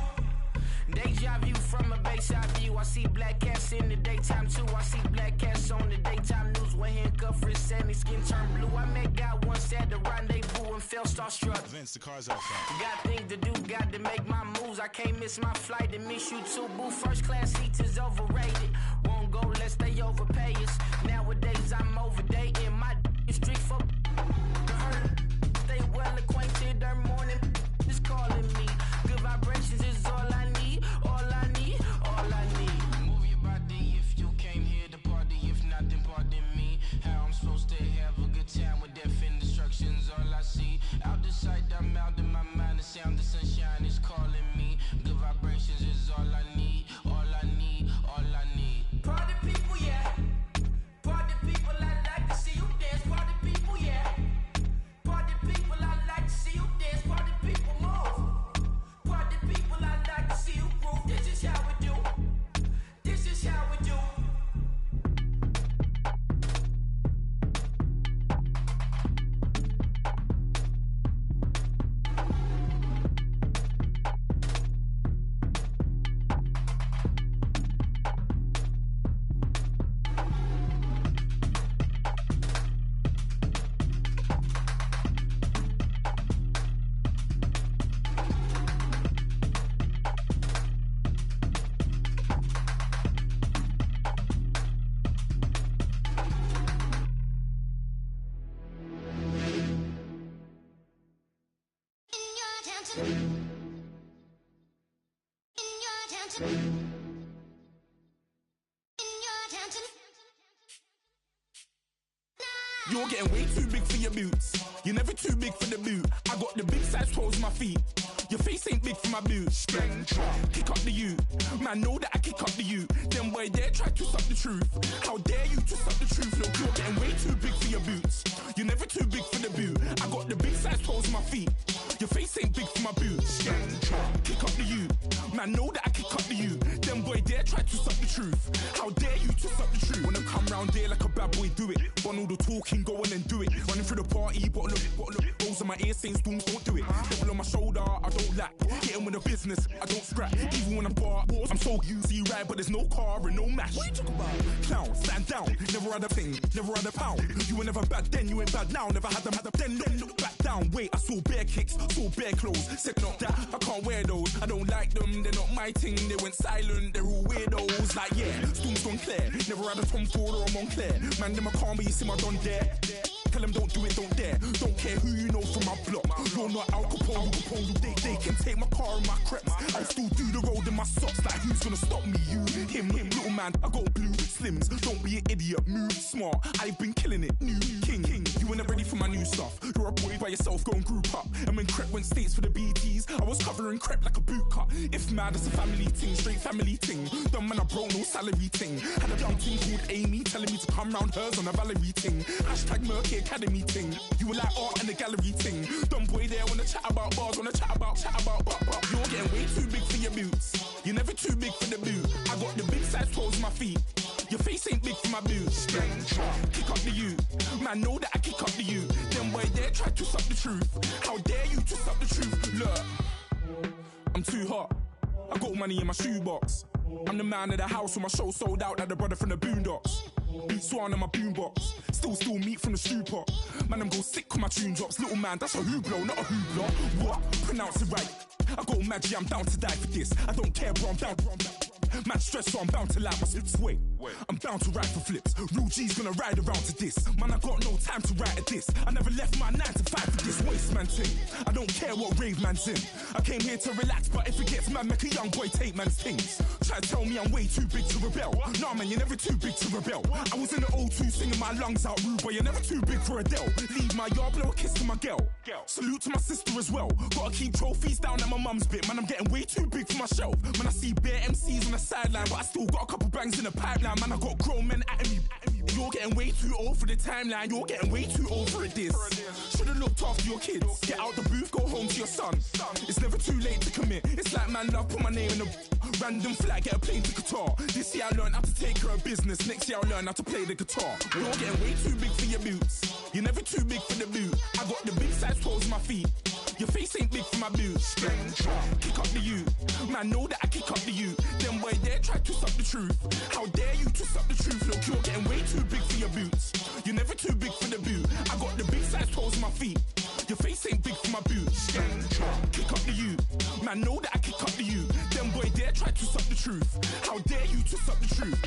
Deja view from a bayside view. I see black cats in the daytime too. I see black cats on the daytime news. When handcuffed, wrist and his skin turned blue. I met God once at the rendezvous and felt starstruck. Vince, the car's outside. Got things to do, got to make my moves. I can't miss my flight to miss you too, boo. First class seats is overrated. Won't go unless they overpay us. Nowadays I'm overdating. My is street for stay well acquainted. Their morning is calling me. Good vibrations is all I need. All I need, all I need. Move your body if you came here to party. If not, then pardon me. How I'm supposed to have a good time with death and destruction's all I see. Out the sight, I'm out of my mind. The sound, the sunshine is calling me. Good vibrations is all I need. All I need, all I need. Party people, yeah. Party people, I like to see you dance. Party people, yeah. Party people, I like to see you dance. Party people, move. Party people, I like to see you groove. This is how we do. This is how we do. You're getting way too big for your boots. You're never too big for the boot. I got the big size toes on my feet. Your face ain't big for my boots. Kick up the you. Man, know that I kick up the you. Them boy there try to suck the truth. How dare you to suck the truth? Look, you're getting way too big for your boots. You're never too big for the boot. I got the big size toes on my feet. Your face ain't big for my boots. Kick up the you. Man, know that I kick up the you. Them boy there try to suck the truth. How dare you to suck the truth? Wanna come round there like a bad boy, do it. Want all the talking, go on and do it. Running through the party, bottle up. Rolls on my ear saying storms, don't do it. Devil on my shoulder, I don't lack. Hitting with a business, I don't scrap. Even when I'm bar, I'm so easy ride, but there's no car and no match. What you talking about? Clown, stand down. Never had a thing, never had a pound. You were never bad then, you ain't bad now. Never had them, then look back down. Wait, I saw bare kicks, saw bare clothes. Said not that, I can't wear those. I don't like them, they're not my thing. They went silent, they're all weirdos. Like yeah, storms gone clear. Never had a Tom Ford or a Montclair. Man, them I can't be, you see my done there. Tell them don't do it, don't dare. Don't care who you know from my block. You're not Al Capone, they can take my car and my creps. I still do the road in my socks. Like who's gonna stop me? You, him, little man. I got blue slims. Don't be an idiot, move smart. I've been killing it, new king. You were never ready for my new stuff. You're a boy by yourself, go and group up. And when Crep went states for the BTs, I was covering Crep like a boot cut. If mad, it's a family ting, straight family ting. Dumb man, I broke no salary ting. Had a young ting called Amy telling me to come round hers on a Valerie ting. Hashtag Murky Academy ting. You were like art and the gallery ting. Dumb boy there wanna chat about bars, wanna chat about. You're getting way too big for your boots. You're never too big for the boot. I got the big size toes on my feet. Your face ain't big for my boots. Kick up the you. Man, know that I kick up the you. Them boy there try to suck the truth. How dare you to suck the truth? Look, I'm too hot. I got money in my shoebox. I'm the man of the house when my show sold out like the brother from the Boondocks. Beat Swan in my boombox. Still meat from the stew pot. Man, I'm go sick when my tune drops. Little man, that's a hooplo, not a hoopla. What? Pronounce it right. I got Maggie, I'm down to die for this. I don't care, bro, I'm down. Man stressed, so I'm bound to lie my slips. Wait, I'm bound to ride for flips. Real G's gonna ride around to this. Man, I got no time to write at this. I never left my 9 to 5 for this waste man thing. I don't care what rave man's in. I came here to relax, but if it gets mad, make a young boy take man's things. Try to tell me I'm way too big to rebel. Nah, man, you're never too big to rebel. I was in the O2 singing my lungs out rude, but you're never too big for Adele. Leave my yard, blow a kiss to my girl. Salute to my sister as well. Gotta keep trophies down at my mum's bit. Man, I'm getting way too big for my shelf. Man, I see bare MCs on the sideline, but I still got a couple bangs in the pipeline. Man, I got grown men at me. You're getting way too old for the timeline. You're getting way too old for it, this. Should've looked after your kids. Get out the booth, go home to your son. It's never too late to commit. It's like man love, put my name in a random flat, get a plane to Qatar. This year I learned how to take care of business. Next year I'll learn how to play the guitar. You're getting way too big for your boots. You're never too big for the boot. I got the big size toes on my feet. Your face ain't big for my boots. Kick up the you. Man, know that I kick up the you. Them boy there try to suck the truth. How dare you to suck the truth? Look, you're getting way too big for your boots. You're never too big for the boot. I got the big size toes on my feet. Your face ain't big I know that I can cut to you. Them boy dare try to suck the truth. How dare you to suck the truth?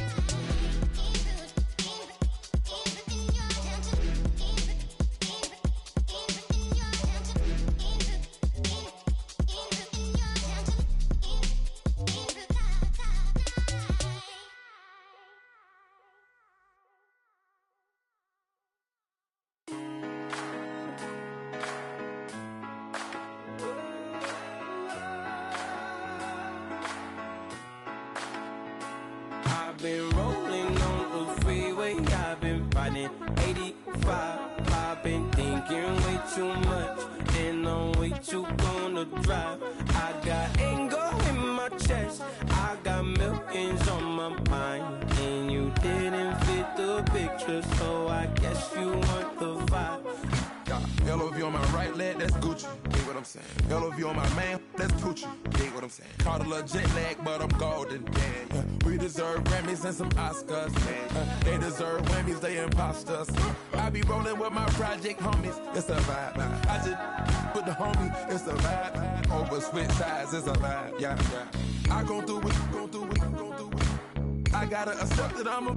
I've been rolling on the freeway, I've been riding 85. I've been thinking way too much, and I'm way too gonna drive. I got anger in my chest, I got millions on my mind, and you didn't fit the picture, so I guess you want the vibe. LOV on my right leg, that's Gucci. Dig what I'm saying? LOV on my man, that's Poochie. Dig what I'm saying? Caught a little jet lag, but I'm golden. Yeah. We deserve Grammys and some Oscars. They deserve Whammies, they imposters. I be rolling with my project homies, it's a vibe. I just put the homie, it's a vibe. Over switch sides, it's a vibe. Yeah. I gon' do it, gon' do it, gon' do it. I gotta accept that I'm a.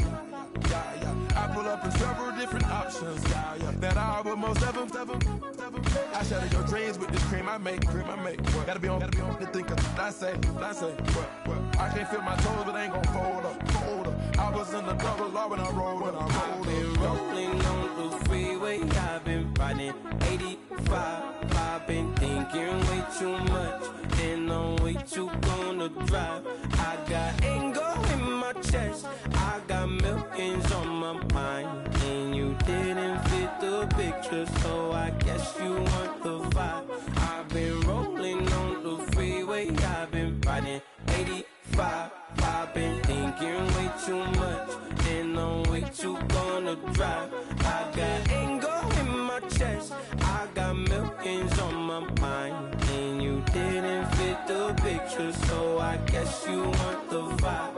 I pull up in several different options. That I will most ever. I shatter your dreams with this cream I make. Gotta be on the thinker. I say. I can't feel my toes, but I ain't gon' fold up. I was in the double law when I rolled. I've been rolling on the freeway, I've been riding 85. I've been thinking way too much, and I'm way too gonna drive. I got anger in my chest, I got millions on my mind, and you didn't fit the picture, so I guess you want the vibe. I've been rolling on the freeway, I've been riding 85. I've been thinking way too much, and I'm way too gonna drive. I got anger in my chest, I got millions on my mind, and you didn't fit the picture, so I guess you want the vibe.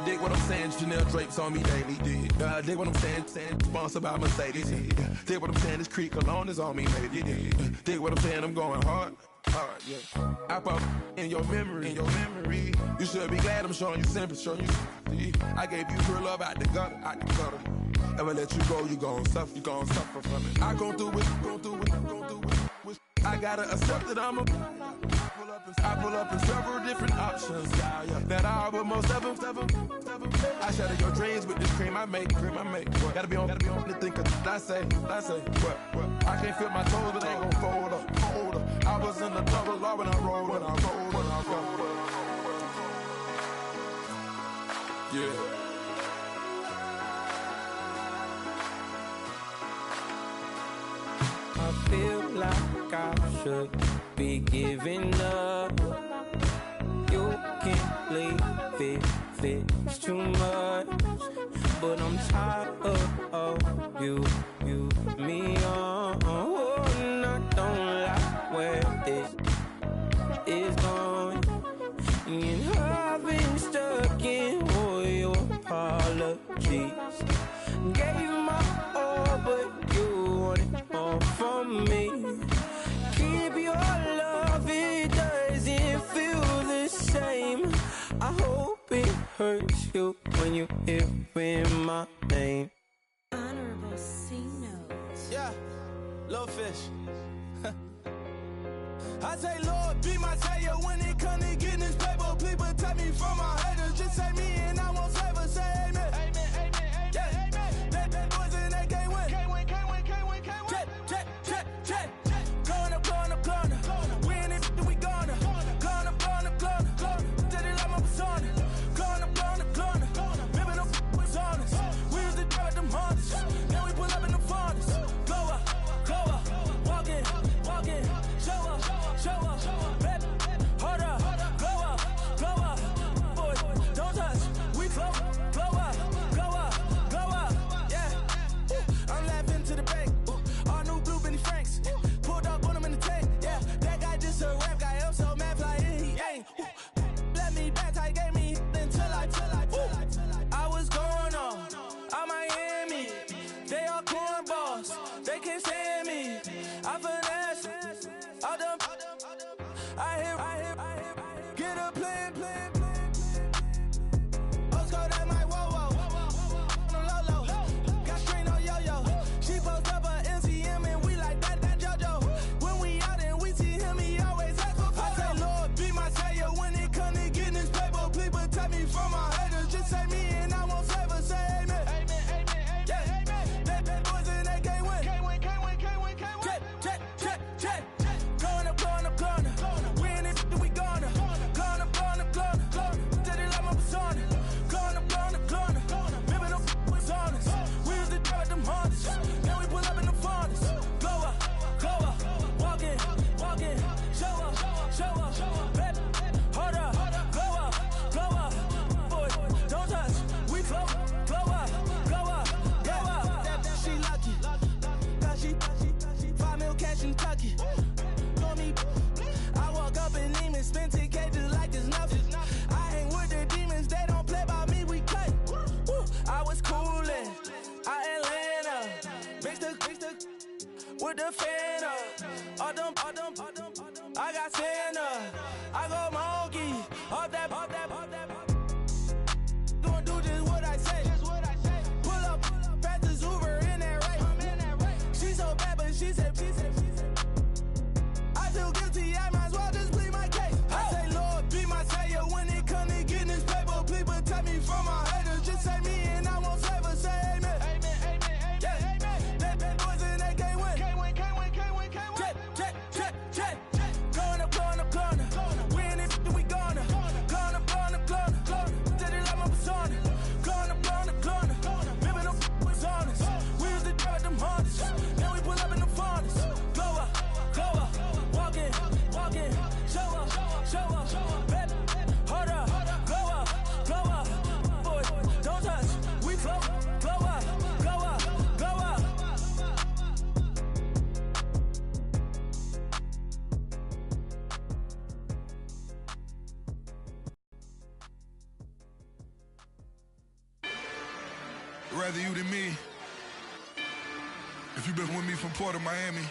Dig what I'm saying, Chanel drapes on me daily. Dig what I'm saying, sponsored by Mercedes. Dig what I'm saying, this Creek alone is on me, baby. Dig what I'm saying, I'm going hard, yeah. I pop in your memory, You should be glad I'm showing you sympathy, I gave you real love out the gutter, Ever let you go, you gon' suffer from it. I gon' do it, I gotta accept that I'm a. I pull up in several different options. That I will most ever. I shatter your dreams with this cream I make. Gotta be on the thinker. I say. What? I can't feel my toes, but they gon' fold up. I was in the double law when I rolled. Yeah. I feel like I should be giving up. You can't leave it, it's too much. But I'm tired of you, me on. And I don't like where this is going. And I've been stuck in all your apologies. Gave my all, but you wanted more from me. Keep your love, it doesn't feel the same. I hope it hurts you when you hear my name. Honorable C notes. Yeah, little fish. I say, Lord, be my savior when it comes to getting this paper. Please protect me from my haters. Just say me and I won't favor. Say amen. Yeah. That boys in that can't win. Check. Going up. We in it, we gonna. Going up. Did it like my persona. Going up. Ripping up was honest. We used to drive them Hondas. Then we pull up in the Fondas. Go up. Walk in. Show up. Hold up. Glow up. Boy, don't touch. We flow I hear, get a plan. Osco, that my whoa. On the low. Got screen on yo-yo. She post up a MCM and we like that JoJo. When we out and we see him, he always ask for photo. I say, Lord, be my savior when it come to getting this paper. Please protect me from my haters. Just say me and I won't favor. Say amen. That boys and they can't win. Check. Going up. We in it, we gonna. Going up. Tell it like my persona. Going up. Ripping up was on us. We used to drive them Hondas. Now we pull up in the Fondas. Glow up. Walk in. Show up. Baby, hold up. Glow up. Boy, don't touch. We flow. Glow up. She lucky. Cause she 5 mil cash in Kentucky. Know me. I walk up and demons, spend 10K just like it's nothing. I hang with the demons, they don't play by me, we cut. I was coolin', Atlanta, mixed with the Fanta. All them, I got Santa, I go monkey, all that. Gonna do just what I say. Pull up, fast Uber in that race. She so bad, but she said. I feel guilty, I might as well just plead my case. I say, Lord, be my savior when it come to getting this paper. Please protect me from my haters. Just say me and I won't favor. Say amen. That boys and they can't win. Check. Going up. We in it, we gonna. Going up. Tell it like my persona. Going up. Ripping up was on us. We used to drive them Hondas. Now we pull up in the Fondas. Glow up. Walk in. Show up. Baby, hold up. Glow up. Boy, don't touch. We flow. Glow up. Rather you than me. If you've been with me from Port of Miami,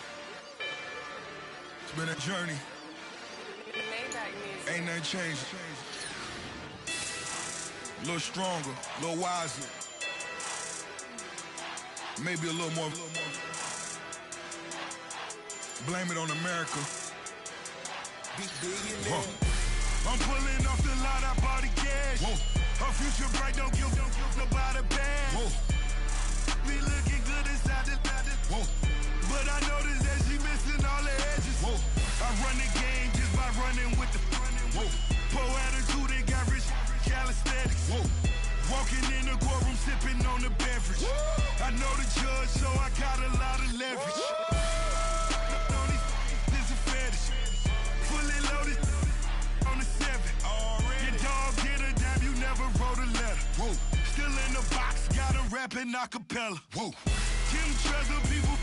it's been a journey. Ain't nothing changed. A little stronger, a little wiser. Maybe a little more. Blame it on America. I'm pulling off the lot, I bought the cash. Her future bright, don't give nobody bad. Me looking good inside the but I noticed that she missing all the edges. I run the game just by running with the poor attitude and got rich calisthenics. Walking in the courtroom sipping on the beverage. I know the judge, so I got a lot of leverage. This is a fetish. Fully loaded on the 7. Your dog get a dime, you never wrote a letter. Still in the box, got him rapping acapella. Kim Treasure, people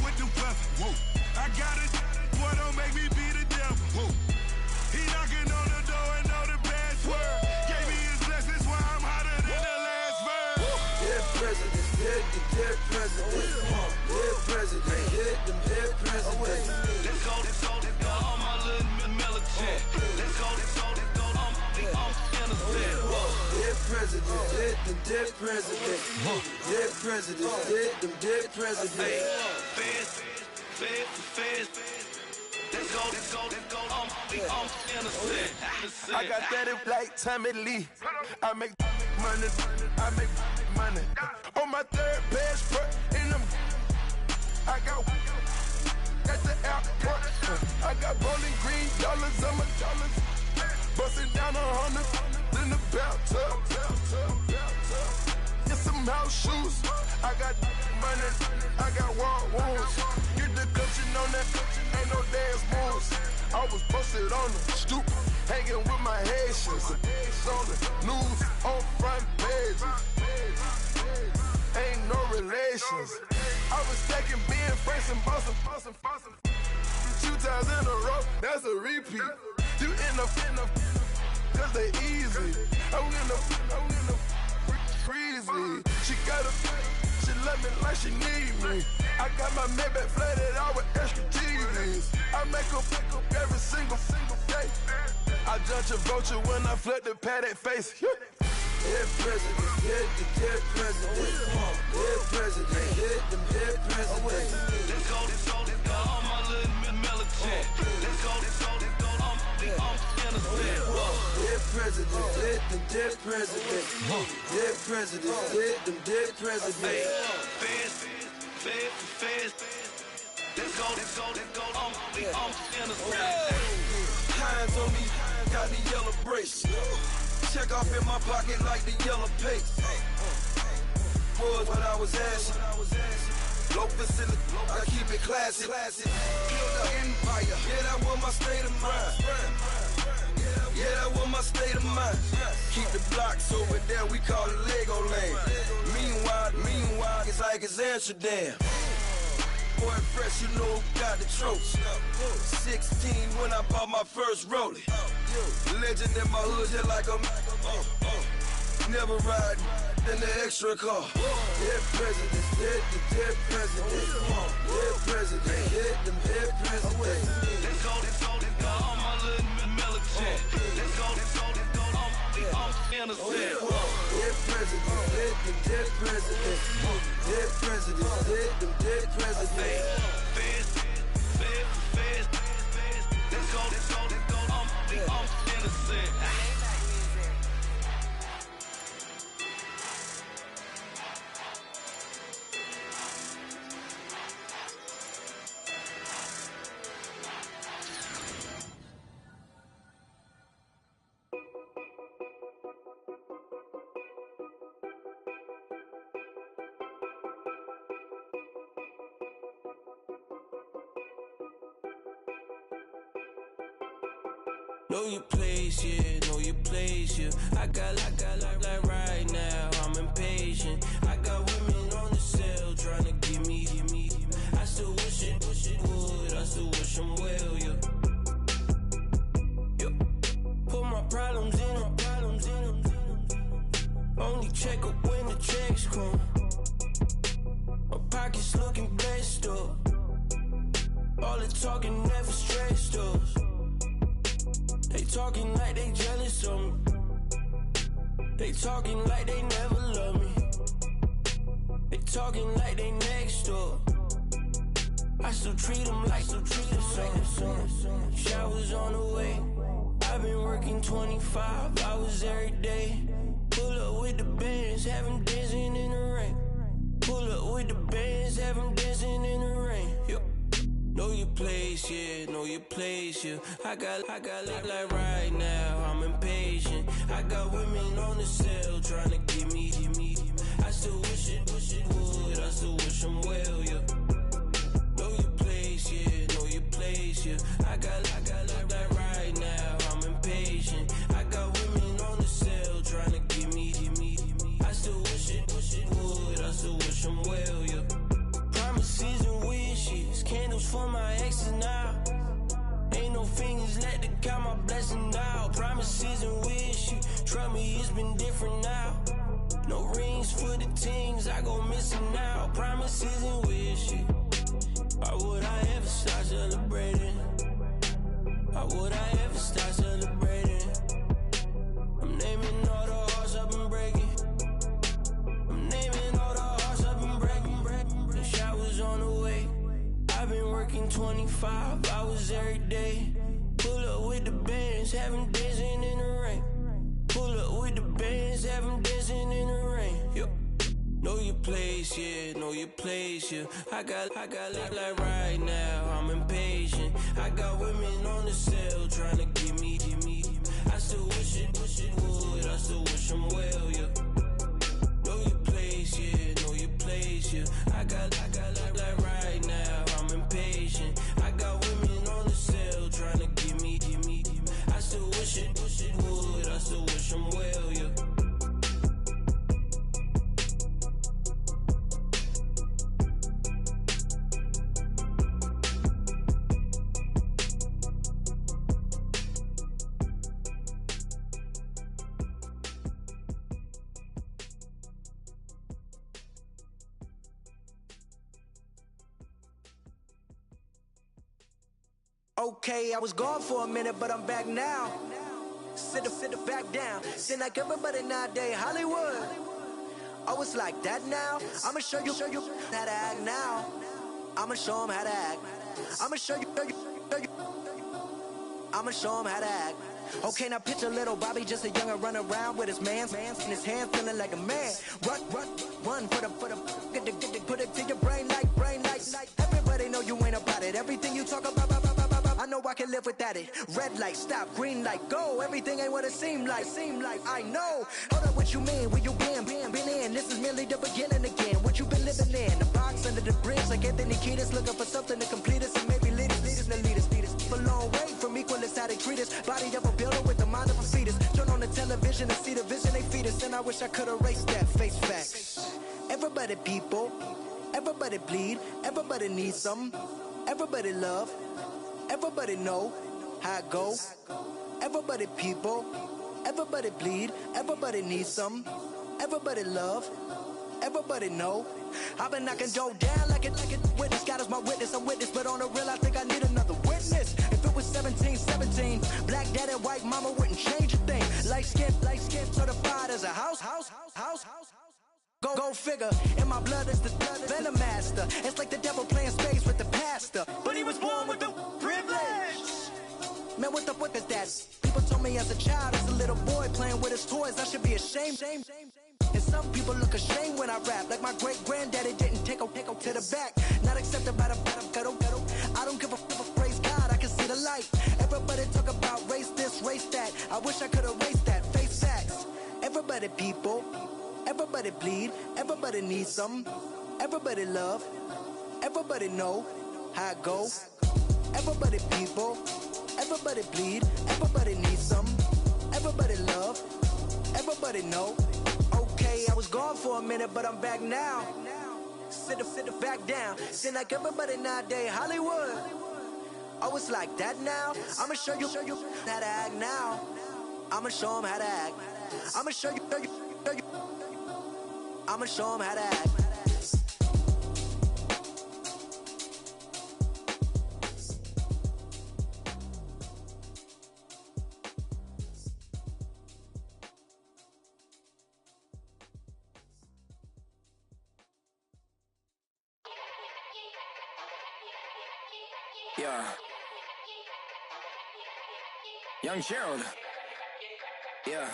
with the weapon. I got it, boy, don't make me be the devil. He knocking on the door and know the password. Gave me his blessings while I'm hotter than the last verse. Dead presidents, dead presidents. Dead presidents, dead presidents. Let's go, on my little military. Let's go, I'm innocent. Dead presidents, dead presidents. Dead presidents, dead presidents. Feds. Let's go, I'm innocent. I got that in like Tommy Lee. I make money. On my third passport in them. I got at the airport. I got rolling green dollars on my dollars. Busting down 100 in the bathtub. Get some house shoes. I got money. I got war wounds. Get the coaching on that. Ain't no dance moves. I was posted on the stoop, hanging with my Haitians. On the news, on front pages. Ain't no relations. I was stacking being friends and bossing. 2 times in a row, that's a repeat. You end up, cause they easy. I'm in the freezy. She love me like she need me. I got my Maybach flooded out with extra TVs. I I make a pick up every single day. I judge a vulture when I flip the paddock face. Dead president, dead president. Dead president, dead president. Let's go, all my little militant. Let's go, I'm innocent. Dead president, dead president. Dead president, dead president. Fast. Let's go, I'm innocent. Hands on me, got the yellow brace. Check off in my pocket like the yellow paste. Was when I was asking. Low facility, I keep it classy. Build an empire, yeah, that was my state of mind. Yeah, that was my state of mind. Keep the blocks over there, we call it Lego Land. Meanwhile, it's like it's Amsterdam. Boy, fresh, you know who got the tropes. 16 when I bought my first rollie. Legend in my hood, just like a never ride in the extra car. Dead presidents, dead presidents. Dead presidents, dead presidents. Let's go, all my little militant. Let's go, I'm innocent. Dead presidents, dead presidents. Dead presidents, dead presidents. Fast. Let's go, I'm innocent. Know your place, yeah, know your place, yeah. I got like right now, I'm impatient. I got women on the cell trying to give me. I still wish it would, I still wish them well, yeah. Put my problems in them. Only check up when the checks come. My pockets looking best up. All the talking never stressed us. They talking like they jealous of me. They talking like they never love me. They talking like they next door. I still treat them like some. Showers on the way. I've been working 25 hours every day. Pull up with the bands, have them dancing in the rain. Pull up with the bands, have them dancing in the rain. Know your place, yeah, know your place, yeah. I got like right now, I'm impatient. I got women on the cell trying to give me. I still wish it would, I still wish them well, yeah. Know your place, yeah, know your place, yeah. I got like right now, I'm impatient. I got women on the cell trying to give me. I still wish it would, I still wish them well, yeah. Promises and wishes, candles for my exes now. Ain't no fingers let to count my blessings out. Promises and wishes, trust me, it's been different now. No rings for the things I go missing now. Promises and wishes, why would I ever start celebrating? Why would I ever start celebrating? I'm naming all the hearts I've been breaking. I'm naming all the hearts I've been breaking. The showers on the way. I've been working 25 hours every day. Pull up with the bands, have them dancing in the rain. Pull up with the bands, have them dancing in the rain. Know your place, yeah, know your place, yeah. I got like right now, I'm impatient. I got women on the cell trying to give me. I still wish it would, I still wish them well, yeah. Know your place, yeah, know your place, yeah. I got like right now, I'm impatient. I got women on the cell trying to give me. I still wish it would, I still wish them well, yeah. Okay, I was gone for a minute, but I'm back now. Sit back down. Seem like everybody nowadays, Hollywood. Oh, it's like that now? I'ma show you how to act now. I'ma show them how to act. I'ma show you. I'ma show them how to act. Okay, now picture little Bobby, just a youngin' run around with his man's in his hand, feeling like a man. Run for the put it to your brain like. Everybody know you ain't about it. Everything you talk about, I know I can live without it. Red light, stop, green light, go. Everything ain't what it seem like. I know. Hold up, what you mean? Where you been in? This is merely the beginning again. What you been living in? The box under the bridge, like Anthony Kiedis, looking for something to complete us and maybe lead us. A long way from equalist how they treat us. Body of a builder with the mind of a fetus. Turn on the television and see the vision they feed us. And I wish I could erase that face facts. Everybody people, everybody bleed, everybody needs something. Everybody love, everybody know how it go. Everybody people, everybody bleed, everybody needs something. Everybody love, everybody know. I've been knocking dough down like it witness. God is my witness, I'm witness, but on the real I think I need another witness. If it was 17, black dad and white mama wouldn't change a thing. Light skin certified as a house. Go figure, in my blood is the venom master. It's like the devil playing space with the pastor, but he was born with the privilege. Man, what the fuck is that? People told me as a child, as a little boy playing with his toys, I should be ashamed. And some people look ashamed when I rap, like my great-granddaddy didn't take a to the back. Not accepted by the ghetto. I don't give a fuck, praise God, I can see the light. Everybody talk about race this, race that. I wish I could erase that, face facts. Everybody people, everybody bleed, everybody needs something. Everybody love, everybody know how it go. Everybody people, everybody bleed, everybody needs something. Everybody love, everybody know. Okay, I was gone for a minute, but I'm back now. Sit back down. Seem like everybody nowadays, Hollywood. Oh, it's like that now? I'ma show you how to act now. I'ma show them how to act. I'ma show you. I'ma show them how to act. Yeah. Young Gerald. Yeah.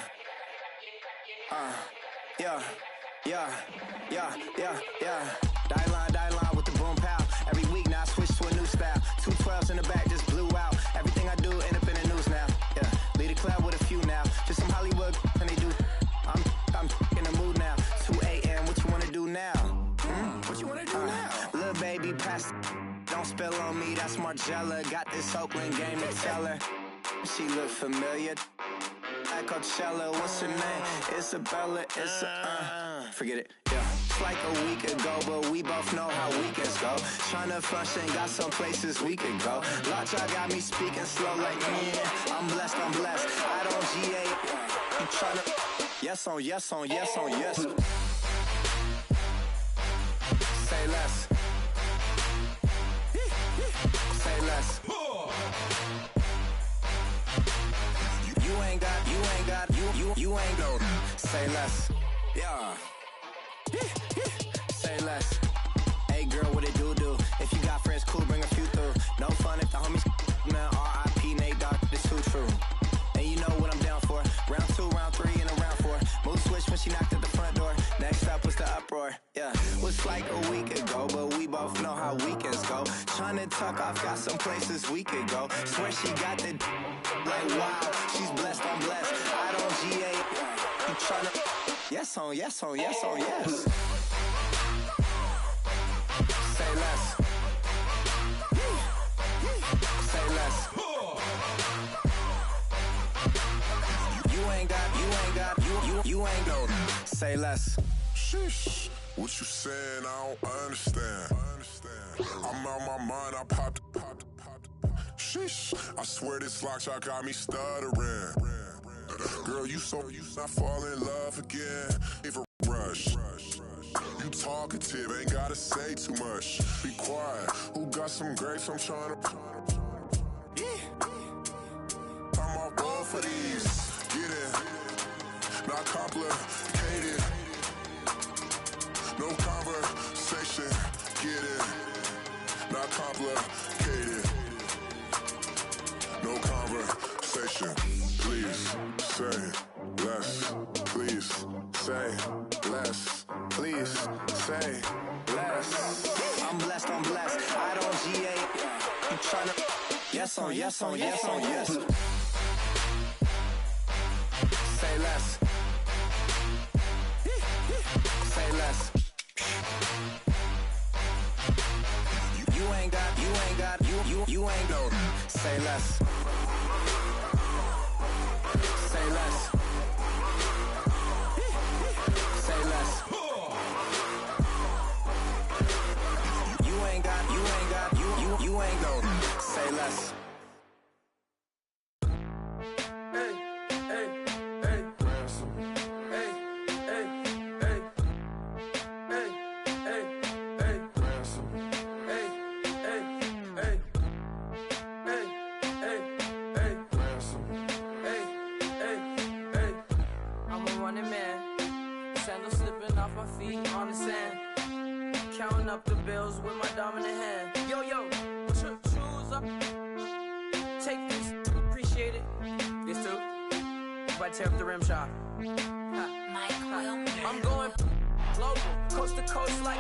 Die line with the boom pow. Every week now I switch to a new style. 212s in the back just blew out. Everything I do end up in the news now. Yeah. Lead a club with a few now. Just some Hollywood and they do. I'm in the mood now. 2 a.m. What you wanna do now? What you wanna do now? Little baby pass. Don't spill on me, that's Margella. Got this Oakland game to tell her. She look familiar. At Coachella, what's her name? Isabella, forget it, yeah. It's like a week ago, but we both know how weekends go. Tryna function, got some places we could go. Lot y'all got me speaking slow like, yeah. I'm blessed. I don't GA. You tryna, yes on yes. Say less. Say less. You ain't go. Say less. Yeah. Say less. Hey girl, what it do? If you got friends, cool, bring a few through. No fun if the homies, man. R.I.P. Nate Dogg, it's too true. And you know what I'm down for. Round 2, round 3, and a round 4. Mood switch when she knocked at the front door. Next up was the uproar. Yeah, was like a week ago, but we both know how weekends go. Tryna tuck off, got some places we could go. Swear she got the like wow, she's blessed, I'm blessed. I don't GA. You tryna yes on yes. Say less. Say less. You ain't go. Say less. Sheesh. What you saying? I don't understand. I'm out my mind. I popped. Sheesh. I swear this lock y'all got me stuttering. Girl, you I fall in love again. If a rush. You talkative, ain't gotta say too much. Be quiet. Who got some grapes? I'm trying to. question. Please say less. Please say less. Please say less. I'm blessed, I don't GA. You tryna yes on yes on yes on yes. Say less. Say less. You ain't got, you ain't got. Say less. Say less. Say less. You ain't got, you ain't got. Say less. Up the bills with my dominant hand. Yo, choose up. Take this, appreciate it. This too. If I tear up the rim shot. I'm going global, coast to coast like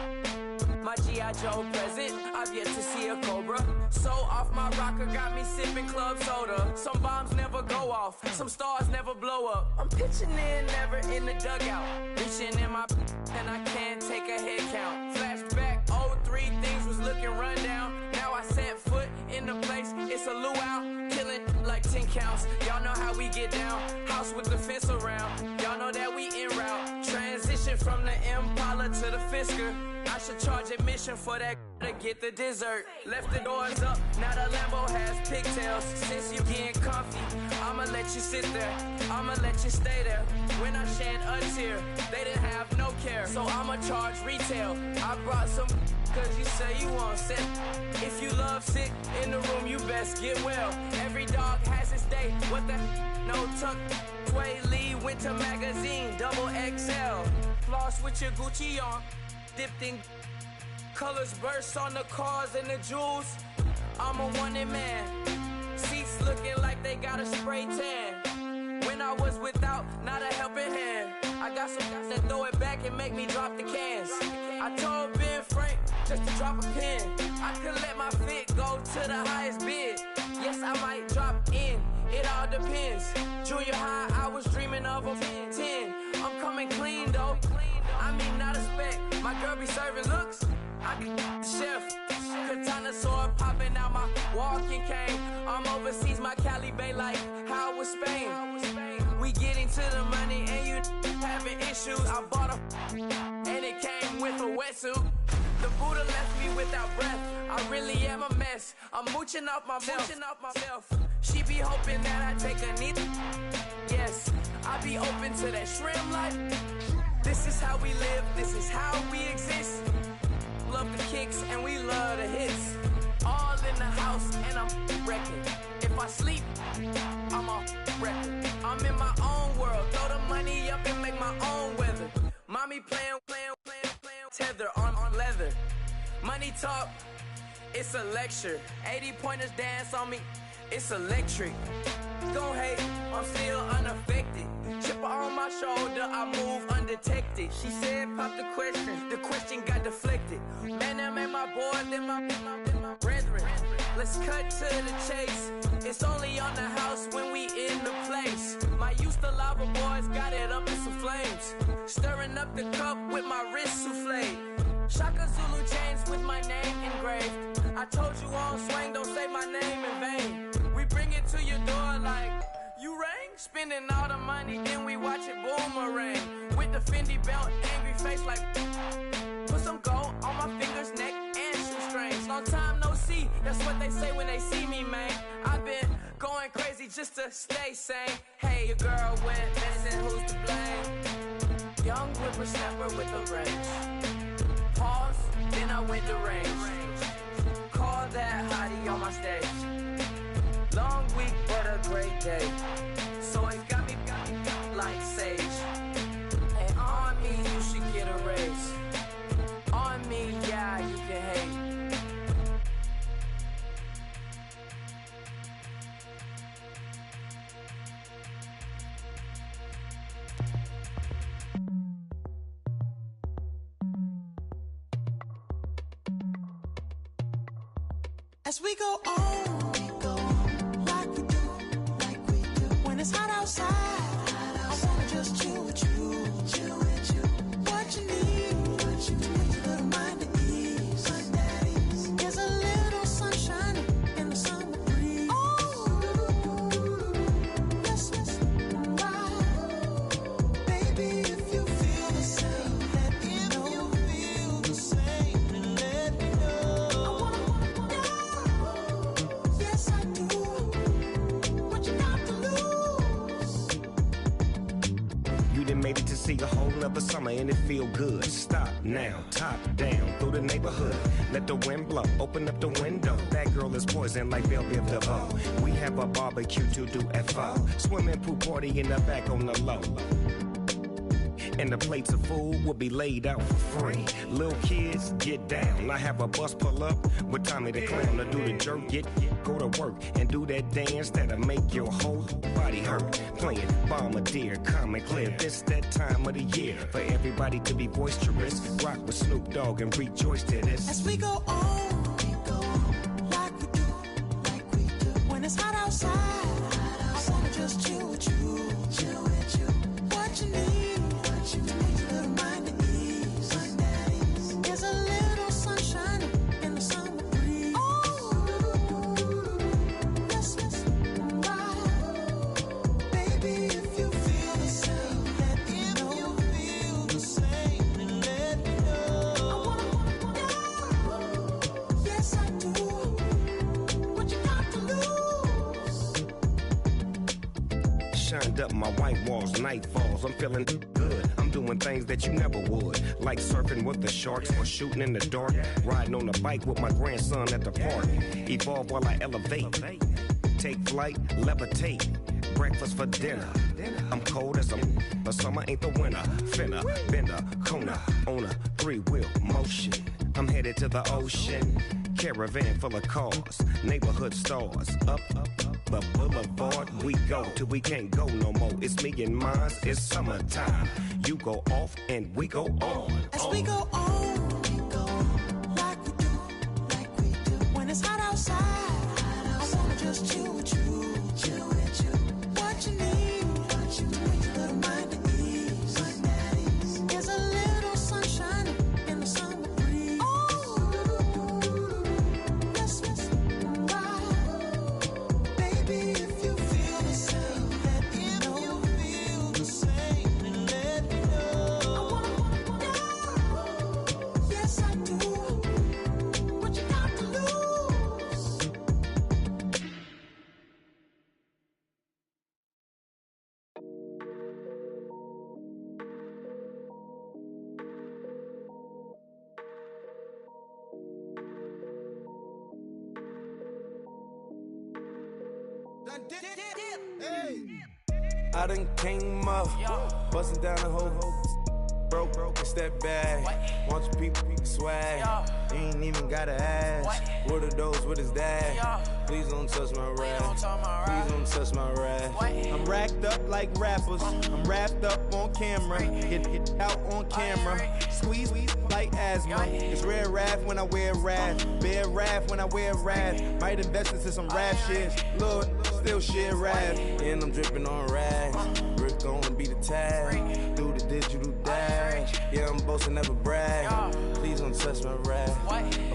my G.I. Joe present. I've yet to see a Cobra. So off my rocker, got me sipping club soda. Some bombs never go off, some stars never blow up. I'm pitching in, never in the dugout. Reaching in my and I can't take a head count. Flashback, 03, things was looking run down. Now I set foot in the place, it's a luau. Killing like 10 counts, y'all know how we get down. House with the fence around, y'all know that we en route. Transition from the Impala to the Fisker. I should charge admission for that to get the dessert. Left the doors up, now the Lambo has pigtails. Since you getting comfy, I'ma let you sit there, I'ma let you stay there. When I shed a tear, they didn't have no care, so I'ma charge retail. I brought some cause you say you want set. If you love sick in the room, you best get well. Every dog has its day, what the no tuck. Sway Lee, Winter Magazine, double XL. Floss with your Gucci on, dipped in colors burst on the cars and the jewels. I'm a wanted man. Seats looking like they got a spray tan. When I was without, not a helping hand. I got some guys that throw it back and make me drop the cans. I told Ben Frank just to drop a pin. I could let my fit go to the highest bid. Yes, I might drop in, it all depends. Junior high, I was dreaming of a 10. I'm coming clean though. I mean, not a spec. My girl be serving looks. I can the chef. Katana sword popping out my walking cane. I'm overseas, my Cali Bay like how was Spain. We getting to the money and you having issues. I bought a and it came with a wetsuit. The Buddha left me without breath. I really am a mess. I'm mooching off myself. She be hoping that I take a knee. Yes, I be open to that shrimp life. This is how we live, this is how we exist. Love the kicks and we love the hits. All in the house and I'm wrecking. If I sleep, I'm a record. I'm in my own world, throw the money up and make my own weather. Mommy playing, tether on leather. Money talk, it's a lecture. 80 pointers dance on me, it's electric. Don't hate, I'm still unaffected. Chipper on my shoulder, I move undetected. She said pop the question got deflected. Man, that made my boy, then my brethren. Let's cut to the chase. It's only on the house when we in the place. My used to lava boys got it up in some flames. Stirring up the cup with my wrist souffle. Shaka Zulu chains with my name engraved. I told you on swing, don't say my name in vain. We bring it to your door like, you rang? Spending all the money, then we watch it boomerang. With the Fendi belt, angry face like, put some gold on my fingers, neck, and shoestrings. Long time no see, that's what they say when they see me, man. I've been going crazy just to stay sane. Hey, your girl went missing, who's to blame? Young whippersnapper with a range. Pause, then I went to range. Call that hottie on my stage. Long week, but a great day. So it got me like sage. And on me, you should get a raise. On me, yeah, you can hate. As we go on, like we do. When it's hot outside, I wanna just chill with you. What you need, a little mind at ease. There's a little sunshine in the summer breeze. Oh, let's ride. Baby, if you feel the same, let me know. If you feel the same, then let me know. Yes, I do. What you got to lose? You done made it to see a whole nother summer and it feel good. Stop now, top down through the neighborhood. Let the wind blow, open up the window. That girl is poison like Belle Biv DeVoe. We have a barbecue to do FO. Swimming pool party in the back on the low. And the plates of food will be laid out for free. Little kids, get down. I have a bus pull up with Tommy the Clown to do the jerk. Go to work and do that dance that'll make your whole body hurt. Playing Bombardier, Common Clear. This that time of the year for everybody to be boisterous. Rock with Snoop Dogg and rejoice to this. As we go on, like we do. When it's hot outside, I wanna just chill with you. What you need, a little mind at ease. There's a little sunshine in the summer breeze. Oh, let's ride. Baby, if you feel the same, let me know. If you feel the same, then let me know. Yes, I do. What you got to lose? Shined up my white walls, night falls. I'm feeling good. I'm doing things that you never would, like surfing with the sharks or shooting in the dark. Riding on a bike with my grandson at the park. Evolve while I elevate. Take flight, levitate. Breakfast for dinner. I'm cold as but summer ain't the winter. Finna, bender, Kona, on a 3-wheel motion. I'm headed to the ocean. Caravan full of cars, neighborhood stars. Up the boulevard we go till we can't go no more. It's me and mine, it's summertime. You go off and we go on. As we go on, like we do. When it's hot outside, I wanna just chill with you. What you need, a little mind at ease. There's a little sunshine in the summer breeze. Oh, let's ride. Baby, if you feel the same, let me know. If you feel the same, then let me know. Yes, I do. What you got to lose? I done came up, bustin' down the whole broke, it's that bag. Want your people swag, you ain't even gotta ask. What are those, what is that? Please don't touch my rap, please don't touch my rap. I'm racked up like rappers, I'm wrapped up on camera. Hit out on camera, squeeze like asthma. It's rare wrath when I wear wrath, bare wrath when I wear wrath. Might invest into some rap shit, Lord, still shit rap. And I'm dripping on rags, Rick gonna be the tag, do the digital dash. Yeah, I'm boasting, never brag. Please don't touch my rap.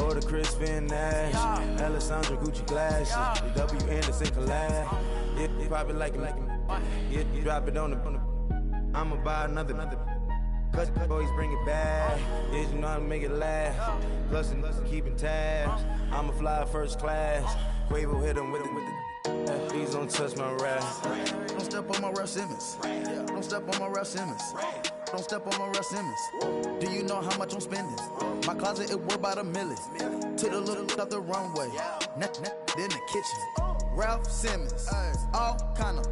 Or the Chris Finn Nash, Alessandra Gucci glasses, the W Anderson collab. Yeah, you pop it like yeah, you drop it on the. I'ma buy another. Cause boys bring it back. Yeah, you know how to make it laugh. Plus and keeping tabs. I'ma fly first class. Quavo hit him with the. Please don't touch my rap. Don't step on my Ralph Simmons. Don't step on my Ralph Simmons. Don't step on my Ralph Simmons. Do you know how much I'm spending? My closet, it worth about $1 million. Took the little up the runway. In the kitchen. Ralph Simmons. All kind of